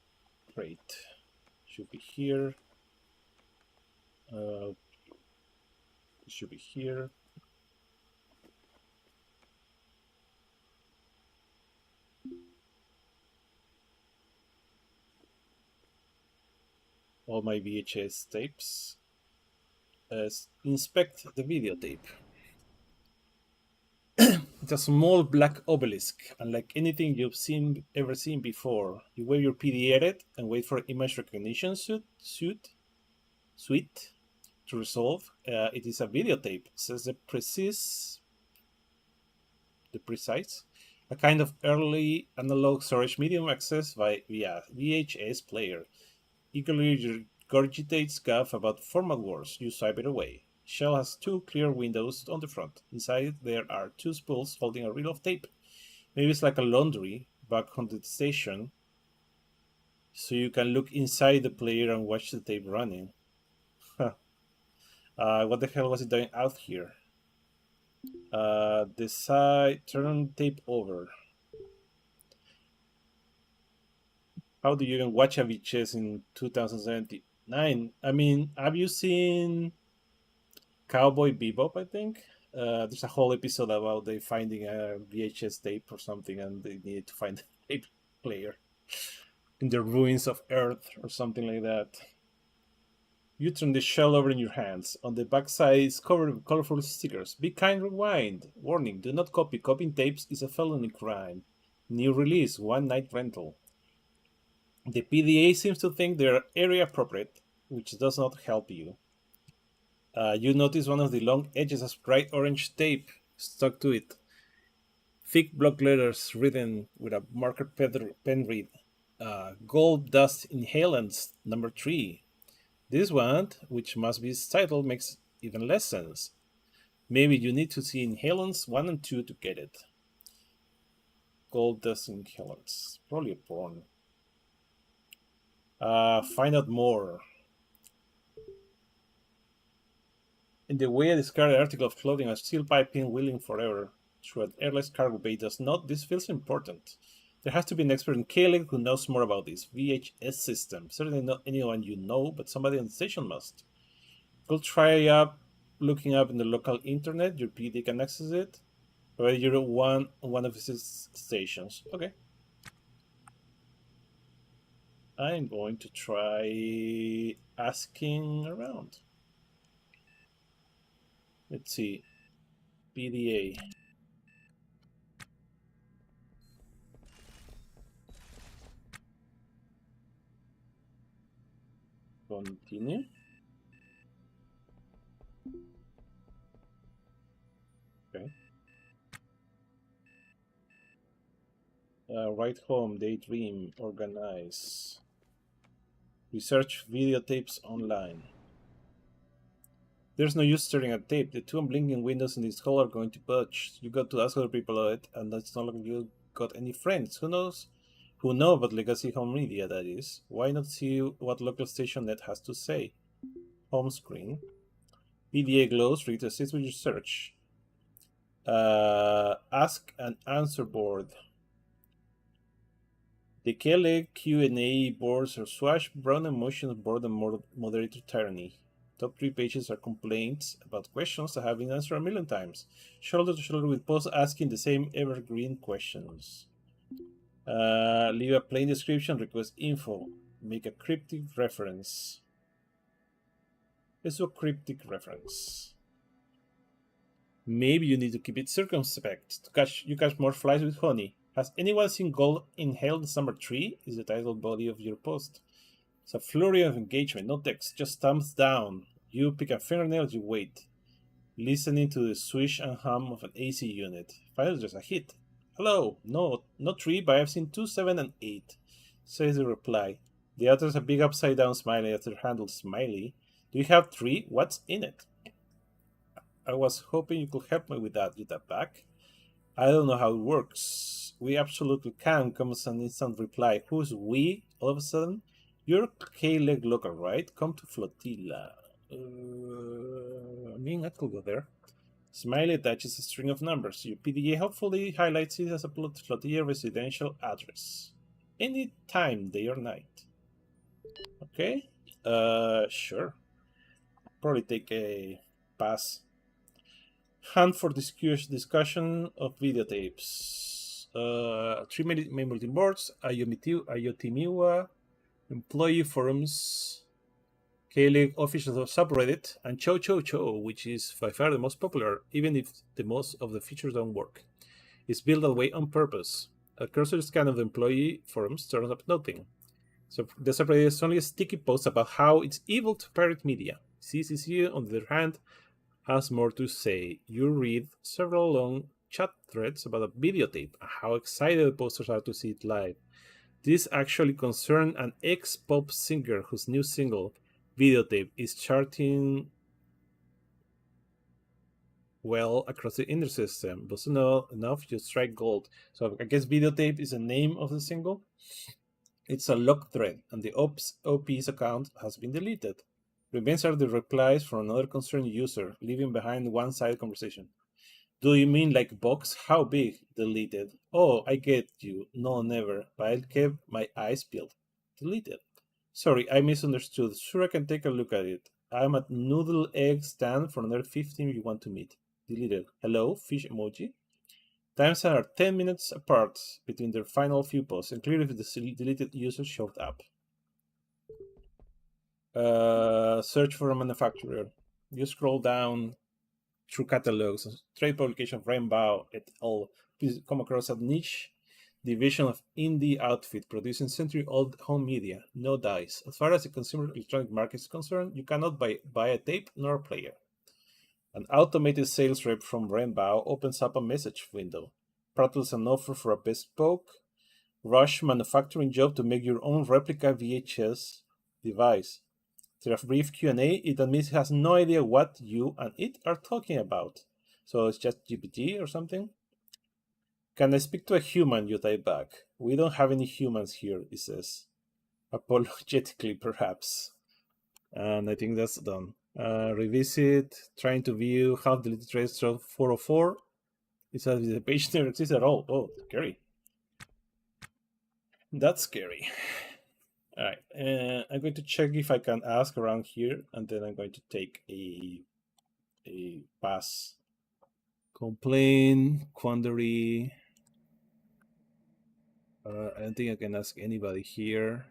crate should be here. It should be here. All my VHS tapes. Inspect the videotape. It's a small black obelisk, unlike anything you've ever seen before. You wave your PD at it and wait for image recognition suite to resolve. It is a videotape. It says the precise, a kind of early analog storage medium accessed via VHS player. Eagerly regurgitates guff about format wars. You swipe it away. Shell has 2 clear windows on the front. Inside there are 2 spools holding a reel of tape. Maybe it's like a laundry back on the station, so you can look inside the player and watch the tape running. What the hell was it doing out here? Decide turn tape over. How do you even watch a VHS in 2079? I mean, have you seen Cowboy Bebop? I think there's a whole episode about they finding a VHS tape or something, and they needed to find a tape player in the ruins of Earth or something like that. You turn the shell over in your hands. On the backside is covered with colorful stickers. Be kind, rewind. Warning, do not copy. Copying tapes is a felony crime. New release, one night rental. The PDA seems to think they're area appropriate, which does not help you. You notice one of the long edges has bright orange tape stuck to it. Thick block letters written with a marker pen read. Gold Dust Inhalants, number 3. This one, which must be its title, makes even less sense. Maybe you need to see Inhalants 1 and 2 to get it. Gold Dust Inhalants. Probably a porn. Find out more. In the way a discarded article of clothing, a steel piping wheeling forever through an airless cargo bay does not. This feels important. There has to be an expert in Caleb who knows more about this VHS system. Certainly not anyone you know, but somebody on the station must. Go try looking up in the local internet. Your PD can access it. Or you're one of his stations. Okay. I'm going to try asking around. Let's see. PDA. Continue. Okay. Write home, daydream, organize. Research videotapes online. There's no use staring at tape. The two unblinking windows in this hall are going to budge. You got to ask other people about it, and that's not like you got any friends. Who knows? Who know about legacy home media, that is. Why not see what local station net has to say? Home screen. PDA glows, read assist with your search. Ask and answer board. The KLA Q&A boards are Swash, Brown Emotions board, and Moderator Tyranny. Top 3 pages are complaints about questions that have been answered a million times. Shoulder to shoulder with posts asking the same evergreen questions. Leave a plain description, request info. Make a cryptic reference. It's a cryptic reference. Maybe you need to keep it circumspect. You catch more flies with honey. Has anyone seen gold inhaled number 3? Is the title body of your post. It's a flurry of engagement, no text, just thumbs down. You pick a fingernail as you wait, listening to the swish and hum of an AC unit. Finally, there's a hit. Hello, no, not 3, but I've seen 2, 7, and 8, says the reply. The other's a big upside down smiley at their handle Smiley. Do you have 3? What's in it? I was hoping you could help me with that, you tap back. I don't know how it works. We absolutely can, comes an instant reply. Who's we? All of a sudden? You're K-Leg local, right? Come to Flotilla. I could go there. Smiley attaches a string of numbers. Your PDA hopefully highlights it as a Flotilla residential address. Any time, day or night. Okay? Sure. Probably take a pass. Hunt for discussion of videotapes. 3 main bulletin boards, IoT Miwa, employee forums, K-League official subreddit, and Cho Cho Cho, which is by far the most popular, even if the most of the features don't work. It's built that way on purpose. A cursor scan of the employee forums turns up nothing. So the subreddit is only a sticky post about how it's evil to pirate media. CCC, on the other hand, has more to say. You read several long chat threads about a videotape and how excited the posters are to see it live. This actually concerned an ex-pop singer whose new single, Videotape, is charting well across the industry system, but soon enough you strike gold. So I guess Videotape is the name of the single. It's a log thread, and the OP's account has been deleted. Remains are the replies from another concerned user, leaving behind one-sided conversation. Do you mean like box? How big? Deleted. Oh, I get you. No, never. But I kept my eyes peeled. Deleted. Sorry, I misunderstood. Sure, I can take a look at it. I'm at Noodle Egg Stand for another 15 if you want to meet. Deleted. Hello, fish emoji. Times are 10 minutes apart between their final few posts, and clearly the deleted user showed up. Search for a manufacturer. You scroll down through catalogs, trade publication of Rainbow et al. Please come across a niche division of indie outfit producing century-old home media, no dice. As far as the consumer electronic market is concerned, you cannot buy a tape nor a player. An automated sales rep from Rainbow opens up a message window, prattles an offer for a bespoke rush manufacturing job to make your own replica VHS device. After a brief Q&A, it admits it has no idea what you and it are talking about. So it's just GPT or something? Can I speak to a human? You type back. We don't have any humans here, it says. Apologetically, perhaps. And I think that's done. Revisit, trying to view half deleted trace 404. It says the page never exists at all. Oh, scary. That's scary. All right, I'm going to check if I can ask around here, and then I'm going to take a pass. Complain, quandary. I don't think I can ask anybody here.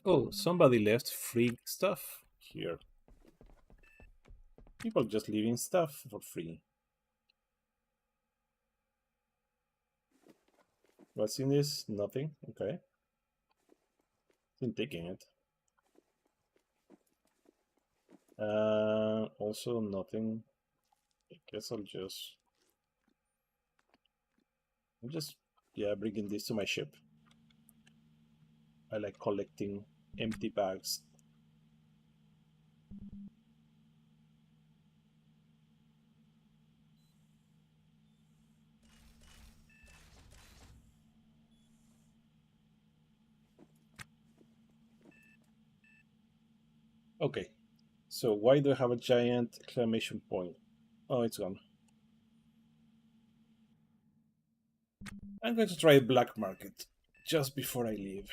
Oh, somebody left free stuff here. People just leaving stuff for free. What's in this? Nothing. Okay. I'm taking it. Also nothing. I guess I'm just, yeah, bringing this to my ship. I like collecting empty bags. Okay, so why do I have a giant exclamation point? Oh, it's gone. I'm going to try black market just before I leave.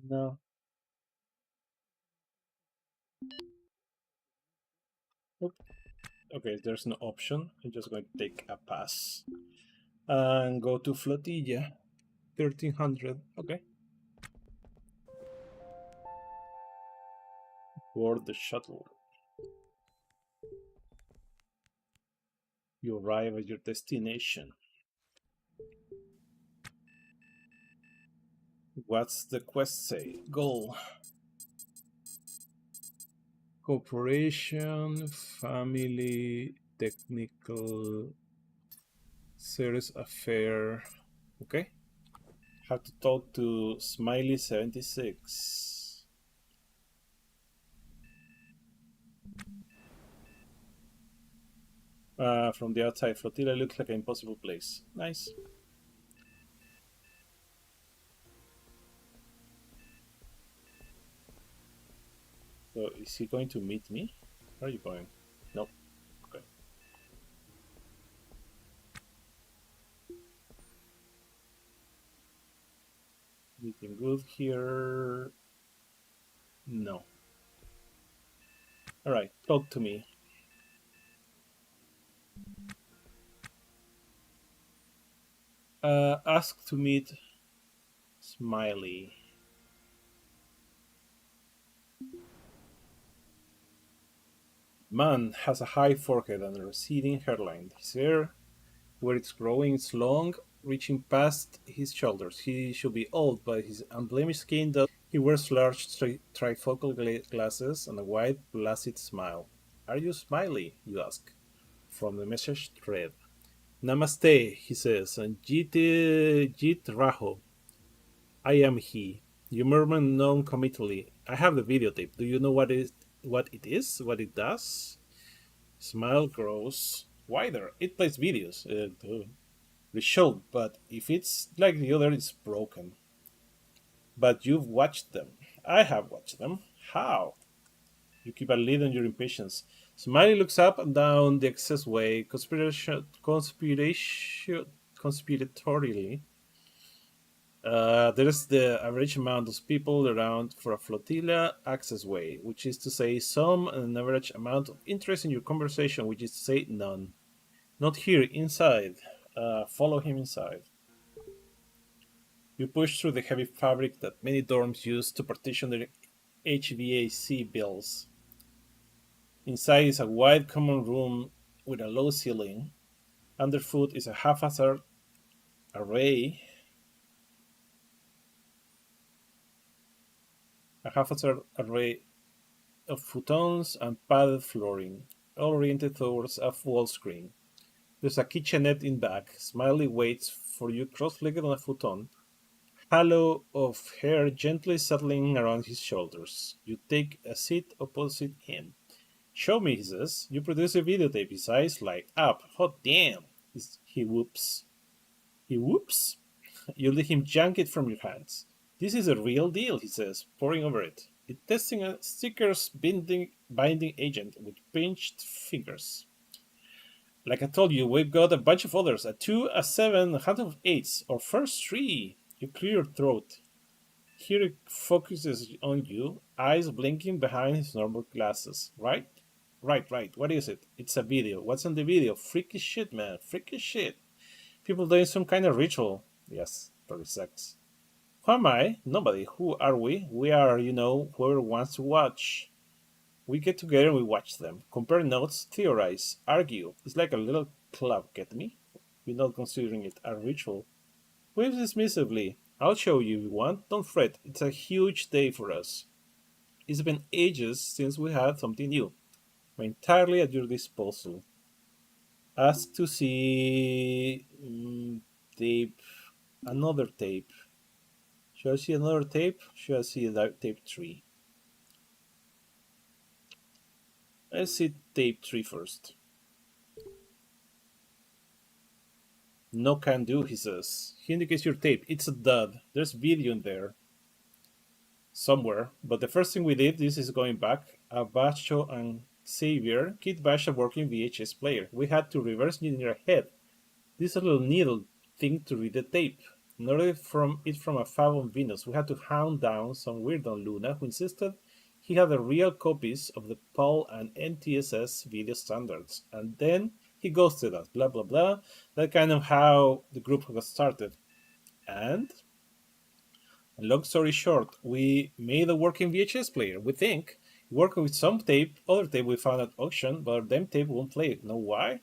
No. Nope. Okay, there's no option. I'm just going to take a pass and go to Flotilla. 1300. Okay. Board the shuttle. You arrive at your destination. What's the quest say? Goal. Cooperation, family, technical, serious affair. Okay. Have to talk to Smiley 76. From the outside, Flotilla looks like an impossible place. Nice. So, is he going to meet me? Where are you going? Nope. Okay. Anything good here? No. Alright, talk to me. Ask to meet Smiley. Man has a high forehead and a receding hairline. His hair, where it's growing, is long, reaching past his shoulders. He should be old, but his unblemished skin does. He wears large trifocal glasses and a wide, placid smile. Are you Smiley? You ask. From the message thread. Namaste, he says, and Jit Raho. I am he. You murmur non-committally. I have the videotape. Do you know what it is? What it does? Smile grows wider. It plays videos. The show, but if it's like the other, it's broken. But you've watched them. I have watched them. How? You keep a lid on your impatience. Smiley looks up and down the excess way, conspiratorially. There's the average amount of people around for a flotilla access way, which is to say some, and an average amount of interest in your conversation, which is to say none. Not here, inside. Follow him inside. You push through the heavy fabric that many dorms use to partition their HVAC bills. Inside is a wide common room with a low ceiling. Underfoot is a haphazard array a haphazard array of futons and padded flooring, all oriented towards a wall screen. There's a kitchenette in back. Smiley waits for you cross-legged on a futon, halo of hair gently settling around his shoulders. You take a seat opposite him. Show me, he says. You produce a videotape. His eyes light up. Hot damn, he whoops. He whoops. You let him yank it from your hands. This is a real deal, he says, poring over it. It's testing a sticker's binding agent with pinched fingers. Like I told you, we've got a bunch of others. A 2, a 7, a hand of 8s. Our first 3. You clear your throat. Here it focuses on you, eyes blinking behind his normal glasses. Right? Right. What is it? It's a video. What's on the video? Freaky shit, man. Freaky shit. People doing some kind of ritual. Yes, 36. Who am I? Nobody. Who are we? We are, whoever wants to watch. We get together and we watch them. Compare notes, theorize, argue. It's like a little club, get me? We're not considering it a ritual. Wave dismissively. I'll show you if you want. Don't fret. It's a huge day for us. It's been ages since we had something new. We're entirely at your disposal. Ask to see tape, another tape. Should I see another tape? Should I see tape 3? Let's see tape 3 first. No can do, he says. He indicates your tape. It's a dud. There's video in there somewhere. But the first thing we did, this is going back, Abacho and Xavier, Kid Bash a working VHS player. We had to reverse engineer ahead. This little needle thing to read the tape. In order from a fab on Venus, we had to hound down some weird on Luna who insisted he had the real copies of the PAL and NTSS video standards. And then he ghosted us, blah blah blah. That kind of how the group got started. And long story short, we made a working VHS player. We think working with some tape, other tape we found at auction, but them tape won't play it. Know why?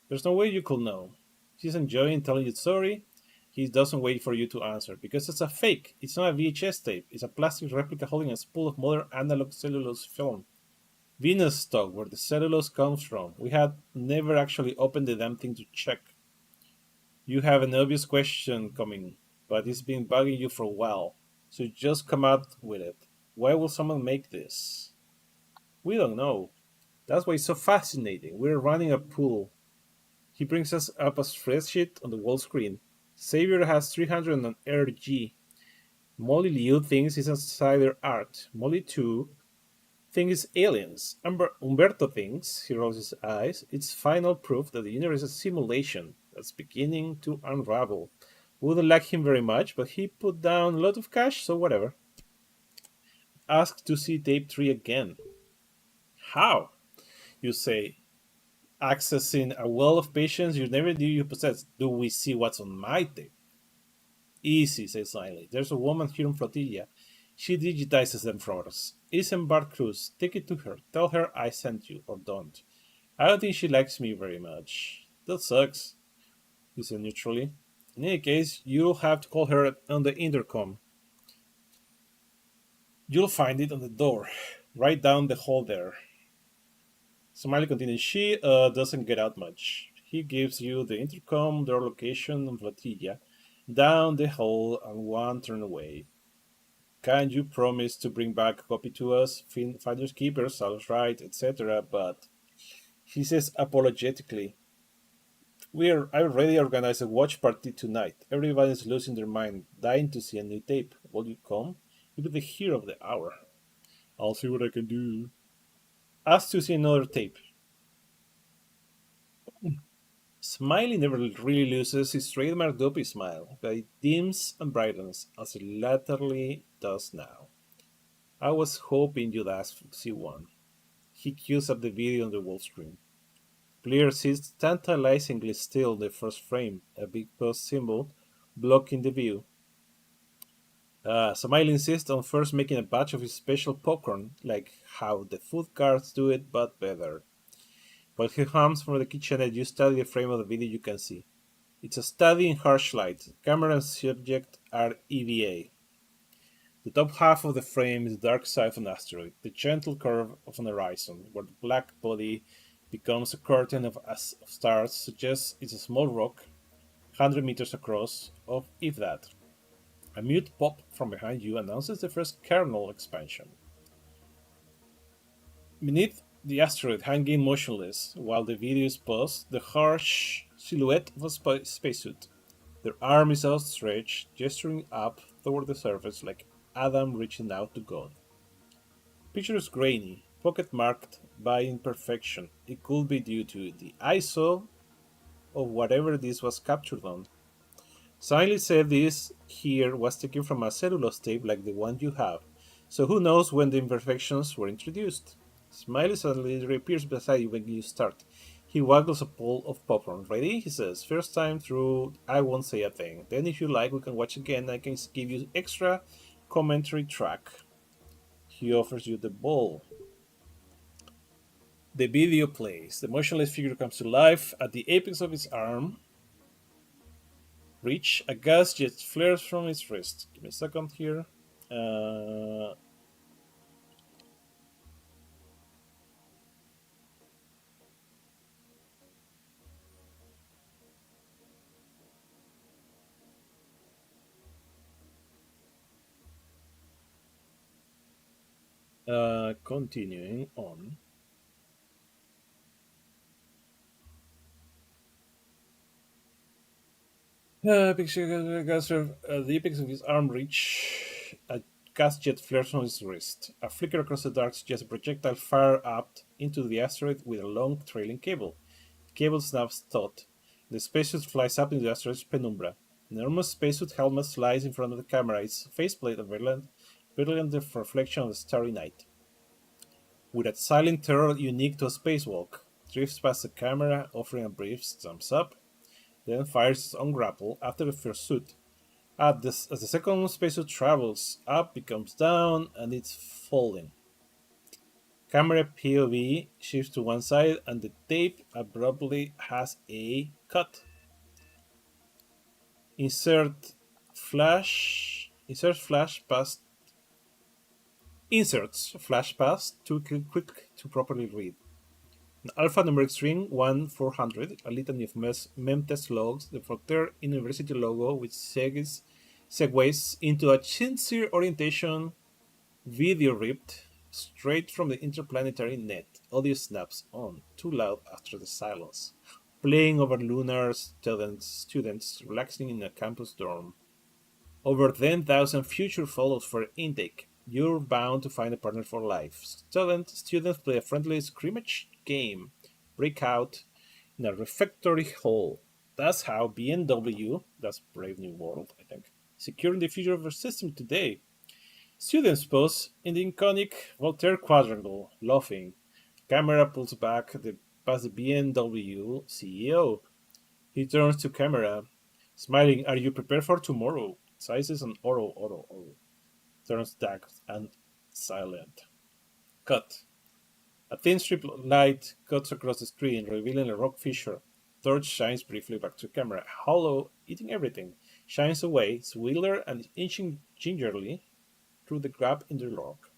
There's no way you could know. He's enjoying telling you the story. He doesn't wait for you to answer because it's a fake. It's not a VHS tape. It's a plastic replica holding a spool of modern analog cellulose film. Venus stock, where the cellulose comes from. We had never actually opened the damn thing to check. You have an obvious question coming, but it's been bugging you for a while. So just come out with it. Why will someone make this? We don't know. That's why it's so fascinating. We're running a pool. He brings us up a spreadsheet on the wall screen. Xavier has 300 on RG. Molly Liu thinks it's insider art. Molly 2 thinks it's aliens. Umberto thinks, he rolls his eyes, it's final proof that the universe is a simulation that's beginning to unravel. Wouldn't like him very much, but he put down a lot of cash, so whatever. Ask to see tape 3 again. How? You say, accessing a well of patience you never knew you possessed. Do we see what's on my tape? Easy, says Smiley. There's a woman here in Flotilla. She digitizes them for us. Isambard Cruz. Take it to her. Tell her I sent you, or don't. I don't think she likes me very much. That sucks, he said neutrally. In any case, you'll have to call her on the intercom. You'll find it on the door, right down the hall there. Smiley continues. She doesn't get out much. He gives you the intercom, their location on Flotilla, down the hall and one turn away. Can you promise to bring back a copy to us? Finders keepers, sounds right, etc. But he says apologetically, I already organized a watch party tonight. Everybody's losing their mind, dying to see a new tape. Will you come? You'll be the hero of the hour. I'll see what I can do. Ask to see another tape. Smiley never really loses his trademark dopey smile, but it dims and brightens as it latterly does now. I was hoping you'd ask to see one. He cues up the video on the wall screen. Blair sits tantalizingly still in the first frame, a big plus symbol blocking the view. Smiley insists on first making a batch of his special popcorn, like how the food cards do it, but better. While he hums from the kitchenette, you study the frame of the video you can see. It's a study in harsh light. Camera and subject are EVA. The top half of the frame is the dark side of an asteroid, the gentle curve of an horizon, where the black body becomes a curtain of stars, suggests it's a small rock, 100 meters across, of if that. A mute pop from behind you announces the first kernel expansion. Beneath the asteroid, hanging motionless while the video is paused, the harsh silhouette of a spacesuit. Their arm is outstretched, gesturing up toward the surface like Adam reaching out to God. Picture is grainy, pocket marked by imperfection. It could be due to the ISO of whatever this was captured on. Smiley said this here was taken from a cellulose tape like the one you have, so who knows when the imperfections were introduced. Smiley suddenly reappears beside you when you start. He waggles a bowl of popcorn. Ready? He says. First time through, I won't say a thing. Then if you like, we can watch again. I can give you extra commentary track. He offers you the bowl. The video plays. The motionless figure comes to life at the apex of his arm. Reach. A gas jet flares from his wrist. Give me a second here. Uh, Continuing on. The apex of his arm reach. A gas jet flares from his wrist. A flicker across the dark suggests a projectile fire up into the asteroid with a long trailing cable. The cable snaps taut. The spacesuit flies up into the asteroid's penumbra. An enormous spacesuit helmet slides in front of the camera, its faceplate a brilliant reflection of the starry night. With a silent terror unique to a spacewalk, drifts past the camera, offering a brief thumbs up, then fires its own grapple after the first suit. As the second spacesuit travels up, it comes down, and it's falling. Camera POV shifts to one side, and the tape abruptly has a cut. Inserts flash past too quick to properly read. An alphanumeric string 1-400, a litany of memtest logs, the Frontier University logo, which segues into a sincere orientation video ripped straight from the interplanetary net. Audio snaps on, too loud after the silence, playing over lunar students relaxing in a campus dorm. Over 10,000 future photos for intake. You're bound to find a partner for life. Students play a friendly scrimmage game. Break out in a refectory hall. That's how BMW, that's Brave New World, I think, securing the future of our system today. Students pose in the iconic Voltaire quadrangle, laughing. Camera pulls back past the BMW CEO. He turns to camera, smiling. Are you prepared for tomorrow? Sizes and oro. Turns dark and silent. Cut. A thin strip of light cuts across the screen, revealing a rock fissure. Torch shines briefly back to camera. Hollow, eating everything, shines away, Swiller and inching gingerly through the gap in the rock.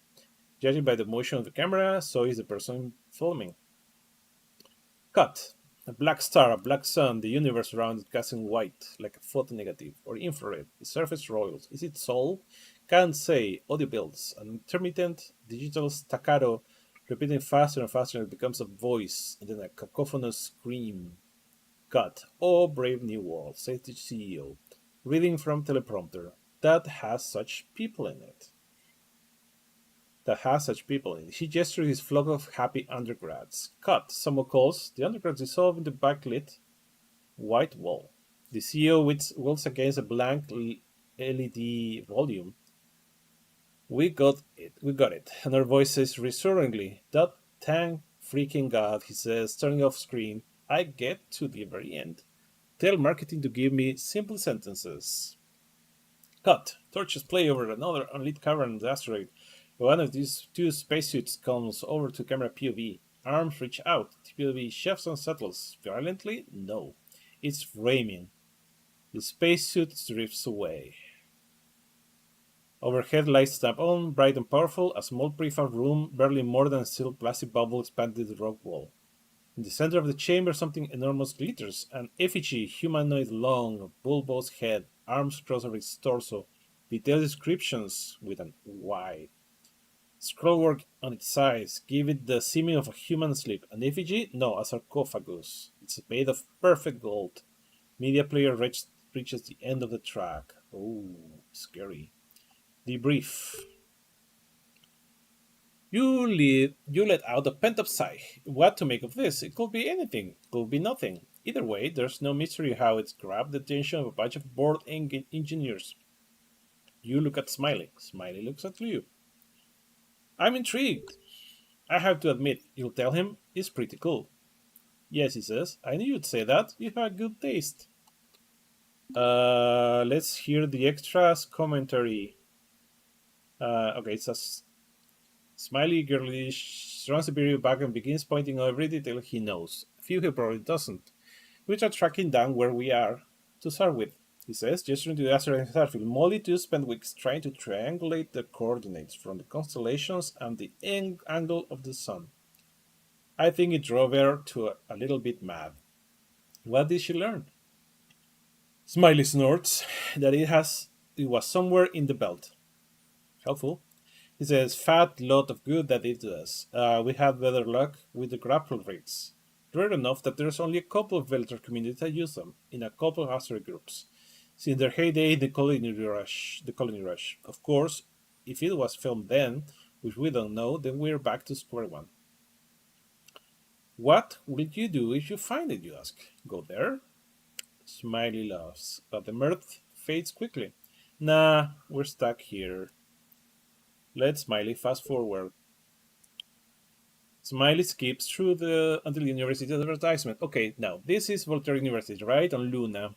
Judging by the motion of the camera, so is the person filming. Cut. A black star, a black sun, the universe around it casting white, like a photo negative, or infrared. The surface roils. Is it soul? Can't say. Audio builds. An intermittent digital staccato, repeating faster and faster, it becomes a voice, and then a cacophonous scream. Cut. Oh, brave new world, says the CEO, reading from teleprompter. That has such people in it. He gestures his flock of happy undergrads. Cut. Someone calls. The undergrads dissolve in the backlit white wall. The CEO wills against a blank LED volume. We got it. And her voice says reassuringly, that thank freaking God, he says, turning off screen. I get to the very end. Tell marketing to give me simple sentences. Cut. Torches play over another unlit cavern on the asteroid. One of these two spacesuits comes over to camera POV. Arms reach out. POV chefs and settles. Violently? No. It's framing. The spacesuit drifts away. Overhead lights snap on, bright and powerful, a small prefab room, barely more than a steel plastic bubble expanded the rock wall. In the center of the chamber, something enormous glitters, an effigy, humanoid long, bulbous head, arms crossed over its torso, detailed descriptions with an Y. Scrollwork on its sides give it the seeming of a human sleep. An effigy? No, a sarcophagus. It's made of perfect gold. Media player reached reaches the end of the track. Oh, scary. Debrief. You let out a pent up sigh. What to make of this? It could be anything, could be nothing. Either way, there's no mystery how it's grabbed the attention of a bunch of bored engineers. You look at Smiley. Smiley looks at you. I'm intrigued. I have to admit, you'll tell him, it's pretty cool. Yes, he says. I knew you'd say that. You have good taste. Let's hear the extras commentary. Okay, it says Smiley girlish runs the video back and begins pointing out every detail he knows. A few he probably doesn't. We try tracking down where we are to start with, he says, gesturing to the asteroid Starfield. Molly too spent weeks trying to triangulate the coordinates from the constellations and the angle of the sun. I think it drove her to a little bit mad. What did she learn? Smiley snorts that it was somewhere in the belt. Helpful. He says, fat lot of good that it does. We had better luck with the grapple rates. Rare enough that there's only a couple of Velter communities that use them, in a couple of asteroid groups. Since their heyday, the colony rush. Of course, if it was filmed then, which we don't know, then we're back to square one. What will you do if you find it, you ask? Go there? Smiley laughs, but the mirth fades quickly. Nah, we're stuck here. Let Smiley fast forward. Smiley skips through until the university advertisement. Okay, now this is Voltaire University, right? On Luna.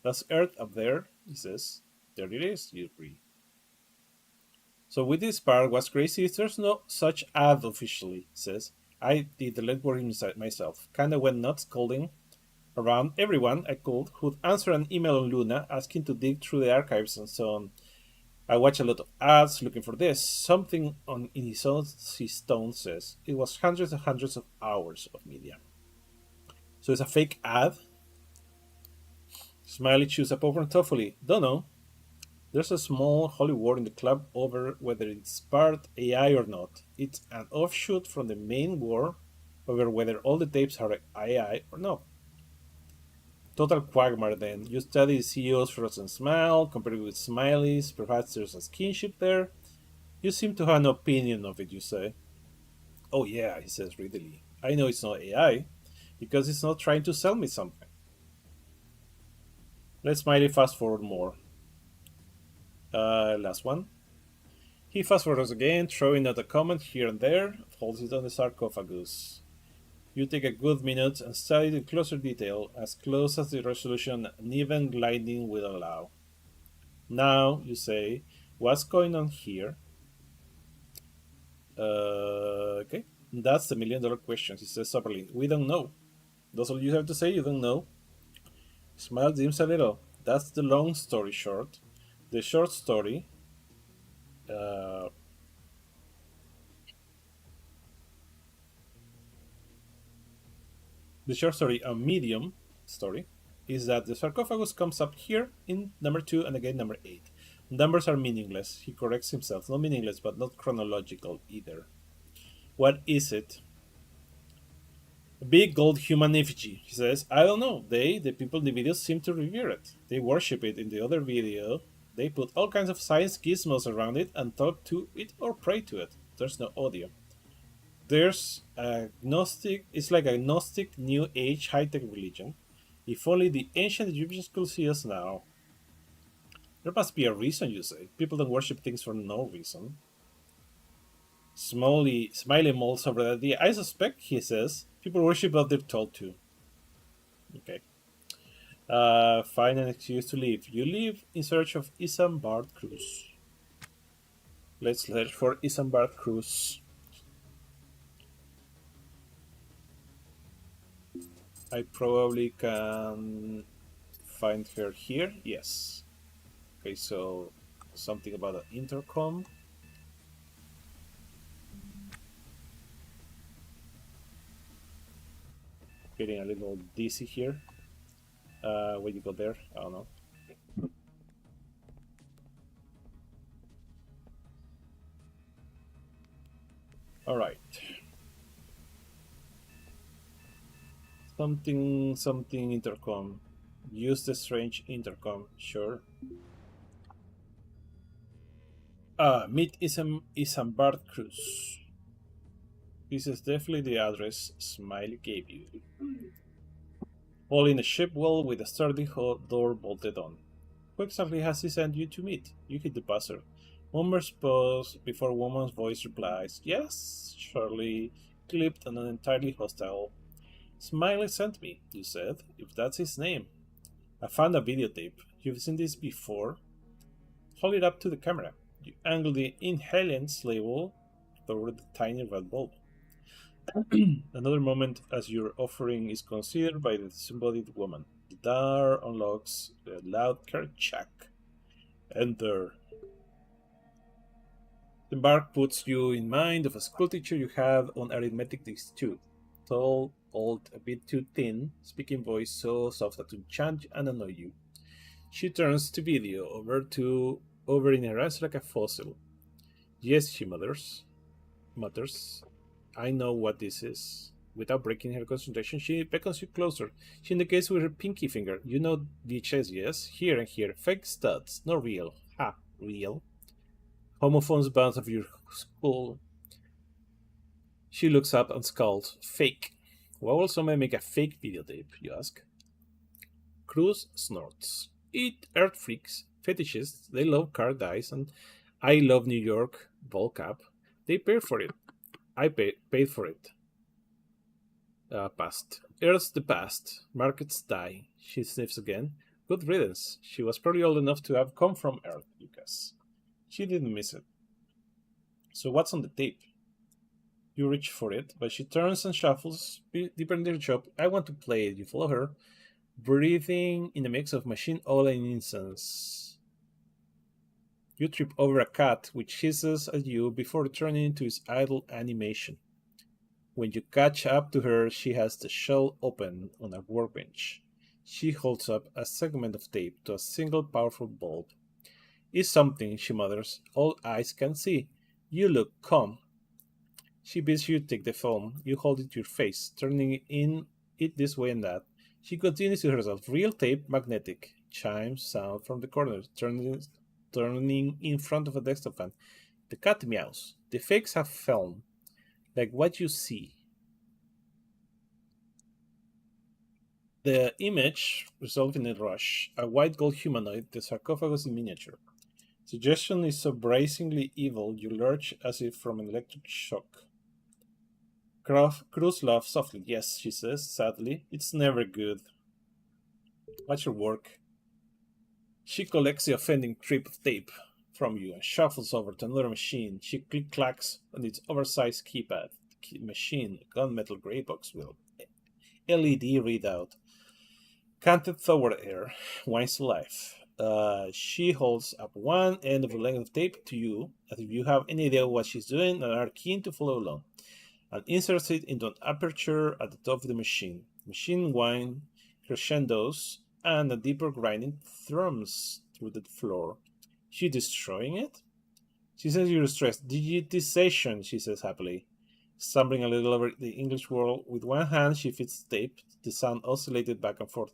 That's Earth up there, he says. There it is, you agree. So with this part, what's crazy is there's no such ad officially, he says. I did the legwork myself. Kinda went nuts calling around everyone I could who'd answer an email on Luna asking to dig through the archives and so on. I watch a lot of ads looking for this. Something in his tone says it was hundreds and hundreds of hours of media. So it's a fake ad? Smiley chews up over thoughtfully. Don't know. There's a small holy war in the club over whether it's part AI or not. It's an offshoot from the main war over whether all the tapes are AI or not. Total quagmire then. You study the CEO's frozen smile, compare it with Smiley's, perhaps there's a kinship there. You seem to have an opinion of it, you say. Oh yeah, he says readily. I know it's not AI, because it's not trying to sell me something. Let Smiley fast forward more. Last one. He fast forwards again, throwing out a comment here and there, holds it on the sarcophagus. You take a good minute and study it in closer detail, as close as the resolution and even gliding will allow. Now, you say, what's going on here? Okay, that's the $1,000,000 question, he says soberly. We don't know. That's all you have to say, you don't know. Smile dims a little. That's the long story short. The short story, a medium story, is that the sarcophagus comes up here in number 2 and again number 8. Numbers are meaningless. He corrects himself. Not meaningless, but not chronological either. What is it? A big gold human effigy, he says. I don't know. The people in the video, seem to revere it. They worship it. In the other video, they put all kinds of science gizmos around it and talk to it or pray to it. There's no audio. There's a Gnostic, it's like a Gnostic New Age high-tech religion. If only the ancient Egyptians could see us now. There must be a reason, you say. People don't worship things for no reason. Smiley molds over the idea. I suspect, he says, people worship what they're told to. Okay. Find an excuse to leave. You leave in search of Isambard Cruz. Let's search for Isambard Cruz. I probably can find her here. Yes. Okay, so something about an intercom. Getting a little dizzy here. When you go there, I don't know. All right. Something intercom. Use the strange intercom, sure. Meet Isambard Cruz. This is definitely the address Smiley gave you. All in a ship well with a sturdy door bolted on. Who exactly has he sent you to meet? You hit the buzzer. Woman's pause before woman's voice replies, yes, surely, clipped and entirely hostile. Smiley sent me, you said, if that's his name. I found a videotape. You've seen this before? Hold it up to the camera. You angle the inhalants label toward the tiny red bulb. Another moment as your offering is considered by the disembodied woman. The door unlocks with a loud kerchak. Enter. The mark puts you in mind of a school teacher you had on arithmetic institute. Tall, old, a bit too thin, speaking voice so soft as to enchant and annoy you. She turns to video over in her eyes like a fossil. Yes, she mutters. I know what this is. Without breaking her concentration, she beckons you closer. She indicates with her pinky finger. You know VHS, yes? Here and here. Fake studs. Not real. Ha, real. Homophones bounce off your skull. She looks up and scowls. Fake. Why will somebody make a fake videotape, you ask? Cruz snorts. Eat earth freaks, fetishists, they love car dice, and I love New York, ball cap. They paid for it. I paid for it. Past. Earth's the past. Markets die. She sniffs again. Good riddance. She was probably old enough to have come from Earth, Lucas. She didn't miss it. So what's on the tape? You reach for it, but she turns and shuffles deeper into the shop. I want to play it. You follow her, breathing in a mix of machine oil and incense. You trip over a cat which hisses at you before returning into its idle animation. When you catch up to her, she has the shell open on a workbench. She holds up a segment of tape to a single powerful bulb. It's something, she mutters, all eyes can see. You look calm. She bids you take the film. You hold it to your face, turning it this way and that. She continues to herself. Real tape, magnetic. Chimes sound from the corner, turning in front of a desktop fan. The cat meows. The fakes have film, like what you see. The image results in a rush. A white gold humanoid, the sarcophagus in miniature. Suggestion is so brazenly evil you lurch as if from an electric shock. Cruz laughs softly. Yes, she says, sadly. It's never good. What's your work? She collects the offending strip of tape from you and shuffles over to another machine. She click-clacks on its oversized keypad. The machine, a gunmetal gray box with LED readout. Canted toward air, winds to life. She holds up one end of a length of tape to you, as if you have any idea what she's doing and are keen to follow along, and inserts it into an aperture at the top of the machine. Machine whine crescendos, and a deeper grinding thrums through the floor. She destroying it? She says you're stressed. Digitization, she says happily. Stumbling a little over the English word, with one hand she fits the tape. The sound oscillated back and forth.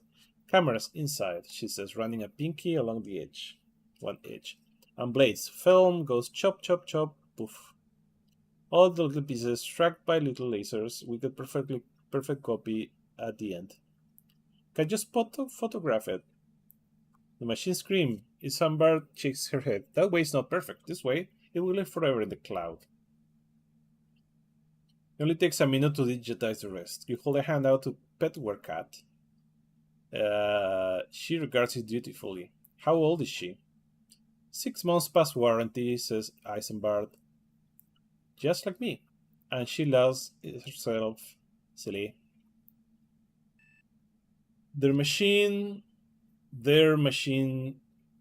Cameras inside, she says, running a pinky along the edge. One edge. And blades. Film goes chop, chop, chop, poof. All the little pieces struck by little lasers with a perfect copy at the end. Can you photograph it? The machine screams. Isambard shakes her head. That way is not perfect. This way, it will live forever in the cloud. It only takes a minute to digitize the rest. You hold a hand out to pet your cat. She regards it dutifully. How old is she? 6 months past warranty, says Isambard. Just like me. And she loves herself, silly. Their machine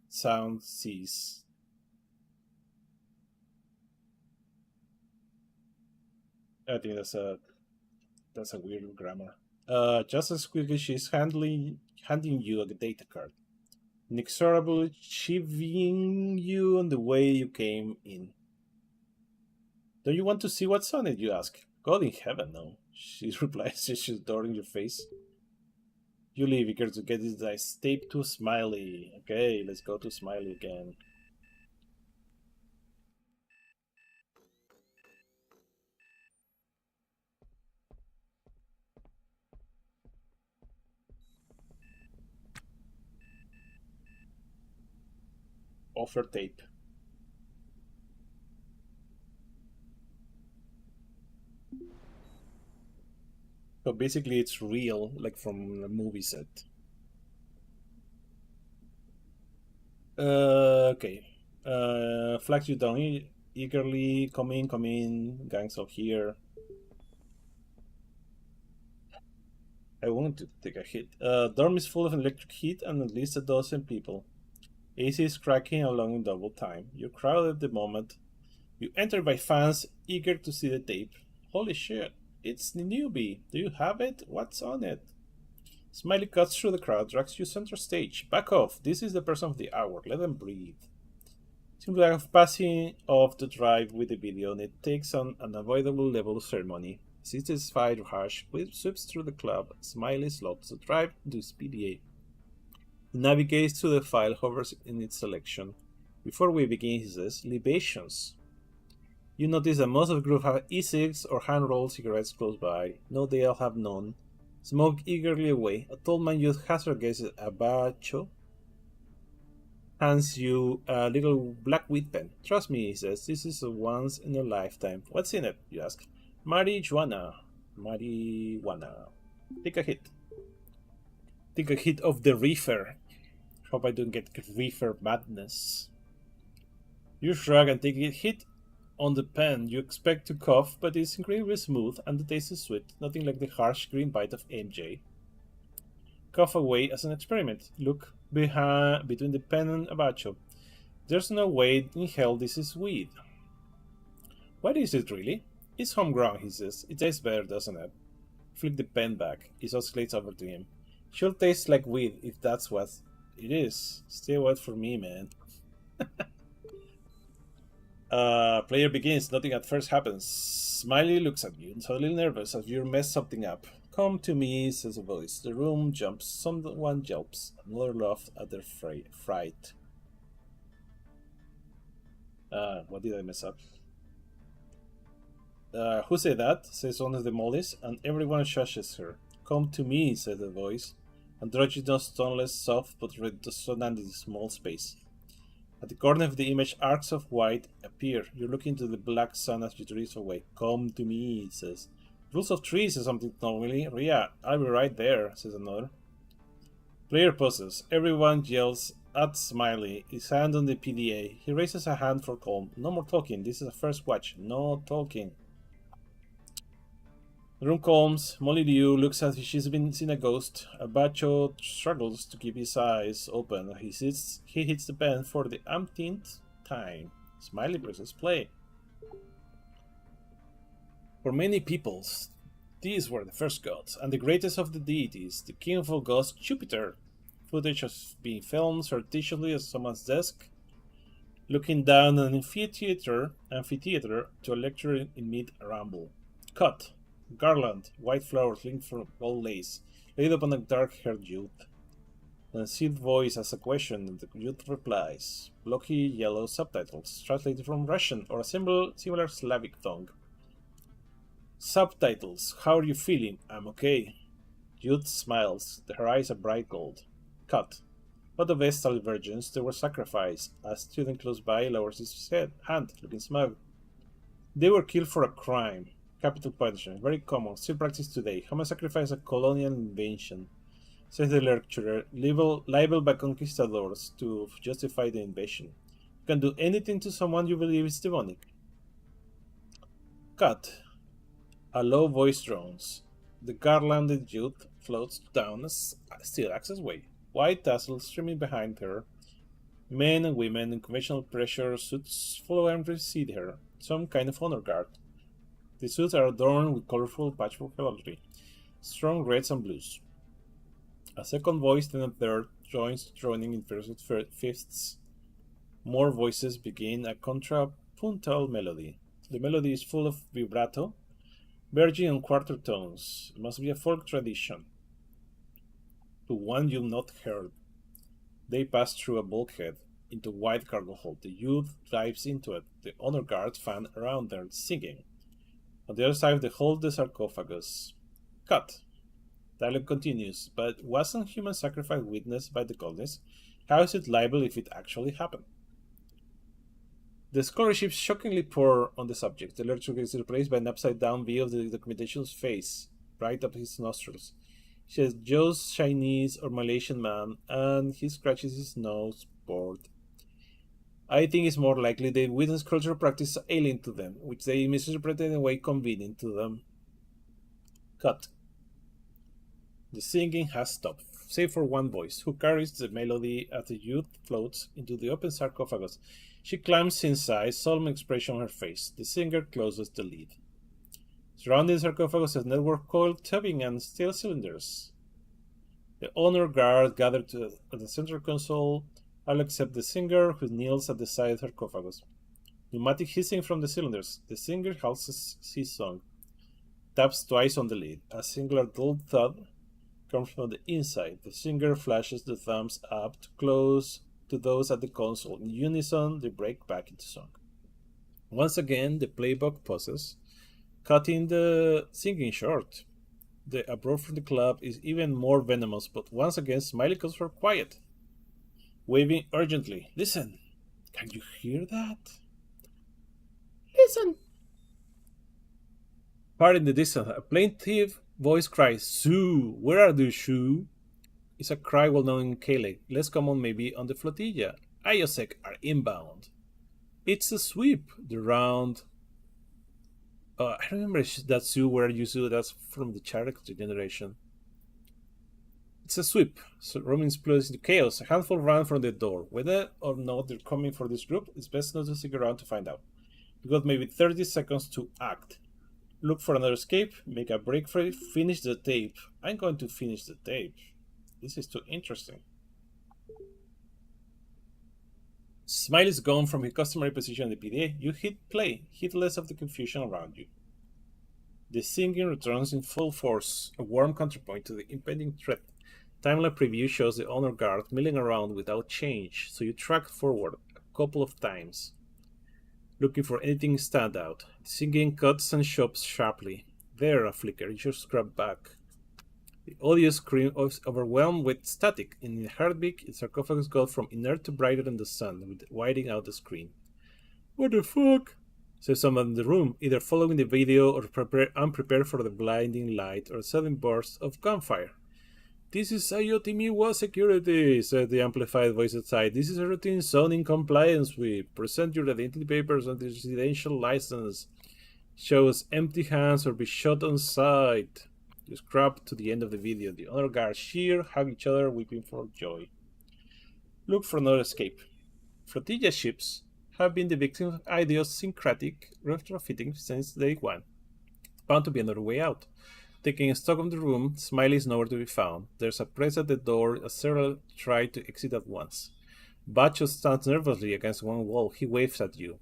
sound cease. I think that's a weird grammar. Just as quickly she's handing you a data card, inexorably chivying you on the way you came in. Don't you want to see what's on it? You ask. God in heaven, no. She replies, she's door in your face. You leave eager to get this dice tape to Smiley. Okay, let's go to Smiley again. Offer tape. So basically, it's real, like from a movie set. Okay. Flags you down eagerly. Come in, come in. Gangs are here. I want to take a hit. Dorm is full of electric heat and at least a dozen people. AC is cracking along in double time. You're crowded at the moment. You enter by fans eager to see the tape. Holy shit, it's the newbie. Do you have it? What's on it? Smiley cuts through the crowd, drags you center stage. Back off. This is the person of the hour. Let them breathe. Seems like passing off the drive with the video, and it takes on an unavoidable level of ceremony. Satisfied Rush sweeps through the club. Smiley slots the drive to his PDA. He navigates to the file, hovers in its selection. Before we begin, he says, Libations. You notice that most of the group have e-cigs or hand-rolled cigarettes close by. No, they all have none. Smoke eagerly away. A tall man youth hazard guesses a bacho hands you a little black weed pen. Trust me, he says, this is a once in a lifetime. What's in it? You ask. Marijuana. Marijuana. Take a hit. Take a hit of the reefer. Hope I don't get reefer madness. You shrug and take a hit on the pen. You expect to cough, but it's incredibly smooth and the taste is sweet, nothing like the harsh green bite of MJ. Cough away as an experiment. Look between the pen and abacho. There's no way in hell this is weed. What is it really? It's homegrown, he says. It tastes better, doesn't it? Flick the pen back. It oscillates over to him. Sure tastes like weed, if that's what it is. Stay away from me, man. Player begins. Nothing at first happens. Smiley looks at you, suddenly nervous as you mess something up. Come to me, says a voice. The room jumps. Someone yelps. Another laughs at their fright. What did I mess up? Who said that? Says one of the mollies, and everyone shushes her. Come to me, said the voice. Androgynous, toneless, soft, but resonant in a small space. At the corner of the image, arcs of white appear. You look into the black sun as you drift away. Come to me, it says. Rules of three, says something normally. Ria, I'll be right there, says another. Player pauses. Everyone yells at Smiley, his hand on the PDA. He raises a hand for calm. No more talking. This is a first watch. No talking. The room calms. Molly Liu looks as if she's been seen a ghost. Abacho struggles to keep his eyes open. He hits the pen for the umpteenth time. Smiley presses play. For many peoples, these were the first gods, and the greatest of the deities, the king of all gods, Jupiter. Footage has been filmed surreptitiously at someone's desk, looking down an amphitheater to a lecture in mid-ramble. Cut. Garland, white flowers linked from gold lace, laid upon a dark-haired youth. An sealed voice asks a question, and the youth replies. Blocky yellow subtitles, translated from Russian or a similar Slavic tongue. Subtitles. How are you feeling? I'm okay. Youth smiles. Her eyes are bright gold. Cut. But the Vestal virgins, they were sacrificed. A student close by lowers his hand, looking smug. They were killed for a crime. Capital punishment. Very common. Still practiced today. Human sacrifice a colonial invention, says the lecturer, libeled by conquistadors to justify the invasion. You can do anything to someone you believe is demonic. Cut. A low voice drones. The garlanded youth floats down a steel access way. White tassels streaming behind her. Men and women in conventional pressure suits follow and precede her. Some kind of honor guard. The suits are adorned with colorful patchwork embroidery, strong reds and blues. A second voice, then a third, joining in fifths. More voices begin a contrapuntal melody. The melody is full of vibrato, verging on quarter tones. It must be a folk tradition. to one you've not heard. They pass through a bulkhead into a wide cargo hold. The youth dives into it. The honor guard fan around them, singing. On the other side of the hold, the sarcophagus. Cut. Dialogue continues, but wasn't human sacrifice witnessed by the colonists? How is it liable if it actually happened? The scholarship shockingly poor on the subject. The lecture is replaced by an upside-down view of the documentation's face, right up his nostrils. He says Joe's Chinese or Malaysian man, and he scratches his nose, bored. I think it's more likely they witness cultural practice alien to them, which they misinterpreted in a way convenient to them. Cut. The singing has stopped, save for one voice, who carries the melody as the youth floats into the open sarcophagus. She climbs inside, solemn expression on her face. The singer closes the lid. Surrounding the sarcophagus is a network coiled tubing and steel cylinders. The honor guard gathered at the central console, all except the singer, who kneels at the side of the sarcophagus. Pneumatic hissing from the cylinders. The singer halts his song, taps twice on the lid. A singular dull thud comes from the inside. The singer flashes the thumbs up to close to those at the console. In unison, they break back into song. Once again, the playback pauses, cutting the singing short. The uproar from the club is even more venomous, but once again, Smiley calls for quiet, waving urgently. Listen, can you hear that? Listen. Far in the distance, a plaintive voice cries, Sue, where are you, Sue? It's a cry well known in Gaelic, less common maybe on the flotilla. Iosec are inbound. It's a sweep, the round. I remember that Sue, where are you, Sue? That's from the character generation. It's a sweep. So roaming explodes into chaos. A handful run from the door. Whether or not they're coming for this group, it's best not to stick around to find out. You got maybe 30 seconds to act. Look for another escape, make a break for it, finish the tape. I'm going to finish the tape. This is too interesting. Smiley's gone from his customary position in the PDA. You hit play, heedless of the confusion around you. The singing returns in full force, a warm counterpoint to the impending threat. Timeline preview shows the honor guard milling around without change, so you track forward a couple of times, looking for anything stand out. The singing cuts and chops sharply. There, a flicker. You just grab back. The audio screen is overwhelmed with static. In a heartbeat, the sarcophagus goes from inert to brighter than the sun, widening out the screen. What the fuck? Says someone in the room, either following the video or unprepared for the blinding light or sudden burst of gunfire. This is IoT Miwa security, said the amplified voice outside. This is a routine zoning compliance sweep. Present your identity papers and the residential license. Shows empty hands or be shot on sight. You scrub to the end of the video. The honor guards cheer, hug each other, weeping for joy. Look for another escape. Flotilla ships have been the victims of idiosyncratic retrofitting since day one. Bound to be another way out. Taking stock of the room, Smiley is nowhere to be found. There's a press at the door as several try to exit at once. Bacho stands nervously against one wall. He waves at you.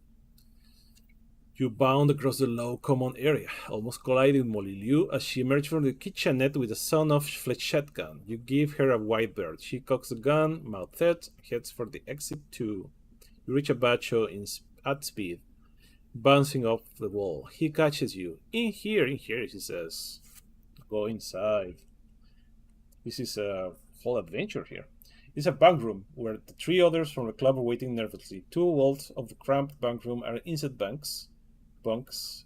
You bound across the low common area, almost colliding with Molly Liu as she emerged from the kitchenette with a son-of fletchette gun. You give her a white bird. She cocks the gun, mouth set, heads for the exit too. You reach a Bacho at speed, bouncing off the wall. He catches you. In here, he says. Go inside. This is a whole adventure here. It's a bunk room where the three others from the club are waiting nervously. 2 walls of the cramped bunk room are inset bunks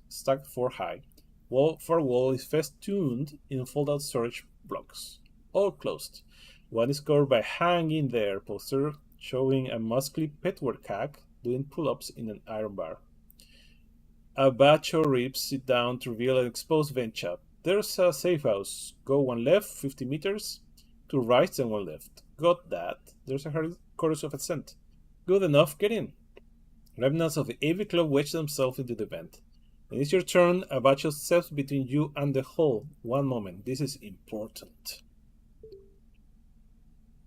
stacked 4 high. Far wall is festooned in fold-out storage blocks, all closed. One is covered by "Hang in There" poster showing a muscly petwork hack doing pull-ups in an iron bar. A batch of ribs sit down to reveal an exposed vent shaft. There's a safe house. Go 1 left, 50 meters. 2 right, then 1 left. Got that. There's a hard chorus of ascent. Good enough, get in. Remnants of the AV Club wedge themselves into the vent. When it's your turn, a batch steps between you and the hole. One moment, this is important.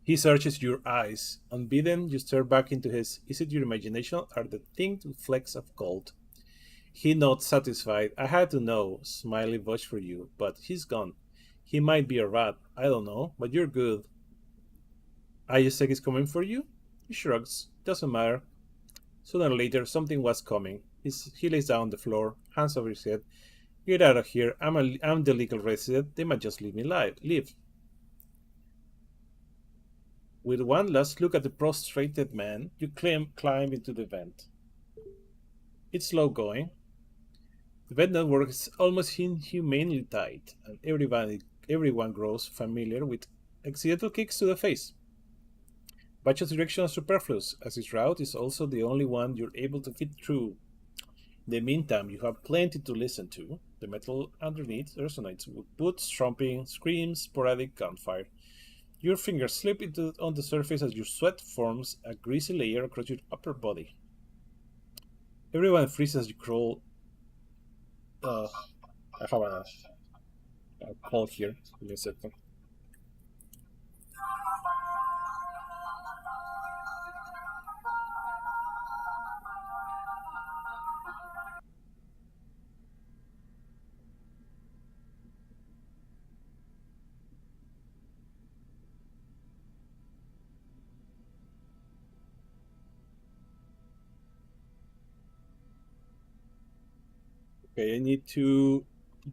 He searches your eyes. Unbidden, you stare back into his. Is it your imagination or the tinged flecks of gold? He nods satisfied. I had to know. Smiley voice for you, but he's gone. He might be a rat. I don't know, but you're good. Ayesek is coming for you? He shrugs. Doesn't matter. Sooner or later, something was coming. He lays down on the floor, hands over his head. Get out of here. I'm the legal resident. They might just leave me live. With one last look at the prostrated man, you climb into the vent. It's slow going. The vent network is almost inhumanely tight, and everyone grows familiar with accidental kicks to the face. Bacho's direction is superfluous, as his route is also the only one you're able to fit through. In the meantime, you have plenty to listen to. The metal underneath resonates with boots, tromping, screams, sporadic gunfire. Your fingers slip on the surface as your sweat forms a greasy layer across your upper body. Everyone freezes as you crawl. Uh, I have a call here. Give me a second. Okay, I need to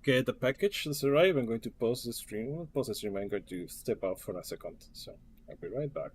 get a package that's arrived. I'm going to pause the stream. Pause the stream. I'm going to step out for a second. So I'll be right back.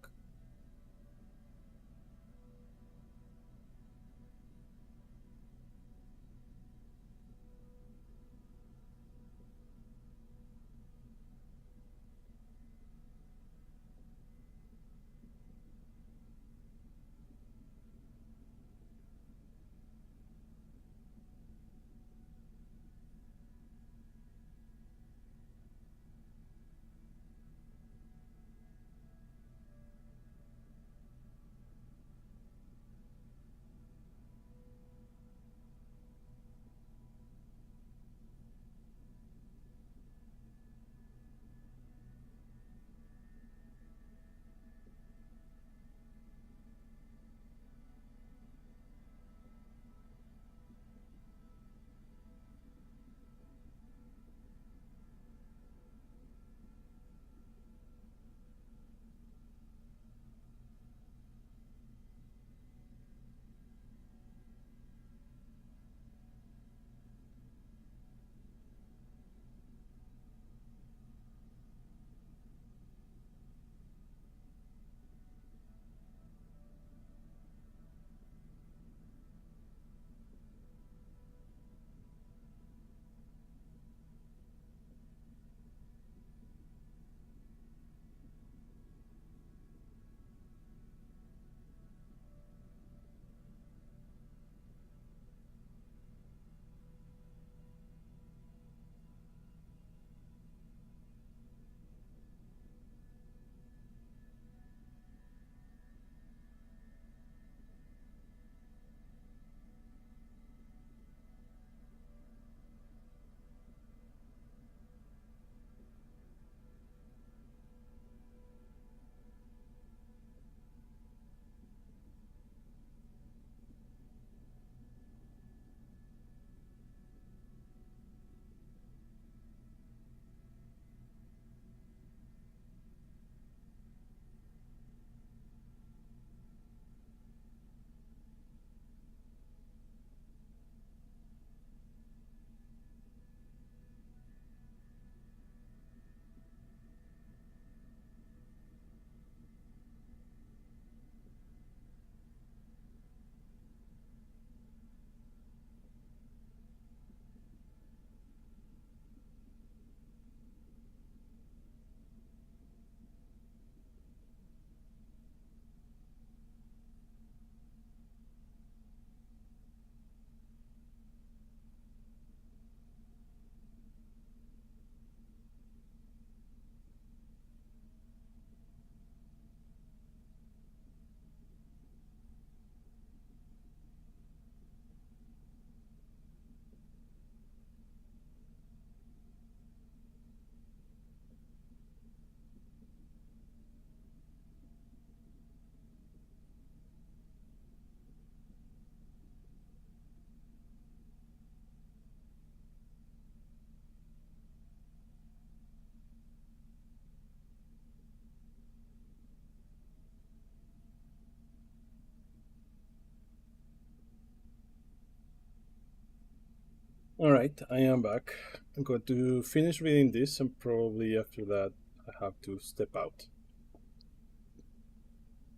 All right, I am back. I'm going to finish reading this, and probably after that, I have to step out.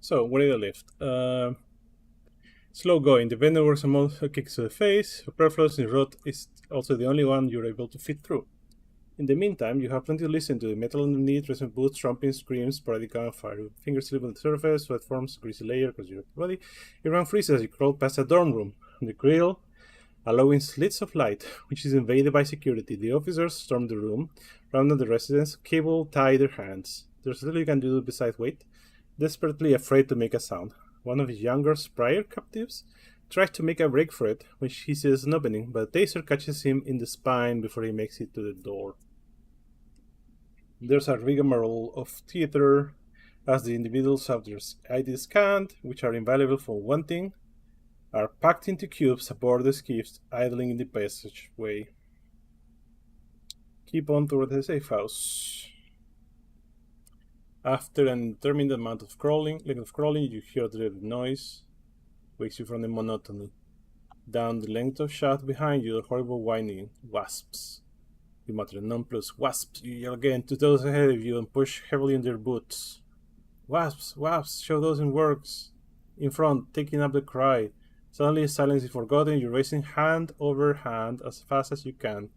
So, where did I left? Slow going. The bender works a monster kicks to the face. Superfluous in rot is also the only one you're able to fit through. In the meantime, you have plenty to listen to. The metal underneath, recent boots, trumping, screams, sporadic gunfire. Your fingers slip on the surface, sweat forms, greasy layer across your body. Your arm freezes as you crawl past a dorm room. On the grill, allowing slits of light, which is invaded by security. The officers storm the room, round the residence, cable tie their hands. There's little you can do besides wait, desperately afraid to make a sound. One of his younger prior captives tries to make a break for it when he sees an opening, but a taser catches him in the spine before he makes it to the door. There's a rigmarole of theater as the individuals have their IDs scanned, which are invaluable for one thing, are packed into cubes aboard the skiffs idling in the passageway. Keep on toward the safe house. After an indeterminate amount of crawling, you hear the noise, wakes you from the monotony. Down the length of shaft behind you, the horrible whining wasps. You mutter nonplus, wasps, you yell again to those ahead of you and push heavily in their boots. Wasps, wasps, show those in works. In front, taking up the cry. Suddenly silence is forgotten, you're racing hand over hand as fast as you can.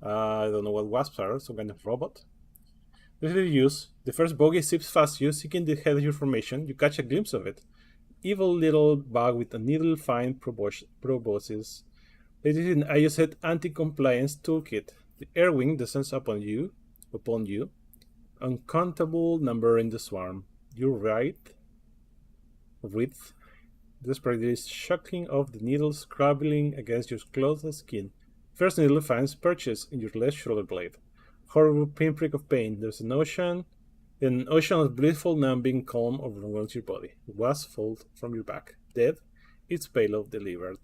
I don't know what wasps are, some kind of robot. Little use, the first bogey zips past you, seeking the head of your formation. You catch a glimpse of it. Evil little bug with a needle-fine proboscis. It is an IOSET anti-compliance toolkit. The air wing descends upon you, uncountable number in the swarm. You right, width, desperately shocking off the needles scrabbling against your clothed skin. First needle finds perches in your left shoulder blade. Horrible pinprick of pain. There's an ocean of blissful numbing calm overwhelms your body. Wasp falls from your back. Dead, its payload delivered.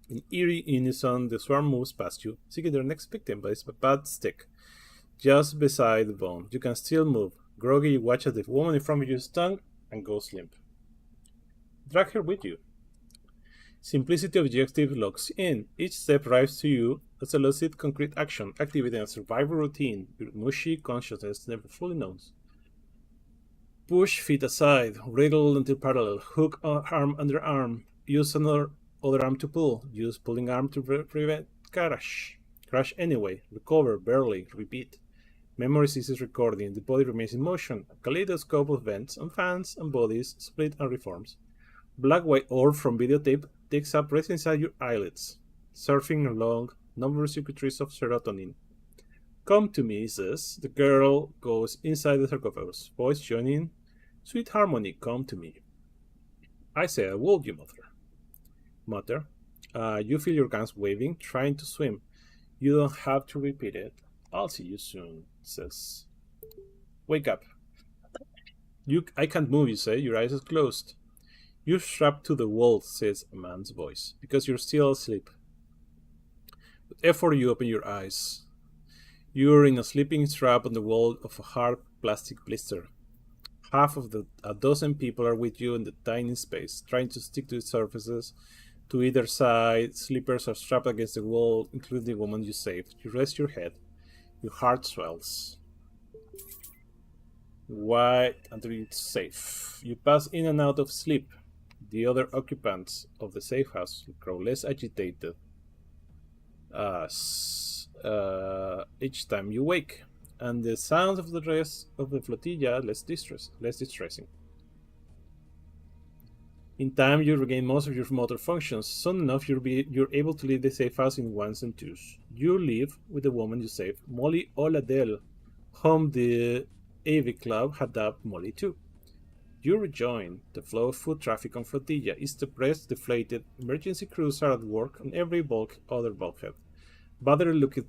In eerie unison, the swarm moves past you, seeking their next victim, but it's a bad stick. Just beside the bone. You can still move. Groggy, you watch as the woman in front of you is stung and goes limp. Drag her with you. Simplicity objective locks in. Each step arrives to you as a lucid concrete action, activating a survival routine your mushy consciousness never fully knows. Push feet aside, wriggle until parallel, hook arm under arm, use another other arm to pull, use pulling arm to prevent crash. Crash anyway, recover, barely, repeat. Memory ceases recording, the body remains in motion, a kaleidoscope of vents and fans and bodies split and reforms. Black-white orb from videotape takes up rest inside your eyelids, surfing along number circuitries of serotonin. Come to me, says. The girl goes inside the sarcophagus, voice joining. Sweet harmony, come to me. I say I will, you mutter. You feel your guns waving, trying to swim. You don't have to repeat it. I'll see you soon, says. Wake up. I can't move, you say, your eyes are closed. You're strapped to the wall, says a man's voice, because you're still asleep. With effort, you open your eyes. You're in a sleeping strap on the wall of a hard plastic blister. Half of a dozen people are with you in the tiny space, trying to stick to the surfaces. To either side, sleepers are strapped against the wall, including the woman you saved. You rest your head. Your heart swells. Wide until it's safe. You pass in and out of sleep. The other occupants of the safe house grow less agitated each time you wake, and the sounds of the rest of the flotilla less distressing. In time, you regain most of your motor functions. Soon enough, you're able to leave the safe house in ones and twos. You leave with the woman you saved, Molly Oladell, whom the AV Club had dubbed Molly too. You rejoin. The flow of foot traffic on Flotilla is depressed, deflated. Emergency crews are at work on every other bulkhead. Bothered looking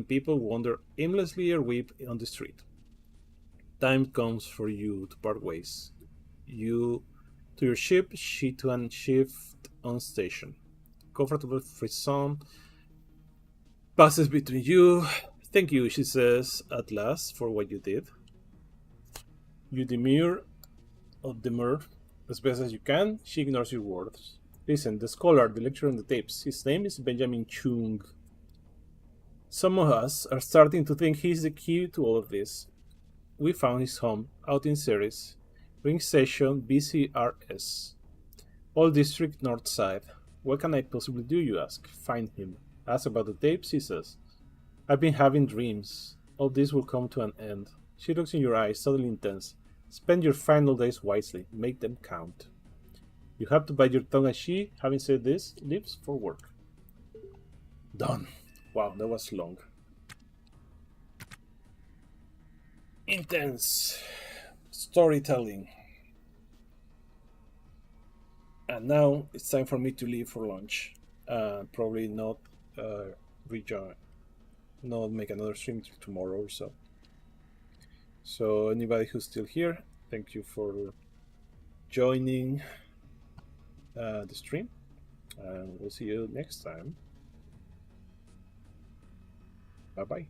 people wander aimlessly or weep on the street. Time comes for you to part ways. You to your ship, she to an shift on station. Comfortable frisson passes between you. Thank you, she says at last, for what you did. You demur as best as you can. She ignores your words. Listen, the scholar, the lecturer on the tapes, his name is Benjamin Chung. Some of us are starting to think he's the key to all of this. We found his home out in Ceres, ring station BCRS, all district north side. What can I possibly do, you ask? Find him. Ask about the tapes, he says. I've been having dreams. All this will come to an end. She looks in your eyes, suddenly intense. Spend your final days wisely. Make them count. You have to bite your tongue as she, having said this, leaves for work. Done. Wow, that was long. Intense storytelling. And now it's time for me to leave for lunch. Probably not rejoin, not make another stream till tomorrow or so. So anybody who's still here, thank you for joining the stream, and we'll see you next time. Bye bye.